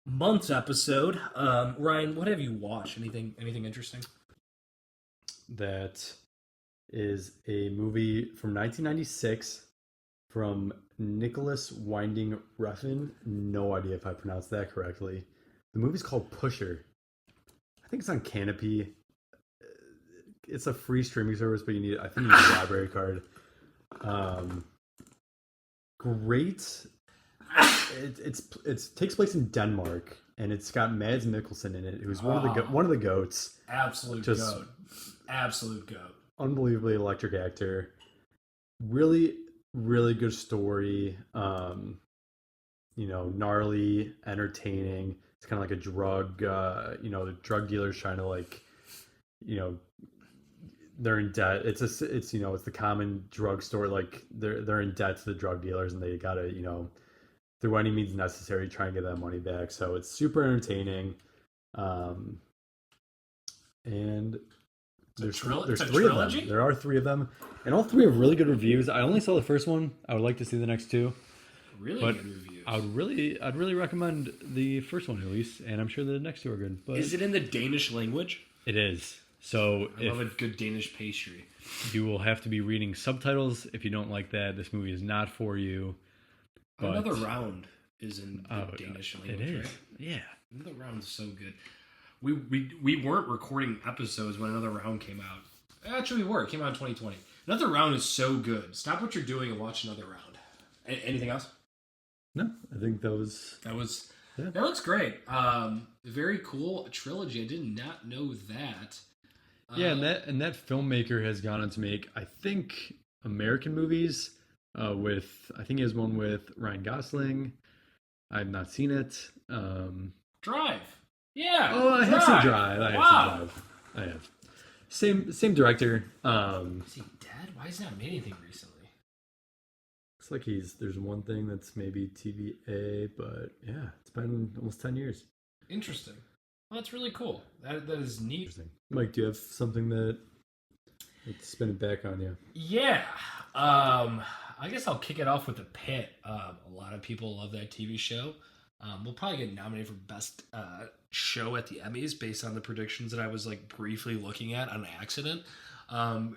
month's episode, Ryan, what have you watched? Anything interesting? That is a movie from 1996 from Nicholas Winding Refn. No idea if I pronounced that correctly. The movie's called Pusher. I think it's on Canopy. It's a free streaming service, but you need a library card. Great. It takes place in Denmark, and it's got Mads Mikkelsen in it, who's one of the goats. Absolute goat. Absolute goat. Unbelievably electric actor. Really, really good story. Gnarly, entertaining. It's kind of like a drug. The drug dealers trying to they're in debt. It's the common drug store. Like they're in debt to the drug dealers, and they gotta through any means necessary try and get that money back. So it's super entertaining. And there's three of them. There are three of them, and all three have really good reviews. I only saw the first one. I would like to see the next two. Really good reviews. I'd really recommend the first one at least, and I'm sure the next two are good. But is it in the Danish language? It is. So I love a good Danish pastry. You will have to be reading subtitles. If you don't like that, this movie is not for you. But, Another Round is in the Danish language, it is. Right? Yeah. Another Round is so good. We weren't recording episodes when Another Round came out. Actually, we were. It came out in 2020. Another Round is so good. Stop what you're doing and watch Another Round. Anything else? No, I think that looks great. Very cool. A trilogy. I did not know that. Yeah, and that filmmaker has gone on to make, I think, American movies. I think he has one with Ryan Gosling. I've not seen it. Drive. Yeah. Oh, I have seen Drive. I have. Same director. Is he dead? Why has he not made anything recently? Looks like there's one thing that's maybe TVA, but yeah, it's been almost 10 years. Interesting. Well, that's really cool. That is neat. Interesting. Mike, do you have something that's spinning back on you? Yeah. I guess I'll kick it off with The Pitt. A lot of people love that TV show. We'll probably get nominated for Best Show at the Emmys based on the predictions that I was briefly looking at on accident,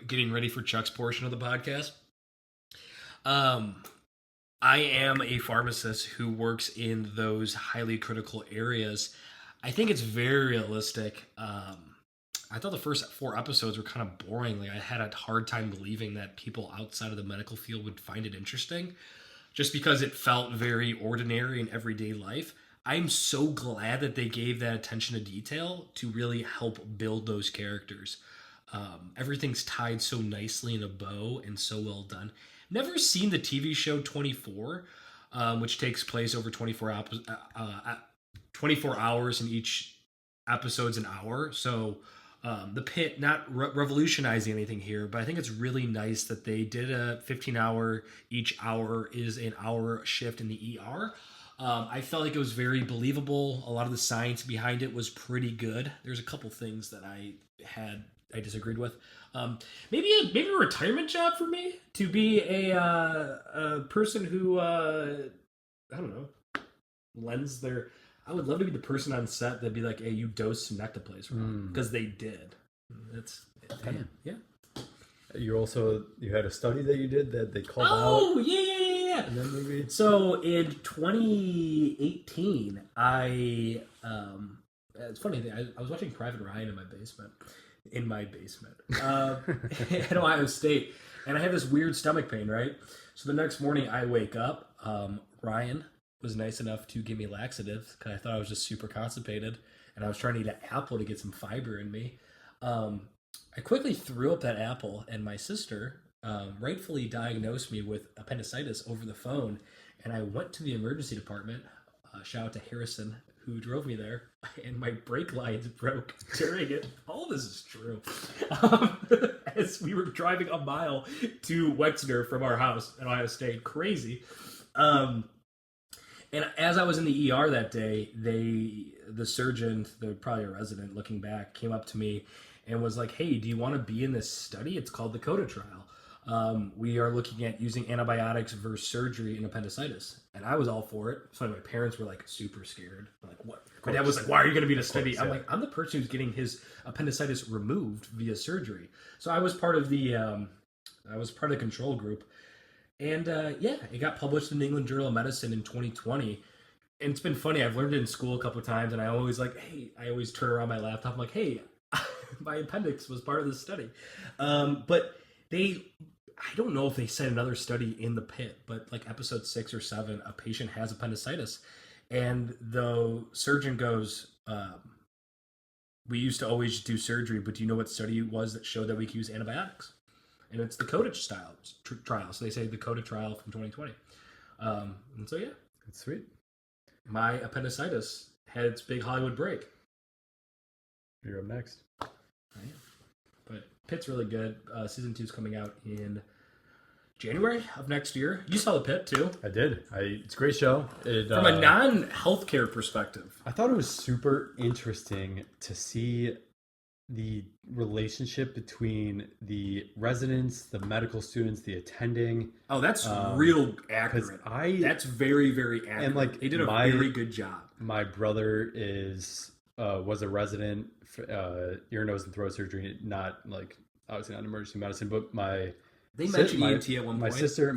getting ready for Chuck's portion of the podcast. I am a pharmacist who works in those highly critical areas. I think it's very realistic. I thought the first 4 episodes were kind of boring. I had a hard time believing that people outside of the medical field would find it interesting, just because it felt very ordinary in everyday life. I'm so glad that they gave that attention to detail to really help build those characters. Everything's tied so nicely in a bow and so well done. Never seen the TV show 24, which takes place over 24 hours, and each episode's an hour. So the Pitt, not revolutionizing anything here, but I think it's really nice that they did a 15-hour. Each hour is an hour shift in the ER. I felt like it was very believable. A lot of the science behind it was pretty good. There's a couple things that I disagreed with. Maybe a retirement job for me to be a person who I don't know, lends their. I would love to be the person on set that'd be like, "Hey, you dosed some Nectaplease wrong," because they did. Yeah. You had a study that you did that they called out. Oh yeah. In that movie. So in 2018, it's funny. I was watching Private Ryan in my basement at Ohio State, and I had this weird stomach pain, right? So the next morning I wake up, Ryan was nice enough to give me laxatives because I thought I was just super constipated, and I was trying to eat an apple to get some fiber in me. I quickly threw up that apple, and my sister rightfully diagnosed me with appendicitis over the phone, and I went to the emergency department. Shout out to Harrison, who drove me there, and my brake lines broke during it. All this is true. As we were driving a mile to Wexner from our house at Ohio State. Crazy. And as I was in the ER that day, the surgeon, probably a resident looking back, came up to me and was like, "Hey, do you want to be in this study? It's called the CODA trial. We are looking at using antibiotics versus surgery in appendicitis." And I was all for it. So my parents were super scared. What? My dad was like, "Why are you going to be in a study?" I'm like, "I'm the person who's getting his appendicitis removed via surgery." So I was part of the control group. And it got published in the England Journal of Medicine in 2020. And it's been funny. I've learned it in school a couple of times, and I always I always turn around my laptop. I'm like, "Hey, my appendix was part of this study." But I don't know if they said another study in the Pitt, but episode 6 or 7, a patient has appendicitis, and the surgeon goes, "We used to always do surgery, but do you know what study it was that showed that we could use antibiotics?" And it's the CODA trial. So they say the CODA trial from 2020. And so, yeah. That's sweet. My appendicitis had its big Hollywood break. You're up next. I am. But Pitt's really good. Season 2 is coming out in January of next year. You saw the Pitt too. I did. It's a great show. From a non-healthcare perspective, I thought it was super interesting to see the relationship between the residents, the medical students, the attending. Oh, that's real accurate. That's very, very accurate. And like they did a very good job. My brother was a resident, ear, nose, and throat surgery. Not like obviously not emergency medicine, but they mentioned ENT at one point. My sister,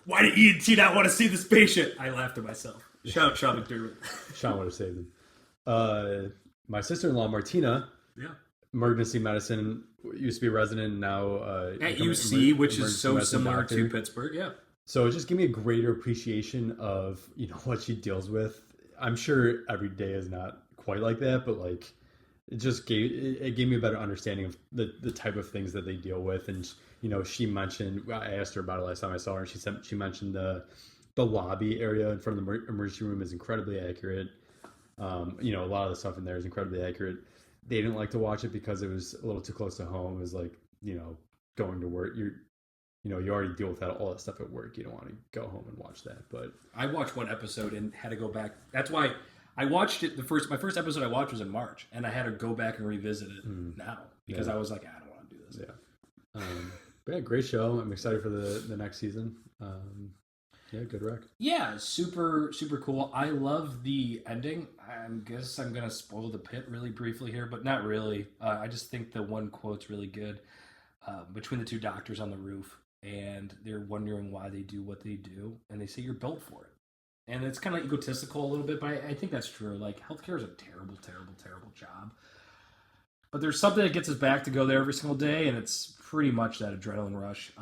why did ENT not want to see this patient? I laughed at myself. Shout out Sean McDermott. Sean would have saved him. My sister-in-law Martina. Yeah. Emergency medicine, used to be a resident, now at UC, which is so similar to Pittsburgh. Yeah. So it just gave me a greater appreciation of what she deals with. I'm sure every day is not quite like that, but like it gave me a better understanding of the type of things that they deal with. And she mentioned, I asked her about it last time I saw her, and she mentioned the lobby area in front of the emergency room is incredibly accurate. A lot of the stuff in there is incredibly accurate. They didn't like to watch it because it was a little too close to home. It was like, going to work. You already deal with all that stuff at work. You don't want to go home and watch that. But I watched one episode and had to go back. That's why I watched it. My first episode I watched was in March, and I had to go back and revisit it now because I was like, I don't want to do this. Yeah. But yeah, great show. I'm excited for the next season. Yeah, good rec. Yeah, super, super cool. I love the ending. I guess I'm going to spoil the Pit really briefly here, but not really. I just think the one quote's really good. Between the two doctors on the roof, and they're wondering why they do what they do, and they say you're built for it. And it's kind of egotistical a little bit, but I think that's true. Like, healthcare is a terrible, terrible, terrible job. But there's something that gets us back to go there every single day, and it's pretty much that adrenaline rush.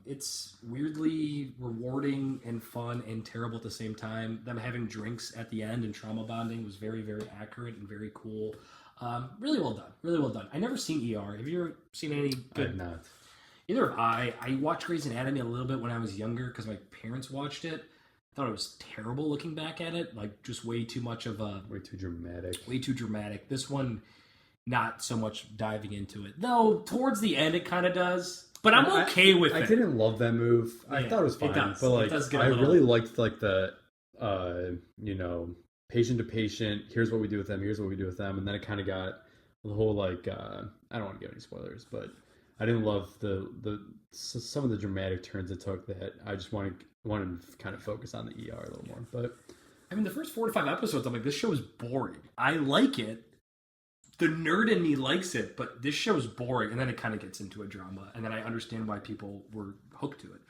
It's weirdly rewarding and fun and terrible at the same time. Them having drinks at the end and trauma bonding was very, very accurate and very cool. Really well done. Really well done. I never seen ER. Have you ever seen any good? I have not. Either have I. I watched Grey's Anatomy a little bit when I was younger because my parents watched it. I thought it was terrible looking back at it. Like, just way too much of a... Way too dramatic. Way too dramatic. This one, not so much diving into it. Though, towards the end, it kind of does. But I'm okay with it. I didn't love that move. Yeah, I thought it was fine. It does. But, like, I really liked, like, the, patient to patient, here's what we do with them, here's what we do with them. And then it kind of got the whole, like, I don't want to give any spoilers, but I didn't love some of the dramatic turns it took that I just wanted to kind of focus on the ER a little more. But I mean, the first 4 to 5 episodes, I'm like, this show is boring. I like it. The nerd in me likes it, but this show is boring. And then it kind of gets into a drama. And then I understand why people were hooked to it.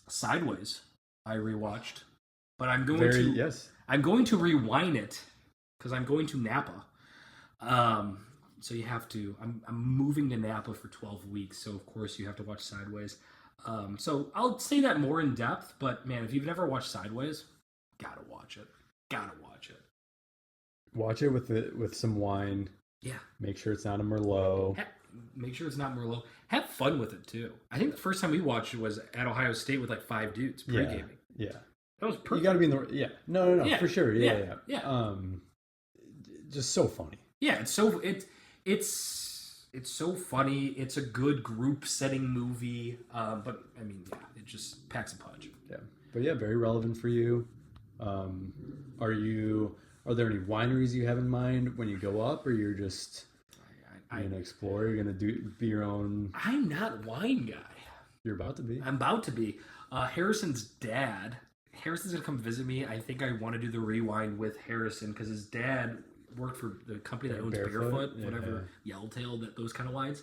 Sideways, I rewatched. But I'm going to rewind it because I'm going to Napa. So you have to. I'm moving to Napa for 12 weeks, so of course you have to watch Sideways. So I'll say that more in depth, but man, if you've never watched Sideways, gotta watch it. Watch it with some wine. Yeah. Make sure it's not a Merlot. Make sure it's not Merlot. Have fun with it too. I think the first time we watched it was at Ohio State with like 5 dudes pre-gaming. Yeah. That was perfect. You gotta be in the No, Yeah. for sure. Yeah. Just so funny. Yeah, it's so funny. It's a good group setting movie. But I mean, yeah, it just packs a punch. Yeah. But yeah, very relevant for you. Are there any wineries you have in mind when you go up, or you're just gonna explore? You're gonna be your own. I'm not a wine guy. You're about to be. I'm about to be. Harrison's dad. Harrison's gonna come visit me. I think I want to do the rewind with Harrison because his dad worked for the company that owns Barefoot, whatever, Yellowtail, those kind of wines.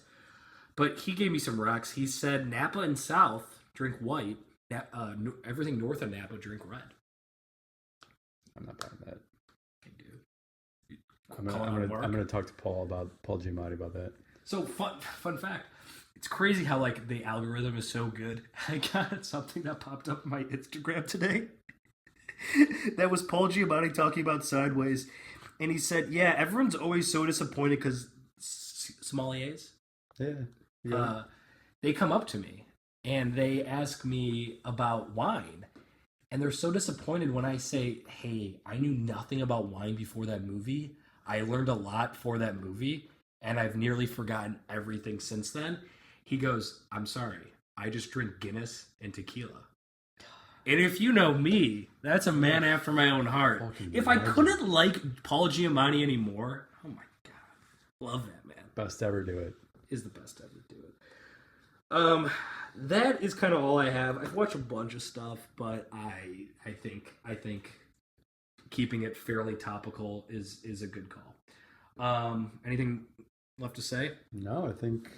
But he gave me some recs. He said Napa and South drink white. Everything north of Napa drink red. I'm not buying that. Okay, dude. I'm gonna talk to Paul Giamatti about that. So fun fact. It's crazy how like the algorithm is so good. I got something that popped up on my Instagram today. That was Paul Giamatti talking about Sideways. And he said, yeah, everyone's always so disappointed because sommeliers, they come up to me and they ask me about wine. And they're so disappointed when I say, hey, I knew nothing about wine before that movie. I learned a lot for that movie, and I've nearly forgotten everything since then. He goes, I'm sorry, I just drink Guinness and tequila. And if you know me, that's a man after my own heart. If I couldn't like Paul Giamatti anymore, oh my God. Love that man. Best ever do it. Is the best ever do it. That is kind of all I have. I've watched a bunch of stuff, but I think keeping it fairly topical is a good call. Anything left to say? No, I think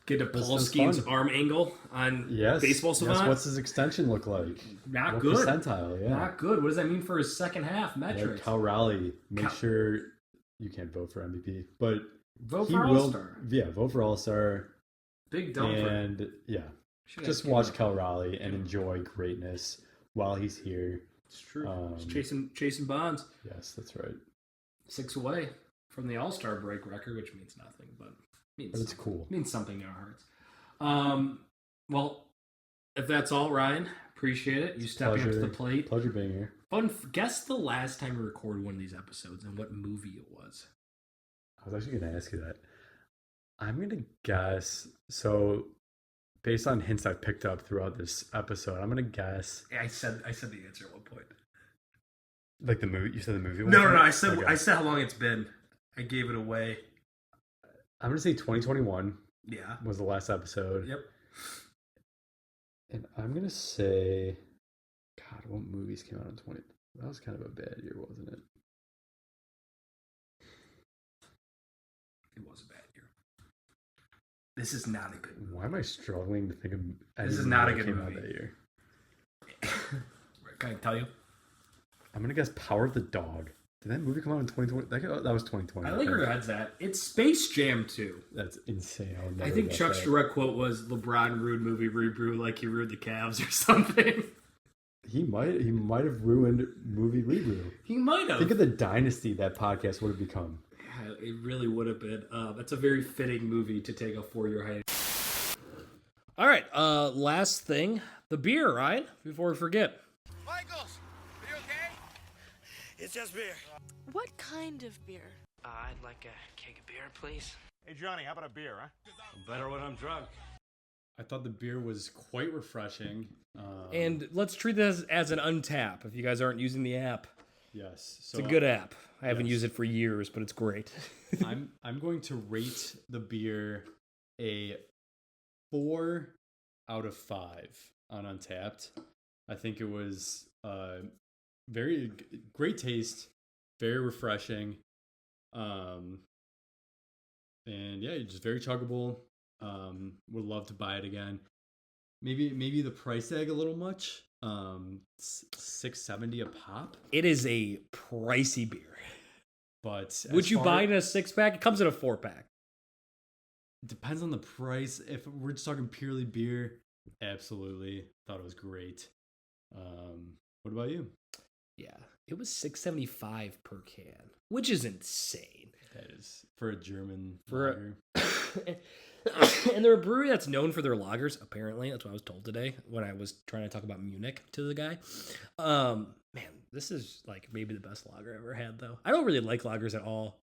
Get to Paul Skeen's arm angle on Baseball Savant. Yes, what's his extension look like? Not what good. Percentile, yeah. Not good. What does that mean for his second half metrics? Like Cal Raleigh. Make sure you can't vote for MVP, but vote for All-Star. Yeah, vote for All-Star. Big dumper. And yeah, just watch Cal Raleigh and enjoy greatness while he's here. It's true. He's chasing Bonds. Yes, that's right. 6 away from the All-Star break record, which means nothing, but it's cool. Means something in our hearts. Well, if that's all, Ryan, appreciate it. You stepping up to the plate. Pleasure being here. Fun. Guess the last time we recorded one of these episodes and what movie it was. I was actually going to ask you that. I'm going to guess. So, based on hints I've picked up throughout this episode, I'm going to guess. I said the answer at one point. Like the movie? You said the movie? No. I said how long it's been. I gave it away. I'm going to say 2021. Yeah. Was the last episode. Yep. And I'm going to say, God, what movies came out in 20? That was kind of a bad year, wasn't it? It was a bad year. This is not a good movie. Why am I struggling to think of this is not a good came movie. Out that year? Can I tell you? I'm going to guess Power of the Dog. Did that movie come out in 2020? That was 2020. I like where your head's at. It's Space Jam 2. That's insane. I think Chuck's direct quote was, LeBron ruined movie rebrew like he ruined the Cavs or something. He might have ruined movie rebrew. He might have. Think of the dynasty that podcast would have become. Yeah, it really would have been. That's a very fitting movie to take a 4-year hiatus. All right, last thing. The beer, right? Before we forget. Michaels, are you okay? It's just beer. What kind of beer? I'd like a keg of beer, please. Hey, Johnny, how about a beer, huh? Better when I'm drunk. I thought the beer was quite refreshing. And let's treat this as an untap if you guys aren't using the app. Yes. So it's a good app. I haven't used it for years, but it's great. I'm going to rate the beer a 4 out of 5 on Untapped. I think it was very great taste, very refreshing, and yeah, just very chuggable. Would love to buy it again. Maybe the price tag a little much. $6.70 a pop. It is a pricey beer. But would you buy it in a 6-pack? It comes in a 4-pack. Depends on the price. If we're just talking purely beer, absolutely. Thought it was great. What about you? Yeah, it was $6.75 per can, which is insane. That is for a German lager. And they're a brewery that's known for their lagers, apparently. That's what I was told today when I was trying to talk about Munich to the guy. Man, this is like maybe the best lager I've ever had, though. I don't really like lagers at all.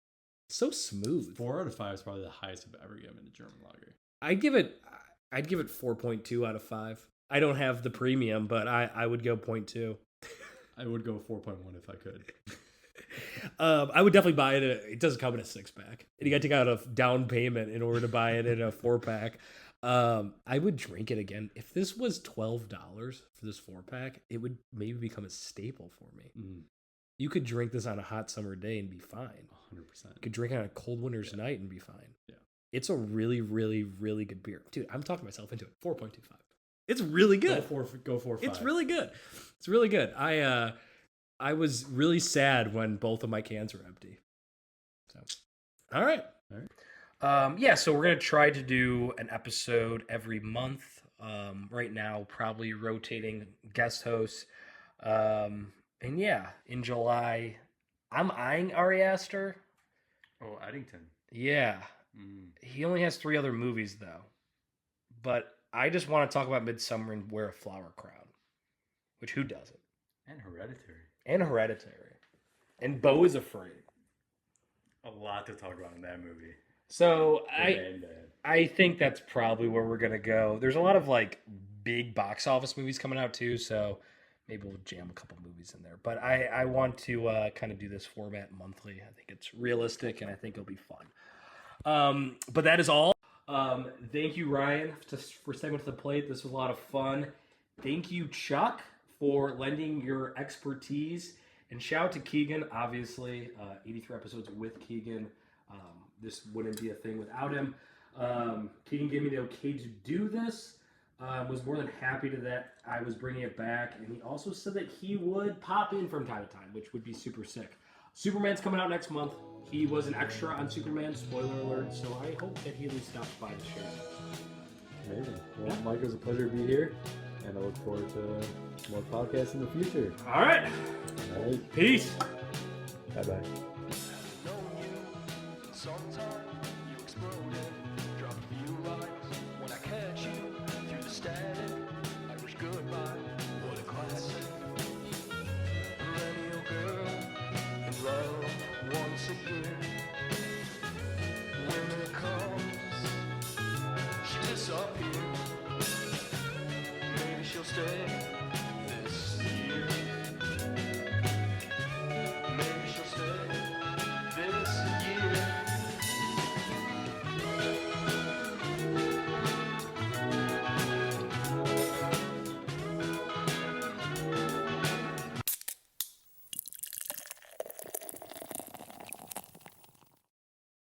It's so smooth. 4 out of 5 is probably the highest I've ever given a German lager. I'd give it 4.2 out of 5. I don't have the premium, but I would go 0.2. I would go 4.1 if I could. I would definitely buy it. It doesn't come in a 6-pack. And you got to take out a down payment in order to buy it in a 4-pack. I would drink it again. If this was $12 for this 4-pack, it would maybe become a staple for me. Mm. You could drink this on a hot summer day and be fine. 100%. You could drink it on a cold winter's night and be fine. Yeah. It's a really, really, really good beer. Dude, I'm talking myself into it. 4.25. It's really good. Go for 5. It's really good. It's really good. I was really sad when both of my cans were empty. So, all right. Yeah, so we're going to try to do an episode every month. Right now, probably rotating guest hosts. And yeah, in July, I'm eyeing Ari Aster. Oh, Addington. Yeah. He only has 3 other movies, though. But I just want to talk about Midsummer and Wear a Flower Crown. Which, who doesn't? And Hereditary. And Beau is Afraid. A lot to talk about in that movie. So Granddad. I think that's probably where we're gonna go. There's a lot of like big box office movies coming out too, so maybe we'll jam a couple movies in there. But I want to kind of do this format monthly. I think it's realistic, and I think it'll be fun. But that is all. Thank you, Ryan, for stepping to the plate. This was a lot of fun. Thank you, Chuck, for lending your expertise. And shout out to Keegan, obviously. 83 episodes with Keegan. This wouldn't be a thing without him. Keegan gave me the okay to do this. Was more than happy to that I was bringing it back. And he also said that he would pop in from time to time, which would be super sick. Superman's coming out next month. He was an extra on Superman, spoiler alert, so I hope that he at least stops by to share it. Amazing. Well, Mike, it was a pleasure to be here, and I look forward to more podcasts in the future. All right. All right. Peace. Bye-bye.